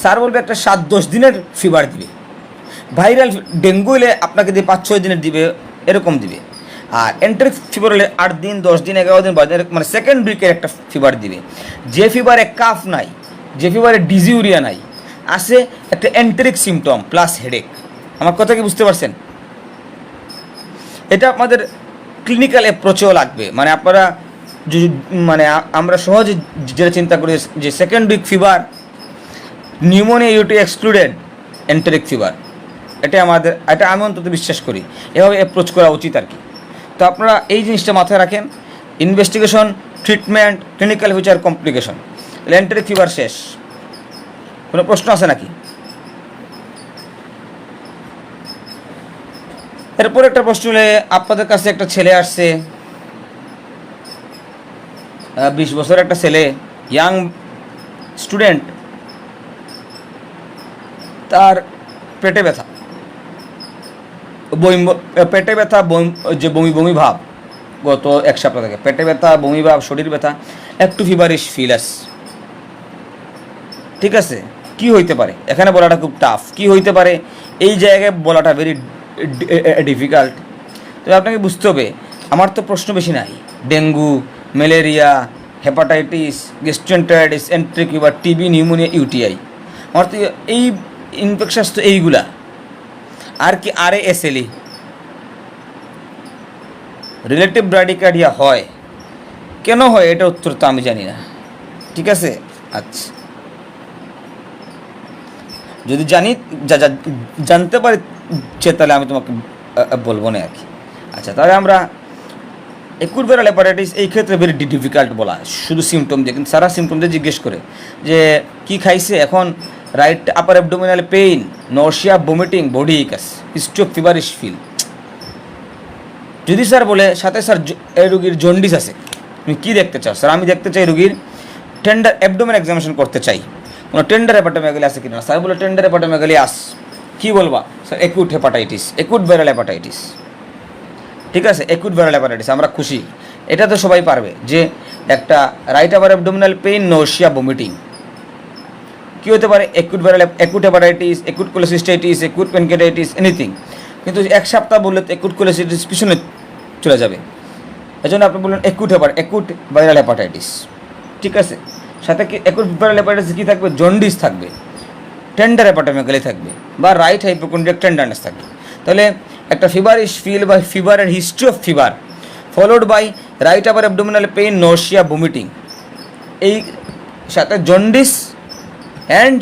স্যার বলবে একটা 7-10 দিনের ফিভার দিবে। ভাইরাল ডেঙ্গু হলে আপনাকে দিয়ে 5-6 দিনের দিবে, এরকম দিবে। আর এন্টেরিক ফিভার হলে 8 দিন 10 দিন 11 দিন 12 দিন, মানে সেকেন্ড উইকের একটা ফিভার দিবে। যে ফিভারে কাফ নাই, যে ফিভারে ডিজিউরিয়া নাই, আসে একটা এন্টেরিক সিমটম প্লাস হেডেক। আমার কথা কি বুঝতে পারছেন? এটা আপনাদের ক্লিনিক্যাল অ্যাপ্রোচেও লাগবে। মানে আপনারা মানে আমরা সহজে যেটা চিন্তা করি যে second week fever, pneumonia UTI excluded, enteric fever, এটা আমি অন্তত বিশ্বাস করি, এভাবে অ্যাপ্রোচ করা উচিত আর কি। তো আপনারা এই জিনিসটা মাথায় রাখেন, investigation, treatment, clinical feature, complication. Enteric fever শেষ। কোনো প্রশ্ন আছে নাকি? এরপর একটা প্রশ্ন হলে আপনাদের কাছে একটা ছেলে আসছে, 20 বছরের একটা ছেলে, ইয়াং স্টুডেন্ট, তার পেটে ব্যথা, পেটে ব্যথা, যে বমি বমি ভাব গত 1 সপ্তাহ থেকে, পেটে ব্যথা, বমি ভাব, শরীর ব্যথা, একটু ফিভারিশ ফিল আসছে। ঠিক আছে, কি হইতে পারে? এখানে বলাটা খুব টাফ। কি হইতে পারে এই জায়গায় বলাটা ভেরি ডিফিকাল্ট। তবে আপনাকে বুঝতে হবে, আমার তো প্রশ্ন বেশি নাই। Dengue, malaria, hepatitis, gastroenteritis, enteric fever, TB, pneumonia, UTI, আমার তো এই ইনফেকশাস তো এইগুলা। আর কি RASLE, রিলেটিভ ব্রাডিকার্ডিয়া হয়, কেন হয় এটা উত্তর তো আমি জানি না। ঠিক আছে, আচ্ছা যদি জানতে পারি তাহলে আমি তোমাকে বলবো না আর কি। আচ্ছা তাহলে আমরা একুট ভাইরাল হেপাটাইটিস, এই ক্ষেত্রে ভেরি ডিফিকাল্ট বলা, শুধু সিমটম দিয়ে, কিন্তু সারা সিমটম দিয়ে জিজ্ঞেস করে যে কি খাইছে, এখন right upper abdominal pain, nausea, vomiting, body aches, stroke, feverish feel. যদি স্যার বলে সাথে স্যার এই রুগীর জন্ডিস আছে, তুমি কী দেখতে চাও? স্যার আমি দেখতে চাই রুগীর টেন্ডার অ্যাবডোমেন এক্সামিনেশন করতে চাই, কোনো টেন্ডার হেপাটোমেগালি আছে কিনা। স্যার বলে টেন্ডার হেপাটোমেগালি আস, কী বলবা? Sir acute hepatitis, acute viral hepatitis. ঠিক আছে, একুট ভাইরাল হেপাটাইটিস, আমরা খুশি। এটা তো সবাই পারবে যে একটা right upper abdominal pain, nausea, vomiting. কী হতে পারে? Acute viral, acute hepatitis, acute cholecystitis, acute pancreatitis, anything. কিন্তু 1 সপ্তাহ বললে তো একুট কোলেসিস্টাইটিস পিছনে চলে যাবে। এই জন্য আপনি বললেন একুট ভাইরাল হেপাটাইটিস। ঠিক আছে, সাথে কি অ্যাকুট ফিভারাল হেপাটাইটিস কী থাকবে? জন্ডিস থাকবে, টেন্ডার হেপাটোমেগালি থাকবে, বা রাইট হাইপোকন্ড্রিয়াক টেন্ডারনেস থাকবে। তাহলে একটা ফিভার ইস ফিল বাই ফিভারের history of fever followed by right upper abdominal pain, nausea, vomiting, এই সাথে jaundice and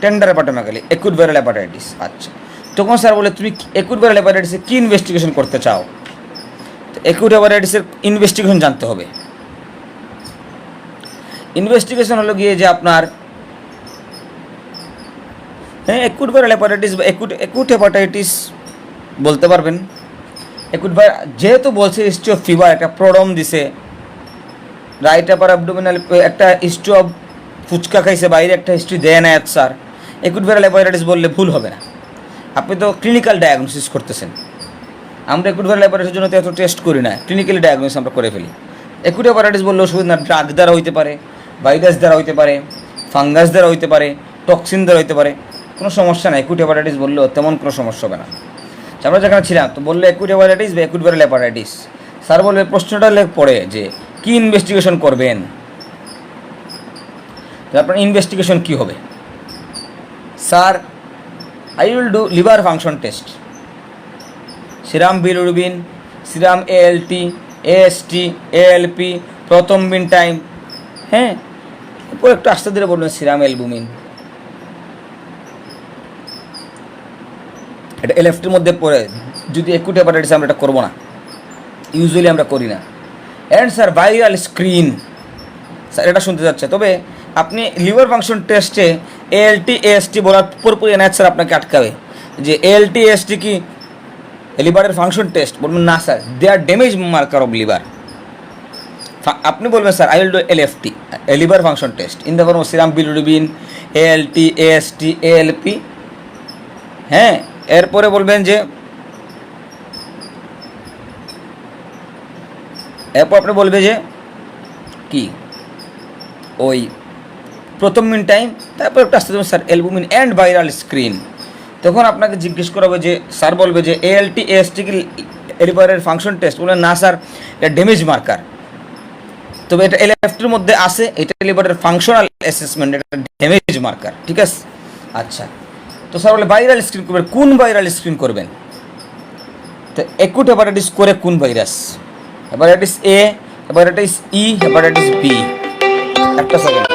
tender hepatomegaly, acute viral hepatitis. আচ্ছা, তখন স্যার বলে তুমি অ্যাকুট ভাইরাল হেপাটাইটিসের কী ইনভেস্টিগেশন করতে চাও? তো অ্যাকুট হেপাটাইটিসের ইনভেস্টিগেশন জানতে হবে। ইনভেস্টিগেশন হলো গিয়ে যে আপনার হ্যাঁ অ্যাকুট ভাইরাল হেপাটাইটিস বা অ্যাকুট হেপাটাইটিস বলতে পারবেন। অ্যাকুট যেহেতু বলছে হিস্ট্রি অফ ফিভার, একটা প্রোডম দিছে, রাইট আপার অ্যাবডোমিনাল একটা হিস্ট্রি অফ ফুচকা খাইছে, বাইরে একটা হিস্ট্রি দেয় না স্যার, অ্যাকুট ভাইরাল হেপাটাইটিস বললে ভুল হবে না। আপনি তো ক্লিনিক্যাল ডায়াগনোসিস করতেছেন, আমরা অ্যাকুট ভাইরাল হেপাটাইটিসের জন্য তো এত টেস্ট করি না, ক্লিনিক্যালি ডায়াগনোসিস আমরা করে ফেলি। অ্যাকুট হেপাটাইটিস বললে ওষুধ না, ড্রাগ দ্বারা হইতে পারে, ভাইরাস দ্বারা হইতে পারে, ফাঙ্গাস দ্বারা হইতে পারে, টক্সিন দ্বারা হইতে পারে, কোনো সমস্যা নাই। অ্যাকুট হেপাটাইটিস বললেও তেমন কোনো সমস্যা হবে না। আমরা যেখানে ছিলাম তো বললে অ্যাকুট হেপাটাইটিস বা অ্যাকুট ভাইরাল হেপাটাইটিস, স্যার বলবে প্রশ্নটা পড়ে যে কী ইনভেস্টিগেশন করবেন, আপনার ইনভেস্টিগেশন কী হবে? Sir I will do liver function test, serum bilirubin, serum ALT, AST, ALP, প্রথমবিন time, হ্যাঁ, এরপর একটু আস্তে ধীরে বলবেন সিরাম অ্যালবুমিন। এটা এলএফটির মধ্যে পড়ে, যদি অ্যাকুট হেপাটাইটিস আমরা এটা করবো না, ইউজুয়ালি আমরা করি না। And sir viral screen, sir এটা শুনতে যাচ্ছে। তবে আপনি লিভার ফাংশন টেস্টে এএলটি এএসটি বলার পুরোপুরি এনএচ স্যার আপনাকে আটকাবে যে এএলটি এএসটি কি লিভারের ফাংশন টেস্ট, বলবেন না sir they are damage marker of liver. আপনি বলবেন sir I will do LFT, liver function test in the form of serum bilirubin, ALT, AST, ALP, হ্যাঁ। এরপরে বলবেন যে এরপর আপনি বলবে যে কি ওই প্রথম মিন টাইম, তারপর একটা আসতে দেবেন sir albumin and viral screen. তখন আপনাকে জিজ্ঞেস করা হবে যে স্যার বলবে যে এএলটি এএসটি কি লিভারের ফাংশন টেস্ট, বলবেন না স্যার এটা ড্যামেজ মার্কার, তবে এটা এলএফটির মধ্যে আছে, এটা লিভারের ফাংশনাল অ্যাসেসমেন্ট, এটা ড্যামেজ মার্কার, ঠিক আছে। আচ্ছা, তো স্যার বলে ভাইরাল স্ক্রিন করবেন, কোন ভাইরাল স্ক্রিন করবেন? তো অ্যাকুট হেপাটাইটিস করে কোন virus? Hepatitis A, hepatitis E, hepatitis B. একটা সেকেন্ড।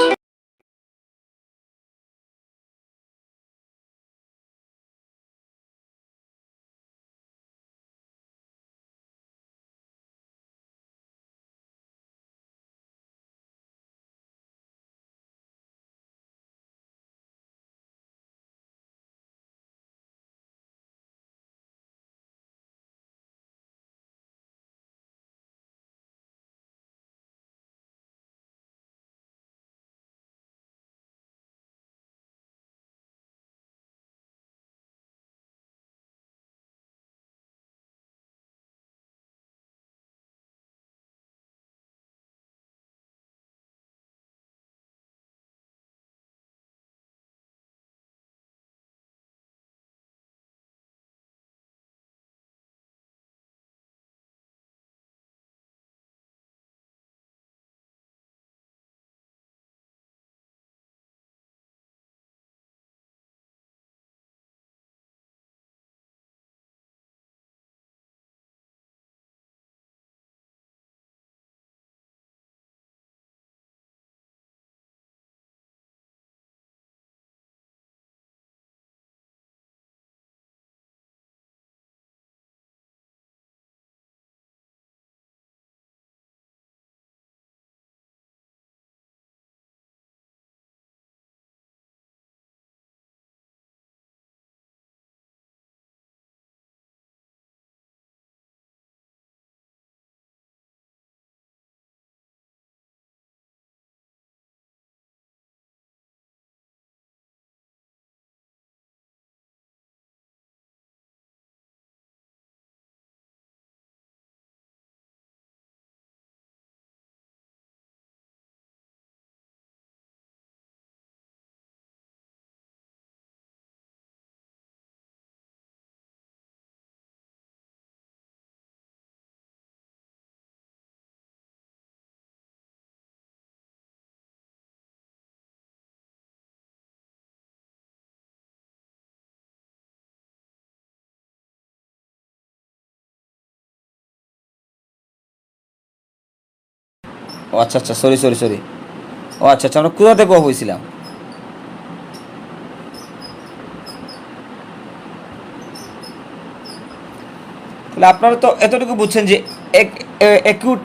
ও আচ্ছা আচ্ছা, সরি সরি সরি। ও আচ্ছা আচ্ছা, আমরা কোথা থেকে হয়েছিলাম? তাহলে আপনারা তো এতটুকু বুঝছেন যে অ্যাকিউট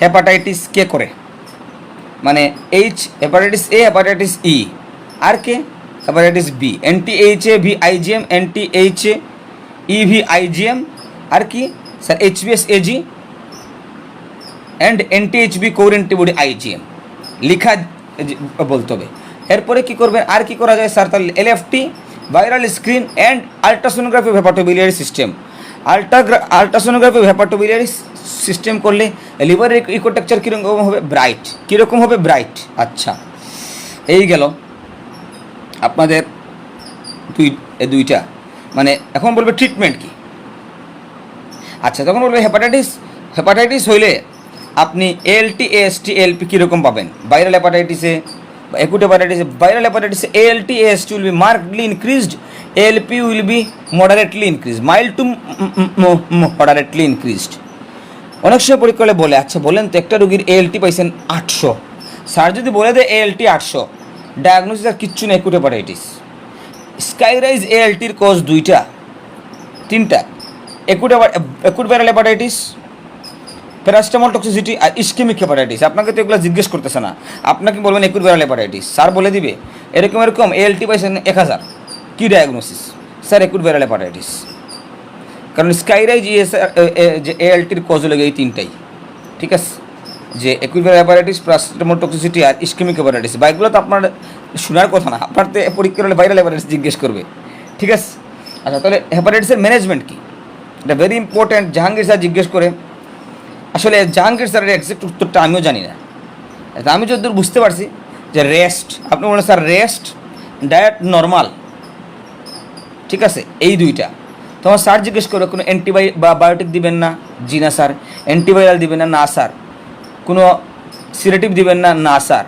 হেপাটাইটিস কে করে, মানে হেপাটাইটিস এ, হেপাটাইটিস ই, আর কে hepatitis B, anti H A V IgM, anti H A E V IgM, আর কি স্যার এইচবিএস এজি and anti HB core antibody IgM লিখা বলতে হবে। এরপরে কী করবেন, আর কি করা যায় স্যার? তাহলে LFT, viral screen and ultrasonography hepatobiliary system. Ultrasonography hepatobiliary system করলে লিভারের ইকোটেকচার কীরকম হবে? ব্রাইট। কীরকম হবে? ব্রাইট। আচ্ছা, এই গেল আপনাদের দুইটা। মানে এখন বলবে ট্রিটমেন্ট কি। আচ্ছা, তখন বলবে হেপাটাইটিস হইলে আপনি এএলটি, এএসটি, এএলপি কীরকম পাবেন? ভাইরাল হেপাটাইটিসে বা অ্যাকুট হেপাটাইটিসে, ভাইরাল হেপাটাইটিসে ALT, AST will be markedly increased, ALP will be moderately increased, mild to moderately increased. অনেক সময় পরীক্ষা বলে, আচ্ছা বলেন তো একটা রুগীর এএলটি পাইছেন 800, স্যার যদি বলে দেয় এএলটি 800, ডায়াগনোসিস আর কিচ্ছু নেই, অ্যাকুট হেপাটাইটিস। স্কাইরাইজ এএলটির কজ তিনটা, acute viral hepatitis, paracetamol toxicity আর ইস্কেমিক হেপাটাইটিস। আপনাকে তো এগুলো জিজ্ঞেস করতেছে না, আপনাকে বলবেন অ্যাকুট ভাইরাল হেপাটাইটিস, স্যার বলে দিবে এরকম এএলটি পাইছেন 1000, কী diagnosis? Sir acute viral hepatitis. কারণ স্কাইরাইজ যে এএলটির কজ হলো এই তিনটাই, ঠিক আছে? যে acute viral hepatitis, paracetamol toxicity আর ইস্কেমিক হেপাটাইটিস। বা এগুলো তো আপনার শোনার কথা না, আপনার তো পরীক্ষা হলে ভাইরাল হেপাটাইটিস জিজ্ঞেস করবে, ঠিক আছে? আচ্ছা, তাহলে হেপাটাইটিসের ম্যানেজমেন্ট কী? এটা ভেরি ইম্পর্ট্যান্ট। জাহাঙ্গীর স্যার জিজ্ঞেস করে, আসলে জাহাঙ্গীর স্যারের এক্সাক্ট উত্তরটা আমিও জানি না। আমি যতদূর বুঝতে পারছি যে রেস্ট, আপনি বলেন স্যার রেস্ট, ডায়েট নর্মাল, ঠিক আছে, এই দুইটা। তোমার স্যার জিজ্ঞেস করবে কোনো বায়োটিক দিবেন না? জি না স্যার। অ্যান্টিভাইরাল দিবেন না? না স্যার। কোনো সিরেটিভ দিবেন না? না স্যার।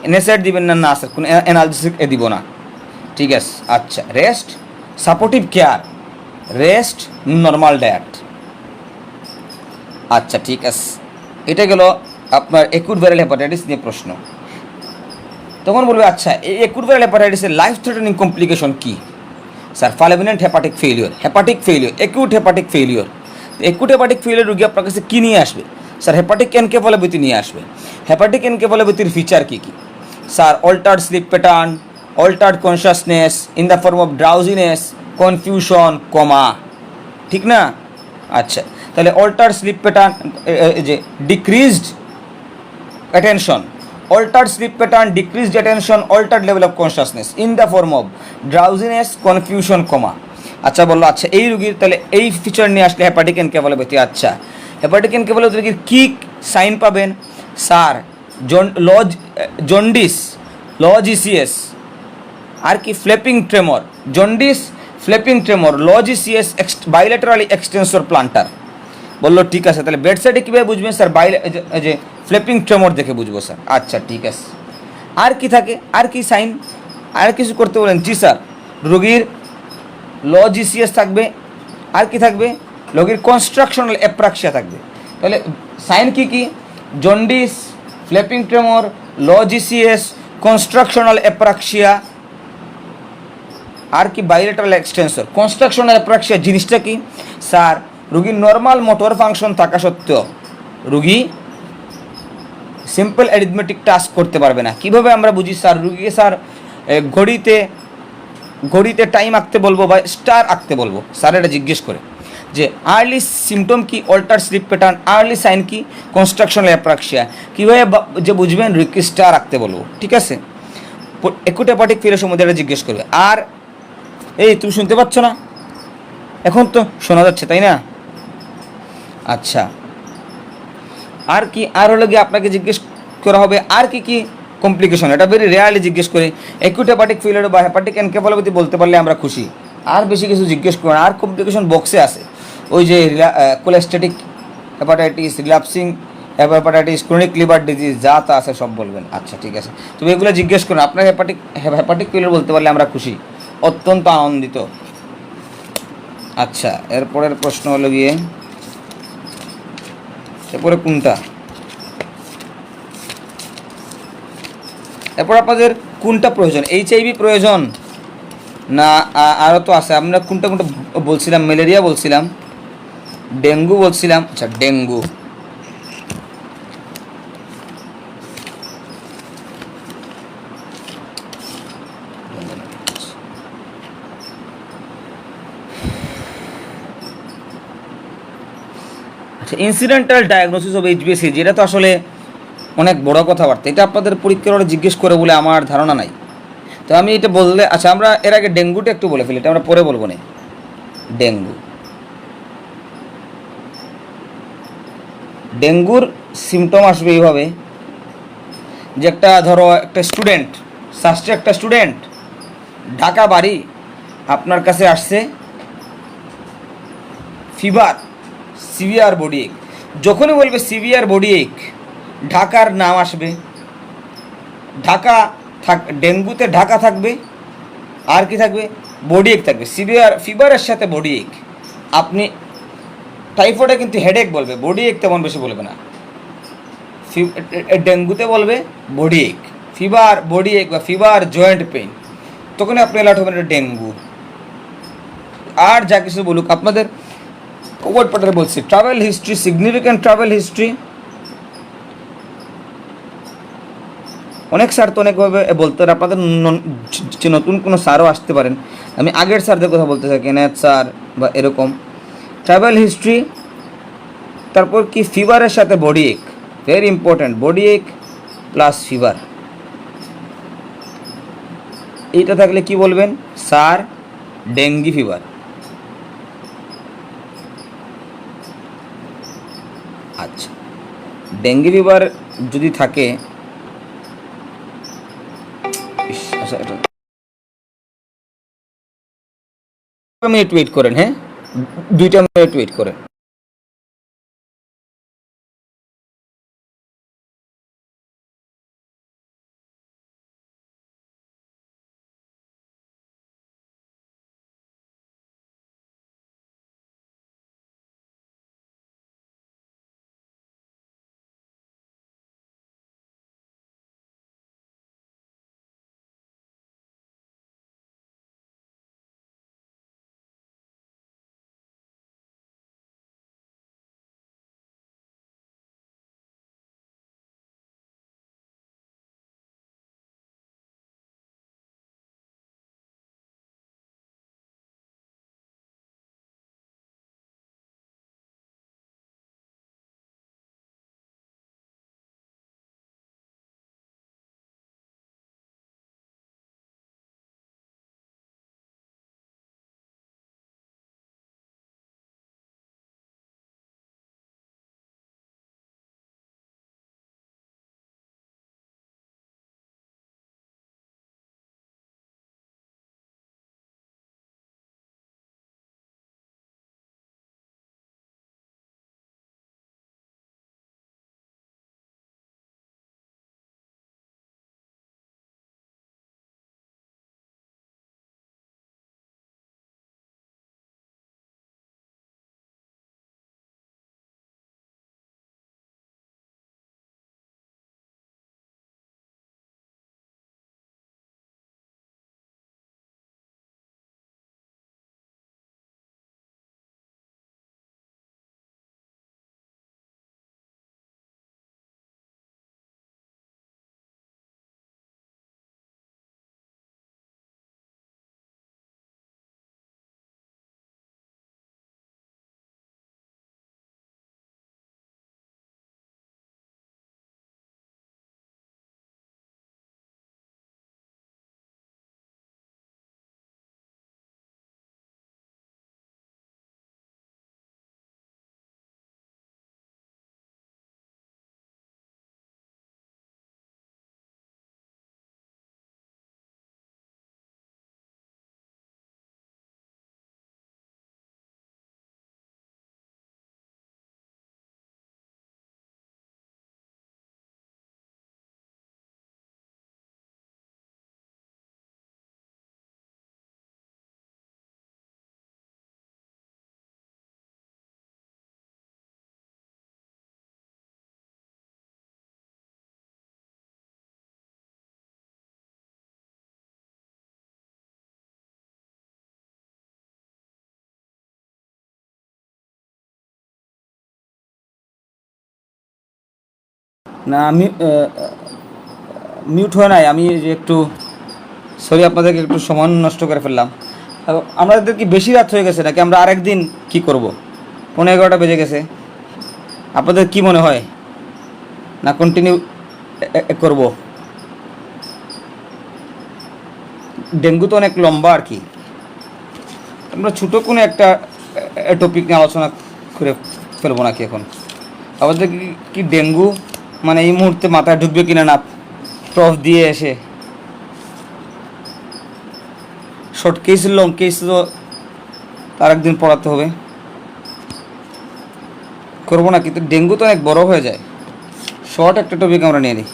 এনএসআইড দিবেন না? না স্যার। কোনো অ্যানালজেসিক দিব না, ঠিক আছে। আচ্ছা, rest, supportive care, rest, normal diet. আচ্ছা, ঠিক আছে, এটা গেল আপনার অ্যাকুট ভাইরাল হেপাটাইটিস নিয়ে প্রশ্ন। তখন বলবে আচ্ছা এই অ্যাকুট ভাইরাল হেপাটাইটিসের লাইফ থ্রেটানিং কমপ্লিকেশন কী? Sir fulminant hepatic failure, acute hepatic failure. Acute hepatic failure রুগী আপনার কাছে কী নিয়ে আসবে? স্যার হেপাটিক এনকেফালোপ্যাথি নিয়ে আসবে। হেপাটিক এনকেফালোপ্যাথির ফিচার কী কী? Sir altered sleep pattern, altered consciousness in the form of drowsiness, confusion, coma, ঠিক না? আচ্ছা, তাহলে অল্টার্ড স্লিপ প্যাটার্ন, যে decreased attention, altered sleep pattern, decreased attention, altered level of consciousness in the form of drowsiness, confusion, coma। আচ্ছা বললো, আচ্ছা এই রুগীর তাহলে এই ফিচার নিয়ে আসলে হেপাটিক এনকেফালোপ্যাথি। আচ্ছা, হেপাটিক এনকেফালোপ্যাথি রুগীর কী সাইন পাবেন? স্যার জন্ডিস, লজ ইসিএস, আর কি flapping tremor, jaundice, flapping tremor, লজ ইসিএস, বাইলেটারালি এক্সটেন্সর প্লান্টার। বললো ঠিক আছে, তাহলে বেড সাইডে কীভাবে বুঝবেন? স্যার যে ফ্লেপিং ট্রেমর দেখে বুঝবো স্যার। আচ্ছা, ঠিক আছে। আর কি থাকে? আর কি সাইন? আর কিছু করতে বলেন? জি স্যার, রোগীর লজ ইসিএস থাকবে, আর কি থাকবে? রোগীর কনস্ট্রাকশনাল অ্যাপ্রাক্সিয়া থাকবে। তাহলে সাইন কি কি? জন্ডিস, ফ্লেপিং ট্রেমর, লজ ইসিএস, কনস্ট্রাকশনাল অ্যাপ্রাক্সিয়া, আর কি বাইলেটারাল এক্সটেন্সর। কনস্ট্রাকশনাল অ্যাপ্রাক্সিয়া জিনিসটা কি? স্যার রুগীর নর্মাল মোটর ফাংশন থাকা সত্ত্বেও রুগী সিম্পল অ্যারিথমেটিক টাস্ক করতে পারবে না। কিভাবে আমরা বুঝি? স্যার রুগীকে স্যার ঘড়িতে টাইম আঁকতে বলবো বা স্টার আঁকতে বলবো, স্যার এটা জিজ্ঞেস করে যে আর্লি সিমটম কি? Alter sleep pattern. Early sign কি? Constructional apraxia. কীভাবে যে বুঝবেন? রুগীকে স্টার আঁকতে বলবো, ঠিক আছে। অ্যাকুট হেপাটিক ফেলিওর সম্বন্ধে এটা জিজ্ঞেস করবে। আর এই তুমি শুনতে পাচ্ছ না? এখন তো শোনা যাচ্ছে, তাই না? আচ্ছা, আর কি? আর হলো গিয়ে আপনাকে জিজ্ঞেস করা হবে আর কি কি কমপ্লিকেশন। এটা ভেরি রেয়ারলি জিজ্ঞেস করে। অ্যাকুট হেপাটিক ফেলিওর বা হেপাটিক এনকেফালোপ্যাথি বলতে পারলে আমরা খুশি। আর বেশি কিছু জিজ্ঞেস করেন। আর কমপ্লিকেশন বক্সে আছে, ওই যে cholestatic hepatitis, relapsing hepatitis, chronic liver disease, যা তা আছে সব বলবেন। আচ্ছা, ঠিক আছে, তবে এগুলো জিজ্ঞেস করুন। আপনার হেপাটিক ফেলিওর বলতে পারলে আমরা খুশি, অত্যন্ত আনন্দিত। আচ্ছা, এরপরের প্রশ্ন হলো গিয়ে, এরপরে কোনটা? এরপর আপনাদের কোনটা প্রয়োজন, এইচআইভি প্রয়োজন না আরও তো আছে, আমরা কোনটা কোনটা বলছিলাম, ম্যালেরিয়া বলছিলাম, ডেঙ্গু বলছিলাম। আচ্ছা ডেঙ্গু, আচ্ছা ইনসিডেন্টাল ডায়াগনোসিস অফ এইচবিএসি, যেটা তো আসলে অনেক বড় কথাবার্তা, এটা আপনাদের পরীক্ষার হলে জিজ্ঞেস করে বলে আমার ধারণা নাই। তো আমি এটা বললে, আচ্ছা আমরা এর আগে ডেঙ্গুটা একটু বলে ফেলি, এটা আমরা পরে বলবো না। ডেঙ্গু, ডেঙ্গুর সিমটম আসবে এইভাবে যে একটা ধরো একটা স্টুডেন্ট, শাস্ত্রে একটা স্টুডেন্ট, ঢাকা বাড়ি, আপনার কাছে আসছে ফিভার, সিভিয়ার বডি এক। যখনই বলবে সিভিয়ার বডি এক, ঢাকার নাম আসবে, ঢাকা ডেঙ্গুতে ঢাকা থাকবে, আর কি থাকবে, বডি এক থাকবে, সিভিয়ার ফিভারের সাথে বডি এক। আপনি টাইফয়েডে কিন্তু হেডেক বলবে, বডি এক তেমন বেশি বলবে না। ডেঙ্গুতে বলবে বডি এক, ফিভার বডি এক বা ফিভার জয়েন্ট পেইন, তখনই আপনি অ্যালার্ট হবেন এটা ডেঙ্গু। আর যা কিছু বলুক আপনাদের ওয়ার্ড পাটারে বলছি, travel history, significant travel history, অনেক স্যার তো অনেকভাবে বলতে পারে, আপনাদের যে নতুন কোনো স্যারও আসতে পারেন, আমি আগের স্যারদের কথা বলতে থাকি, এনায়েত স্যার বা এরকম। ট্রাভেল হিস্ট্রি, তারপর কি ফিভারের সাথে বডি এক, ভেরি ইম্পর্ট্যান্ট, বডি এক প্লাস ফিভার, এইটা থাকলে কি বলবেন, স্যার ডেঙ্গি ফিভার। আচ্ছা ডেঙ্গি ফিভার যদি থাকে, আচ্ছা এটা 2 মিনিট ওয়েট করেন, হ্যাঁ 2 মিনিট ওয়েট করেন। না আমি মিউট হয় নাই, আমি যে একটু সরি আপনাদেরকে একটু সময় নষ্ট করে ফেললাম। আমাদের কি বেশি রাত হয়ে গেছে নাকি আমরা আরেকদিন কি করব? 11:15 বেজে গেছে। আপনাদের কি মনে হয়, না কন্টিনিউ করব? ডেঙ্গু তো অনেক লম্বা আর কি, আমরা ছোটো কোনো একটা টপিক নিয়ে আলোচনা করে ফেলবো নাকি এখন? আমাদের কি ডেঙ্গু মানে এই মুহূর্তে মাথায় ঢুকবে কিনা না টফ দিয়ে এসে, শর্ট কেস লং কেস তো তার একদিন পড়াতে হবে, করবো না? কিন্তু ডেঙ্গু তো অনেক বড় হয়ে যায়, শর্ট একটা টপিক আমরা নিয়ে নিই।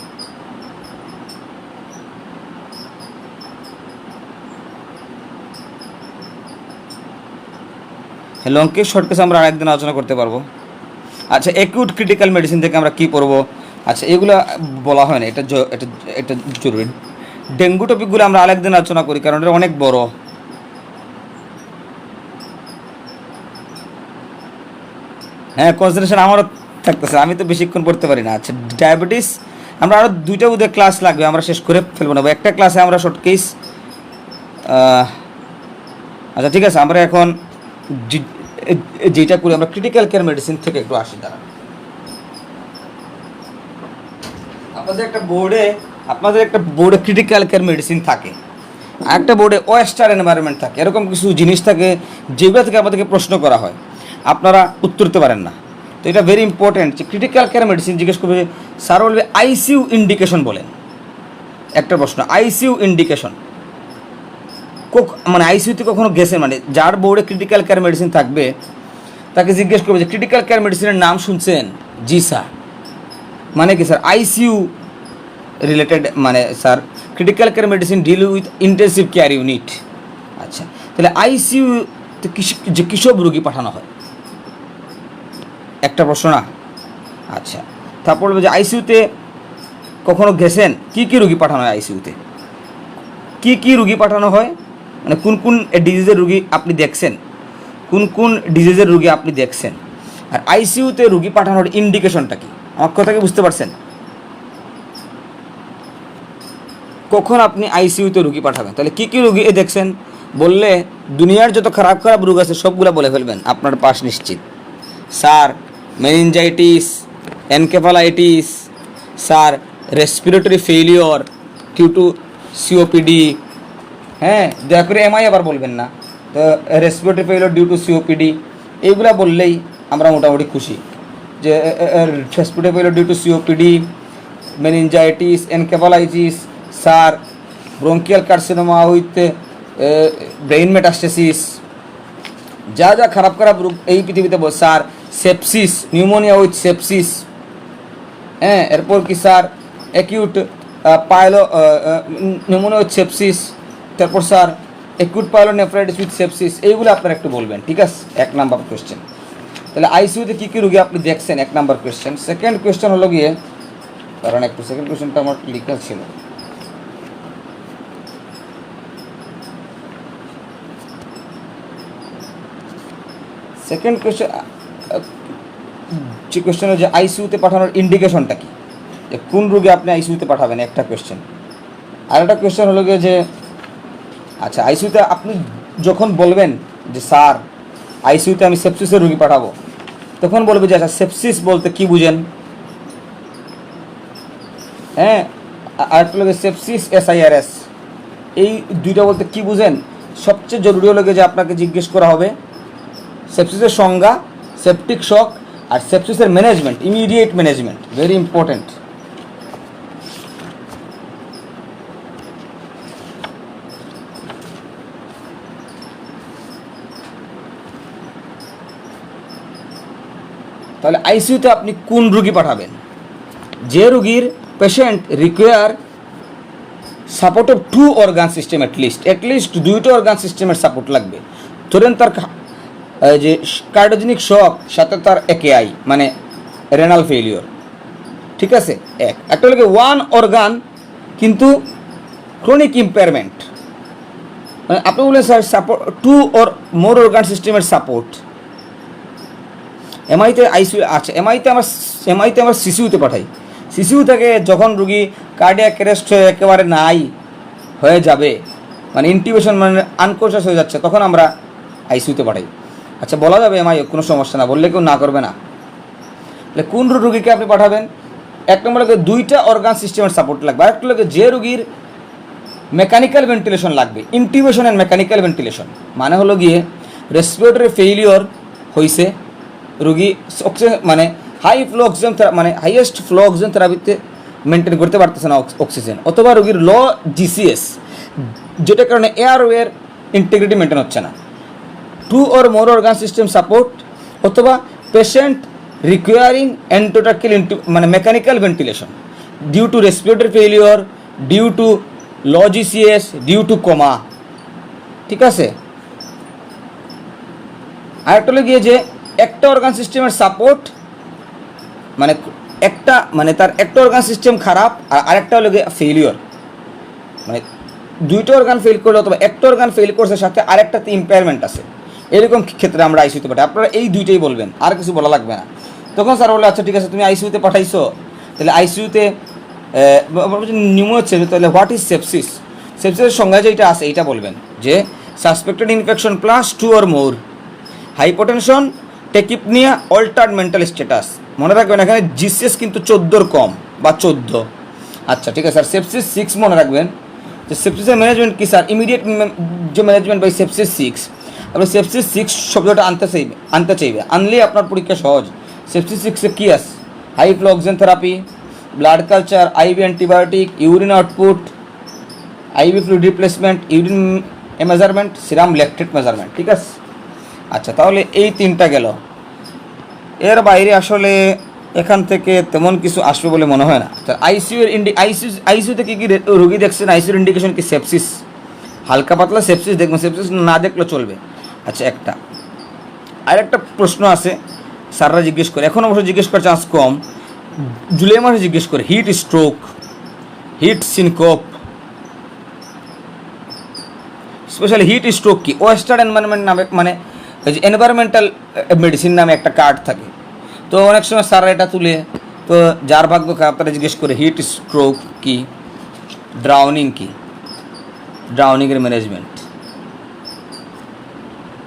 লং কেস শর্ট কেস আমরা আরেকদিন আলোচনা করতে পারবো। আচ্ছা, অ্যাকিউট ক্রিটিক্যাল মেডিসিন থেকে আমরা কী পড়বো? আচ্ছা, এগুলো বলা হয় না, এটা এটা জরুরি। ডেঙ্গু টপিকগুলো আমরা আরেকদিন আলোচনা করি, কারণ এটা অনেক বড়। হ্যাঁ, কনসেন্ট্রেশন আমারও থাকতেছে, আমি তো বেশিক্ষণ পড়তে পারি না। আচ্ছা, ডায়াবেটিস আমরা আরও 2টা বোধহয় ক্লাস লাগবে, আমরা শেষ করে ফেলবো না, একটা ক্লাসে আমরা শর্ট কেস। আচ্ছা ঠিক আছে, আমরা এখন যেটা করি, আমরা ক্রিটিক্যাল কেয়ার মেডিসিন থেকে একটু আসি। দাঁড়ান, আপনাদের একটা বোর্ডে ক্রিটিক্যাল কেয়ার মেডিসিন থাকে, আর একটা বোর্ডে ওয়েস্টার্ন এনভায়রনমেন্ট থাকে। এরকম কিছু জিনিস থাকে যেগুলো থেকে আমাদেরকে প্রশ্ন করা হয়, আপনারা উত্তর দিতে পারেন না। তো এটা ভেরি ইম্পর্টেন্ট যে ক্রিটিক্যাল কেয়ার মেডিসিন জিজ্ঞেস করবে, স্যার বলবে আইসিইউ ইন্ডিকেশন বলেন। একটা প্রশ্ন, আইসিইউ ইন্ডিকেশন মানে আইসিইউতে কখনো গেছেন? মানে যার বোর্ডে ক্রিটিক্যাল কেয়ার মেডিসিন থাকবে তাকে জিজ্ঞেস করবে যে ক্রিটিক্যাল কেয়ার মেডিসিনের নাম শুনছেন? জি স্যার। মানে কি স্যার? আইসিইউ রিলেটেড, মানে sir critical care medicine deal with intensive care unit. আচ্ছা, তাহলে আইসিইউতে যে কিসব রুগী পাঠানো হয়, একটা প্রশ্ন না? আচ্ছা, তারপর বলবে যে আইসিইউতে কখনো গেছেন, কী কী রুগী পাঠানো হয় আইসিইউতে, কী কী রুগী পাঠানো হয়, মানে কোন কোন ডিজিজের রুগী আপনি দেখছেন, কোন কোন ডিজিজের রুগী আপনি দেখছেন, আর আইসিইউতে রুগী পাঠানোর ইন্ডিকেশনটা কি? আমার কথা কি বুঝতে পারছেন? কখন আপনি আইসিইউতে রুগী পাঠাবেন, তাহলে কী কী রুগী দেখছেন বললে দুনিয়ার যত খারাপ খারাপ রোগ আছে সবগুলো বলে ফেলবেন, আপনার পাস নিশ্চিত। Sir meningitis, encephalitis, sir respiratory failure due to COPD. হ্যাঁ, দয়া করে এমআই আবার বলবেন না। তো respiratory failure due to COPD এইগুলো বললেই আমরা মোটামুটি খুশি, যে respiratory failure due to COPD, meningitis, encephalitis, sir bronchial carcinoma with brain metastasis, যা যা খারাপ খারাপ রোগ এই পৃথিবীতে বল, sir sepsis, pneumonia with sepsis. হ্যাঁ, এরপর কি sir acute pneumonia with sepsis, তারপর sir acute pyelonephritis with sepsis. এইগুলো আপনারা একটু বলবেন, ঠিক আছে? 1 নাম্বার কোয়েশ্চেন। তাহলে আইসিইউতে কী কী রোগী আপনি দেখছেন, 1 নাম্বার কোয়েশ্চেন। সেকেন্ড কোয়েশ্চেন হলো গিয়ে, কারণ একটু সেকেন্ড কোয়েশ্চেনটা আমার লেখা ছিল। সেকেন্ড কোয়েশ্চেন, যে কোয়েশ্চেন হচ্ছে আইসিইউতে পাঠানোর ইন্ডিকেশনটা কি, যে কোন রোগী আপনি আইসিইউতে পাঠাবেন, একটা কোয়েশ্চেন। আর একটা কোয়েশ্চেন হলো গিয়ে যে আচ্ছা আইসিইউতে আপনি যখন বলবেন যে স্যার আইসিইউতে আমি সেপসিসের রোগী পাঠাবো, তখন বলবে যে আচ্ছা সেপসিস বলতে কী বুঝেন? হ্যাঁ, আরেকটা হলো সেপসিস SIRS, এই 2টা বলতে কী বুঝেন? সবচেয়ে জরুরি হলো যে আপনাকে জিজ্ঞেস করা হবে সেপসিসের সংজ্ঞা, সেপটিক শক, আর সেপসিসের management, immediate management, very important. তাহলে আইসিইউতে আপনি কোন রুগী পাঠাবেন? যে রুগীর patient require support of 2 organ system, at least 2টা অর্গান সিস্টেমের সাপোর্ট লাগবে। ধরেন তার যে কার্ডিওজেনিক শক, সাথে তার AKI মানে রেনাল ফেলিওর, ঠিক আছে? একটা হলো 1 অর্গান কিন্তু ক্রনিক ইম্পেয়ারমেন্ট, মানে আপনি বললেন sir support 2 or more organ সিস্টেমের সাপোর্ট। এমআইতে আইসিইউ, আচ্ছা এমআইতে আমরা শিশুতে পাঠাই। সিসিউ থেকে যখন রুগী কার্ডিয়াক অ্যারেস্ট হয়ে একেবারে নাই হয়ে যাবে, মানে ইন্টিউবেশন মানে আনকনশাস হয়ে যাচ্ছে, তখন আমরা আইসিইউতে পাঠাই। আচ্ছা, বলা যাবে এমআই কোনো সমস্যা না, বললে কেউ না করবে না। তাহলে কোন রুগীকে আপনি পাঠাবেন? এক নম্বরে দুইটা অর্গান সিস্টেমের সাপোর্ট লাগবে, আরেকটা লাগে যে রুগীর মেকানিক্যাল ভেন্টিলেশন লাগবে, ইন্টিউবেশন অ্যান্ড মেকানিক্যাল ভেন্টিলেশন মানে হলো গিয়ে রেসপিরেটরি ফেইলিওর হয়েছে, রুগী অক্সিজেন মানে হাই ফ্লো অক্সিজেন মানে হাইয়েস্ট ফ্লো অক্সিজেন থেরাপিতে মেনটেন করতে পারতেছে না অক্সিজেন, অথবা রুগীর লো জিসিএস, যেটার কারণে এয়ারওয়ের ইন্টিগ্রিটি মেনটেন হচ্ছে না। 2 or more organ system support, অথবা পেশেন্ট রিকোয়ারিং এন্ডোট্রাকিয়াল মানে mechanical ventilation due to respiratory failure, due to low GCS, due to coma. ঠিক আছে। আরেকটা হলো গিয়ে যে একটা অর্গান সিস্টেমের সাপোর্ট মানে একটা মানে তার একটা অর্গান সিস্টেম খারাপ, আর আরেকটা হলো গিয়ে ফেইলিওর, মানে দুইটা অর্গান ফেল করলে অথবা একটা অর্গান ফেল করছে সাথে আরেকটাতে ইম্পেয়ারমেন্ট আছে, এরকম ক্ষেত্রে আমরা আইসিইউতে পাঠাই। আপনারা এই দুইটাই বলবেন, আর কিছু বলা লাগবে না। তখন স্যার বলে আচ্ছা ঠিক আছে, তুমি আইসিইউতে পাঠাইছো, তাহলে আইসিইউতে নিউমো হচ্ছে, তাহলে হোয়াট ইজ সেপসিস? সেপসিসের সংজ্ঞা যেটা আছে এইটা বলবেন যে suspected infection plus 2 or more, hypotension, tachypnoea, altered mental status. মনে রাখবেন এখানে জিসিএস কিন্তু 14 কম বা 14। আচ্ছা ঠিক আছে স্যার, সেপসিস 6 মনে রাখবেন যে সেপসিসের ম্যানেজমেন্ট কি স্যার? ইমিডিয়েট যে ম্যানেজমেন্ট বাই সেপসিস 6। আপনি সেপসিস 6 শব্দটা আনতে চাইবে, আনলে আপনার পরীক্ষা সহজ। সেপসিস 6-এ কী আছে? High flow oxygen therapy, blood culture, IV antibiotic, urine output, IV fluid replacement, urine measurement, serum lactate measurement. ঠিক আছে। আচ্ছা, তাহলে এই 3টা গেল। এর বাইরে আসলে এখান থেকে তেমন কিছু আসবে বলে মনে হয় না। আইসিইউতে কী কী রোগী দেখছেন? আইসিইউর ইন্ডিকেশন কি? সেপসিস, হালকা পাতলা সেপসিস দেখবেন, সেপসিস না দেখলে চলবে। আচ্ছা, একটা আর একটা প্রশ্ন আছে, স্যাররা জিজ্ঞেস করে, এখন অবশ্য জিজ্ঞেস করার চান্স কম, জুলাই মাসে জিজ্ঞেস করে heat stroke, heat syncope, specially heat stroke কি? ওয়েস্টার্ন এনভায়রনমেন্ট নামে মানে ওই যে এনভায়রনমেন্টাল মেডিসিন নামে একটা কার্ড থাকে, তো অনেক সময় স্যাররা এটা তুলে, তো যার ভাগ্য খারাপ তারা জিজ্ঞেস করে হিট স্ট্রোক কি, ড্রাউনিং কি, ড্রাউনিংয়ের ম্যানেজমেন্ট।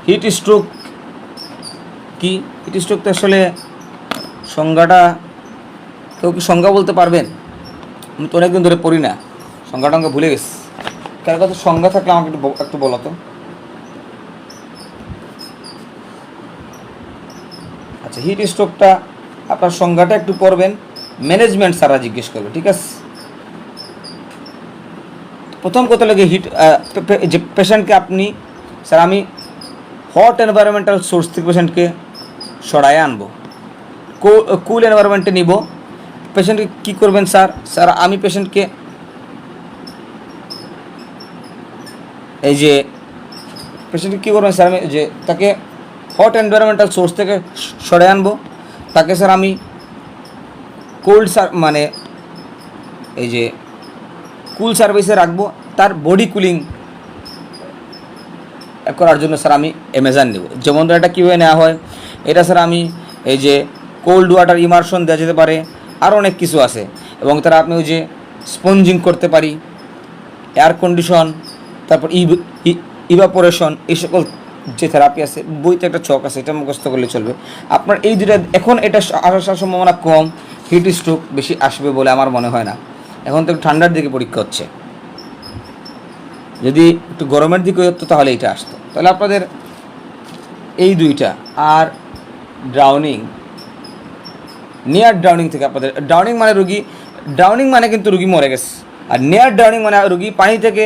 হিট স্ট্রোক কি? হিট স্ট্রোক তো আসলে সংজ্ঞাটা কেউ কি সংজ্ঞা বলতে পারবেন? আমি তো অনেকদিন ধরে পড়ি না, সংজ্ঞাটা আমাকে ভুলে গেছি। কার কথা সংজ্ঞা থাকলে আমাকে একটু বলো তো। আচ্ছা, হিট স্ট্রোকটা আপনার সংজ্ঞাটা একটু পড়বেন, ম্যানেজমেন্ট স্যাররা জিজ্ঞেস করবে। ঠিক আছে। প্রথম কথা লাগে হিট যে পেশেন্টকে আপনি, স্যার আমি হট এনভায়রনমেন্টাল সোর্স থেকে পেশেন্টকে সরায় আনবো, কুল এনভায়রনমেন্টে নিব। পেশেন্টকে কী করবেন স্যার? স্যার আমি পেশেন্টকে এই যে পেশেন্টকে কী করবেন স্যার? আমি যে তাকে হট এনভায়রনমেন্টাল সোর্স থেকে সরাই আনবো, তাকে স্যার আমি কোল্ড মানে এই যে কুল সার্ভিসে রাখবো, তার বডি কুলিং করার জন্য স্যার আমি অ্যামাজন নেব। যেমন এটা কীভাবে নেওয়া হয়, এটা স্যার আমি এই যে কোল্ড ওয়াটার ইমার্শন দেওয়া যেতে পারে, আরও অনেক কিছু আছে। এবং তারা আপনি ওই যে স্পঞ্জিং করতে পারি, এয়ার কন্ডিশন, তারপর ইভাপোরেশন, এই সকল যে থেরাপি আছে, বইতে একটা ছক আছে, এটা মুখস্থ করলে চলবে। আপনার এই দুটা, এখন এটা আসার সম্ভাবনা কম, হিট স্ট্রোক বেশি আসবে বলে আমার মনে হয় না। এখন তো ঠান্ডার দিকে পরীক্ষা হচ্ছে, যদি একটু গরমের দিকে হতো তাহলে এইটা আসতো। তাহলে আপনাদের এই দুইটা, আর ড্রাউনিং, নিয়ার ড্রাউনিং থেকে আপনাদের, ড্রাউনিং মানে রুগী, ড্রাউনিং মানে কিন্তু রুগী মরে গেছে, আর নিয়ার ড্রাউনিং মানে রুগী পানি থেকে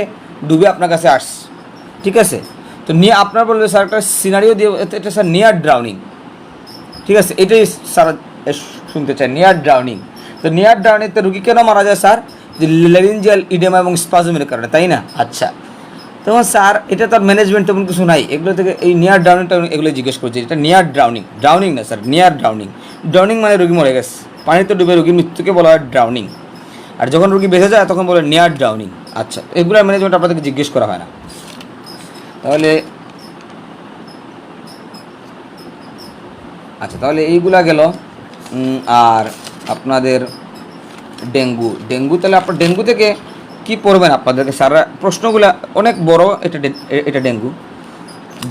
ডুবে আপনার কাছে আসছে। ঠিক আছে। তো নিয়ে আপনার বলবে স্যার একটা সিনারিও দিয়ে, এটা স্যার নিয়ার ড্রাউনিং। ঠিক আছে, এটাই স্যার শুনতে চাই, নিয়ার ড্রাউনিং। তো নিয়ার ড্রাউনিংতে রুগী কেন মারা যায় স্যার? যে ল্যারিঞ্জিয়াল ইডেমা এবং স্পাজমের কারণে, তাই না? আচ্ছা, তখন স্যার এটা তার ম্যানেজমেন্ট তেমন কিছু নাই, এগুলো থেকে এই নিয়ার ড্রাউনিংটা এগুলো জিজ্ঞেস করছে। এটা নিয়ার ড্রাউনিং, ড্রাউনিং না স্যার, নিয়ার ড্রাউনিং। ড্রাউনিং মানে রুগী মরে গেছে, পানিতে ডুবে রুগীর মৃত্যুকে বলা হয় ড্রাউনিং, আর যখন রুগী বেঁচে যায় তখন বলে নিয়ার ড্রাউনিং। আচ্ছা, এগুলোর ম্যানেজমেন্ট আপনাদেরকে জিজ্ঞেস করা হয় না। তাহলে আচ্ছা, তাহলে এইগুলা গেল। আর আপনাদের ডেঙ্গু। ডেঙ্গু তাহলে আপনার ডেঙ্গু থেকে কি পড়বেন আপনাদেরকে সারা প্রশ্নগুলো অনেক বড়। এটা ডেঙ্গু।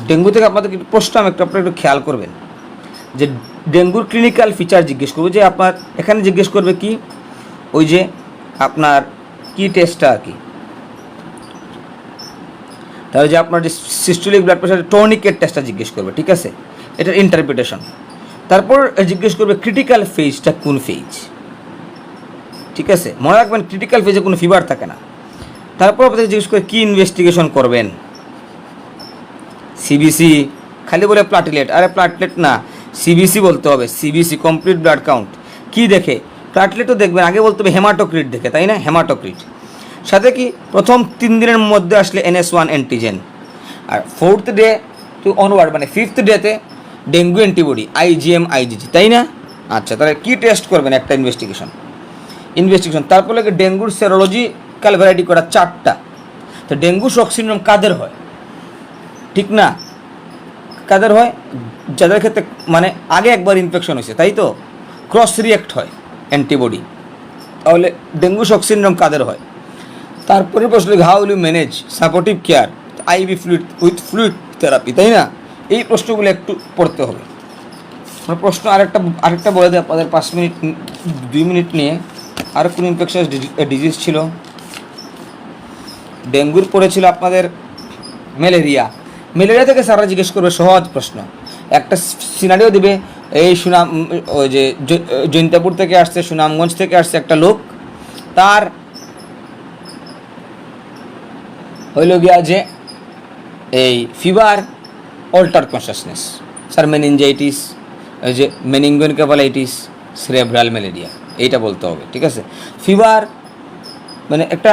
ডেঙ্গু থেকে আপনাদেরকে প্রশ্ন আমি আপনারা একটু খেয়াল করবেন যে ডেঙ্গুর ক্লিনিক্যাল ফিচার জিজ্ঞেস করবে, যে আপনার এখানে জিজ্ঞেস করবে কি ওই যে আপনার কি টেস্টটা আর কি, তাহলে যে আপনার যে সিস্টোলিক ব্লাড প্রেশার টর্নিকেট টেস্টটা জিজ্ঞেস করবে, ঠিক আছে, এটার ইন্টারপ্রিটেশন। তারপর জিজ্ঞেস করবে ক্রিটিক্যাল ফেজটা কোন ফেজ, ঠিক আছে, মনে রাখবেন ক্রিটিক্যাল ফেজে কোনো ফিভার থাকে না। তারপর আপনাদের জিজ্ঞেস করে কী ইনভেস্টিগেশন করবেন, সিবিসি, খালি বলে প্লাটিলেট, আরে প্লাটিলেট না, সিবিসি বলতে হবে, সিবিসি কমপ্লিট ব্লাড কাউন্ট। কি দেখে? প্লাটিলেটও দেখবেন, আগে বলতে হবে হেমাটোক্রিট দেখে, তাই না, হেমাটোক্রিট। সাথে কি প্রথম 3 দিনের মধ্যে আসলে NS1 antigen, R 4th day to onward মানে 5th ডেতে ডেঙ্গু অ্যান্টিবডি IgM IgG, তাই না? আচ্ছা, তাহলে কী টেস্ট করবেন একটা ইনভেস্টিগেশন। তারপরে ডেঙ্গুর সেরোলজিক্যাল ভ্যারাইটি করা 4টা। তো ডেঙ্গু শক সিনড্রোম কাদের হয়, ঠিক না, কাদের হয়? যাদের ক্ষেত্রে মানে আগে একবার ইনফেকশন হয়েছে, তাই তো, ক্রস রিঅ্যাক্ট হয় অ্যান্টিবডি। তাহলে ডেঙ্গু শক সিনড্রোম কাদের হয়? তারপরে প্রশ্ন how will you manage supportive care, IV fluid with fluid therapy, তাই না? এই প্রশ্নগুলো একটু পড়তে হবে। প্রশ্ন আরেকটা বলে দেয় আপনাদের 5 মিনিট 2 মিনিট নিয়ে। আর কোন ইনফেকশাস ডিজিজ ছিল? ডেঙ্গুর পড়েছিল আপনাদের ম্যালেরিয়া। ম্যালেরিয়া থেকে স্যাররা জিজ্ঞেস করবে সহজ প্রশ্ন, একটা সিনারিও দিবে, এই ওই যে জৈন্তাপুর থেকে আসছে, সুনামগঞ্জ থেকে আসছে একটা লোক, তার হইল গিয়া যে এই fever, alter consciousness, sir meningitis, ওই যে মেনিনগোএনকেফালাইটিস, সেরেব্রাল ম্যালেরিয়া, এইটা বলতে হবে, ঠিক আছে। ফিভার মানে একটা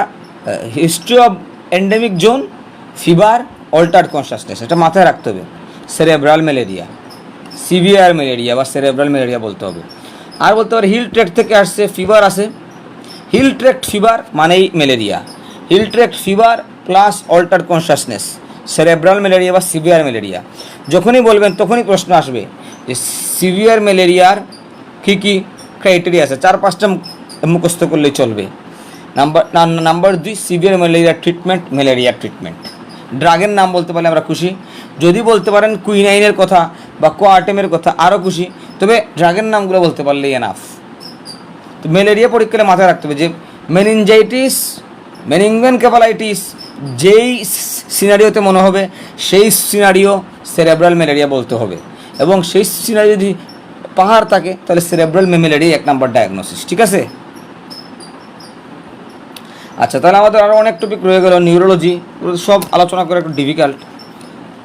history of endemic zone, fever, altered consciousness, এটা মাথায় রাখতে হবে। সেরেব্রাল ম্যালেরিয়া, সিভিয়ার ম্যালেরিয়া বা সেরেব্রাল ম্যালেরিয়া বলতে হবে। আর বলতে পারে হিল ট্র্যাক্ট থেকে আসছে, ফিভার আছে, হিল ট্র্যাক্ট ফিভার মানেই malaria, hill tract fever plus altered consciousness, cerebral malaria বা সিভিয়ার ম্যালেরিয়া। যখনই বলবেন তখনই প্রশ্ন আসবে যে সিভিয়ার ম্যালেরিয়ার কী কী ক্রাইটেরিয়া আছে, 4-5টা মুখস্থ করলেই চলবে। নাম্বার 2 সিভিয়ার ম্যালেরিয়ার ট্রিটমেন্ট, ম্যালেরিয়ার ট্রিটমেন্ট। ড্রাগের নাম বলতে পারলে আমরা খুশি, যদি বলতে পারেন কুইনাইনের কথা বা কোয়ার্টেমের কথা আরও খুশি, তবে ড্রাগের নামগুলো বলতে পারলেই এনাফ। তো ম্যালেরিয়া পরীক্ষায় মাথায় রাখতে হবে যে মেনিনজাইটিস, মেনিনগোএনকেফালাইটিস যেই সিনারিওতে মনে হবে সেই সিনারিও সেরেব্রাল ম্যালেরিয়া বলতে হবে, এবং সেই সিনারিও যদি পাহাড় থাকে তাহলে সেরেব্রাল ম্যালেরিয়া 1 নম্বর ডায়াগনোসিস, ঠিক আছে। আচ্ছা, তাহলে আমাদের আরও অনেক টপিক রয়ে গেল, নিউরোলজি, সব আলোচনা করে একটু ডিফিকাল্ট,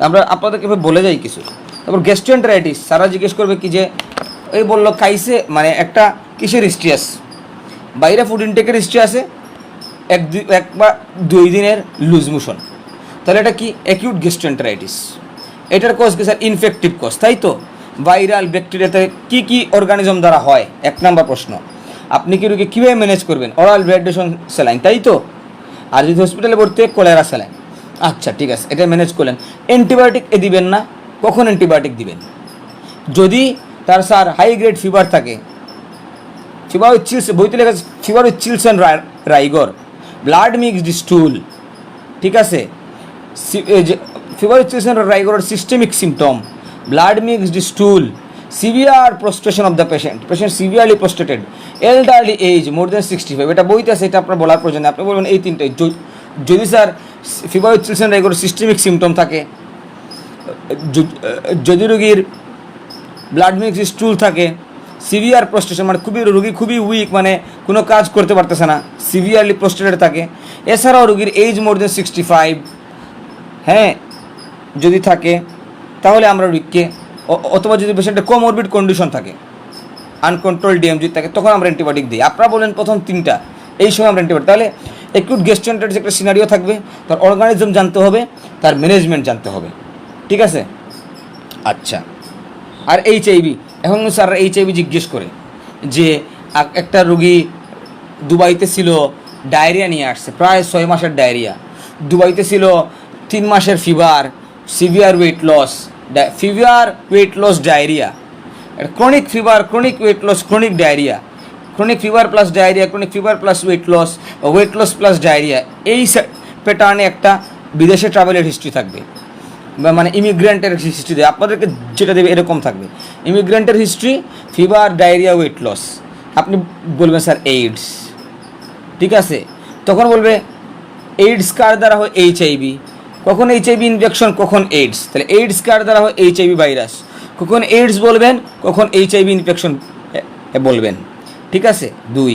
আমরা আপনাদেরকে বলে যাই কিছু। তারপর গ্যাস্ট্রোএন্টারাইটিস, সারা জিজ্ঞেস করবে কি যে এই বললো কাইসে মানে একটা কিসের হিস্ট্রি আছে, বাইরে ফুড ইনটেকের হিস্ট্রি আছে, 1 বা 2 দিনের লুজ মোশন, তাহলে এটা কি অ্যাকিউট গ্যাস্ট্রোএন্টারাইটিস। এটার কজ কি স্যার? ইনফেক্টিভ কজ, তাই তো, ভাইরাল ব্যাকটেরিয়াতে কী কী অর্গানিজম দ্বারা হয়, 1 নম্বর প্রশ্ন। আপনি কি রোগী কীভাবে ম্যানেজ করবেন? অরাল ব্লাডেশন স্যালাইন, তাই তো, আর যদি হসপিটালে ভর্তি হয় কলেরা স্যালাইন। আচ্ছা, ঠিক আছে, এটা ম্যানেজ করলেন। অ্যান্টিবায়োটিক দিবেন না, কখন অ্যান্টিবায়োটিক দিবেন? যদি তার স্যার হাই গ্রেড ফিভার থাকে, ফিভার উইথ চিলস, বইতে লেখা আছে fever with chills and rigor, blood mixed stool, ঠিক আছে, fever with chills and rigor systemic symptom, blood mixed stool, severe prostration of the patient severely prostrated, elderly age more than 65, এটা বইতে আছে, এটা আপনার বলার প্রয়োজন, আপনি বলবেন এই 3টাই। যদি sir fever with chills and rigor systemic symptom থাকে, যদি রোগীর ব্লাড মিক্সড স্টুল থাকে, সিভিয়ার প্রস্ট্রেশন মানে রোগী খুবই উইক, মানে কোনো কাজ করতে পারতেছে না, সিভিয়ারলি প্রস্ট্রেটেড থাকে, এছাড়াও রোগীর এজ মোর দেন 65, হ্যাঁ, যদি থাকে, তাহলে আমরা রোগীকে, অথবা যদি পেশেন্টের কোমরবিড কন্ডিশন থাকে, আনকন্ট্রোল ডিএমজি থাকে, তখন আমরা অ্যান্টিবায়োটিক দিই। আপনারা বলেন প্রথম 3টা, এই সময় আমরা অ্যান্টিবায়োটিক। তাহলে অ্যাকিউট গ্যাস্ট্রোএন্টারাইটিস একটা সিনারিও থাকবে, তার অর্গানিজম জানতে হবে, তার ম্যানেজমেন্ট জানতে হবে, ঠিক আছে। আচ্ছা, আর HIV, এখন স্যার HIV জিজ্ঞেস করে যে একটা রোগী দুবাইতে ছিল, ডায়রিয়া নিয়ে আসছে, প্রায় 6 মাসের ডায়রিয়া, দুবাইতে ছিল, 3 মাসের fever, severe weight loss diarrhoea, chronic fever, chronic weight loss, chronic diarrhoea, chronic fever plus diarrhoea, chronic fever plus weight loss plus diarrhoea, এই প্যাটার্নে একটা বিদেশে ট্রাভেলের হিস্ট্রি থাকবে, বা মানে ইমিগ্রেন্টের হিস্ট্রি দেবে আপনাদেরকে, যেটা দেবে এরকম থাকবে, ইমিগ্রেন্টের history, fever, diarrhoea, weight loss. আপনি বলবেন স্যার এইডস, ঠিক আছে, তখন বলবে এইডস কার দ্বারা হয়? এইচআইভি। কখন এইচআইভি ইনফেকশন, কখন এইডস। তাহলে এইডস কার দ্বারা হয়? HIV virus. কখন এইডস বলবেন, কখন এইচআইভি ইনফেকশন বলবেন, ঠিক আছে। 2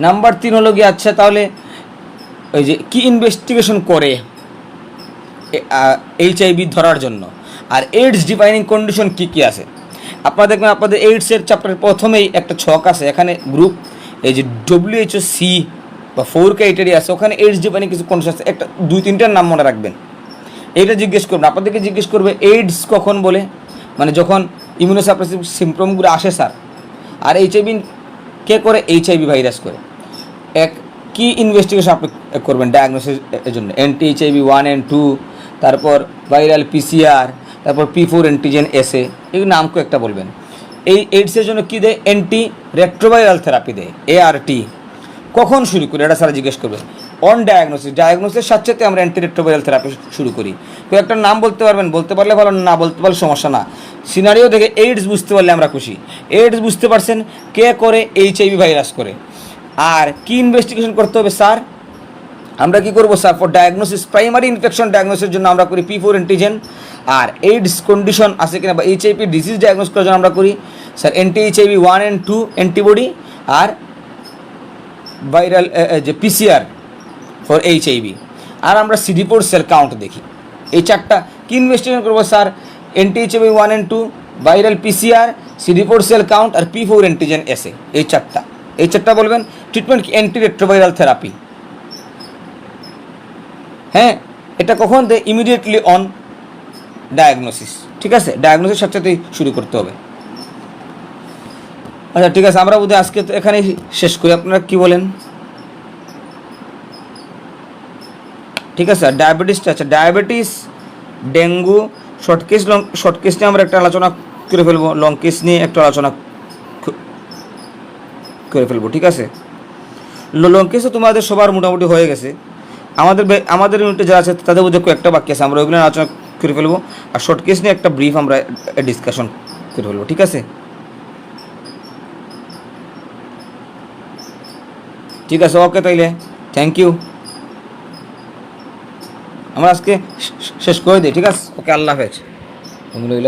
নাম্বার 3 হলো গিয়ে, আচ্ছা তাহলে ওই যে কি ইনভেস্টিগেশন করে এইচআইভি ধরার জন্য, আর এইডস ডিফাইনিং কন্ডিশন কী কী আছে। আপনারা দেখবেন আপনাদের এইডসের চ্যাপ্টারের প্রথমেই একটা ছক আছে, এখানে গ্রুপ এই যে WHO সি বা 4 ক্রাইটেরিয়া আছে, ওখানে এইডস ডিফাইনিং কিছু কন্ডিশন আছে, একটা 2-3টার নাম মনে রাখবেন। এইটা জিজ্ঞেস করবেন, আপনাদেরকে জিজ্ঞেস করবে এইডস কখন বলে, মানে যখন ইমিউনোসাপ্রেসিভ সিমটমগুলো আসে স্যার। আর এইচআইভি কে করে? এইচআইভি ভাইরাস করে। কি ইনভেস্টিগেশন আপনি করবেন ডায়াগনোসিস এর জন্য? anti-HIV 1 and 2, তারপর ভাইরাল PCR, তারপর P4 অ্যান্টিজেন এসএ, এই নাম একটা বলবেন। এই এইডসের জন্য কী দেয়? অ্যান্টি রেট্রোভাইরাল থেরাপি দেয়, ART। কখন শুরু করি এটা স্যার জিজ্ঞেস করবে। অন ডায়াগনোসিসের সাথে সাথে আমরা অ্যান্টি রেট্রোভাইরাল থেরাপি শুরু করি। কেউ একটা নাম বলতে পারবেন, বলতে পারলে ভালো, না বলতে পারলে সমস্যা না। সিনারিও দেখে এইডস বুঝতে পারলে আমরা খুশি। এইডস বুঝতে পারছেন, কে করে? এইচআইভি ভাইরাস করে। আর কি ইনভেস্টিগেশন করতে হবে স্যার? আমরা কি করবো sir? For diagnosis, primary infection ডায়াগনোসিসের জন্য আমরা করি P4 অ্যান্টিজেন। আর এইডস কন্ডিশন আছে কিনা বা এইচআইভি ডিজিজ ডায়াগনোস করার জন্য আমরা করি স্যার anti-HIV 1 and 2 অ্যান্টিবডি, আর ভাইরাল যে PCR ফর এইচআইভি। আর আমরা CD4 সেল কাউন্ট দেখি। এই 4টা কি ইনভেস্টিগেশন করবো sir? anti-HIV 1 and 2, viral PCR, CD4 cell count আর P4 অ্যান্টিজেন এসএ, এই 4টা বলবেন। ট্রিটমেন্ট কি? Anti retroviral therapy. হ্যাঁ, এটা কখন দেয়? ইমিডিয়েটলি অন ডায়াগনোসিস, ঠিক আছে। ডায়াগনোসিস সাথে সাথেই শুরু করতে হবে। আচ্ছা ঠিক আছে, আমরা বোধহয় আজকে তো এখানেই শেষ করি, আপনারা কি বলেন? ঠিক আছে। ডায়াবেটিসটা, আচ্ছা ডায়াবেটিস, ডেঙ্গু, শর্ট কেস নিয়ে আমরা একটা আলোচনা করে ফেলবো, লং কেস নিয়ে একটা আলোচনা করে ফেলবো, ঠিক আছে। লং কেসও তোমাদের সবার মোটামুটি হয়ে গেছে। আমাদের ইউনিটে যারা আছে তাদের মধ্যে কয়েকটা বাকি আছে, আমরা ওইগুলো আলোচনা করে ফেলবো। আর শর্ট কেস নিয়ে একটা ব্রিফ আমরা ডিসকাশন করে ফেলবো, ঠিক আছে। ঠিক আছে, ওকে, তাইলে থ্যাংক ইউ। আমরা আজকে শেষ করে দিই, ঠিক আছে। ওকে, আল্লাহ হাফেজ। রইল।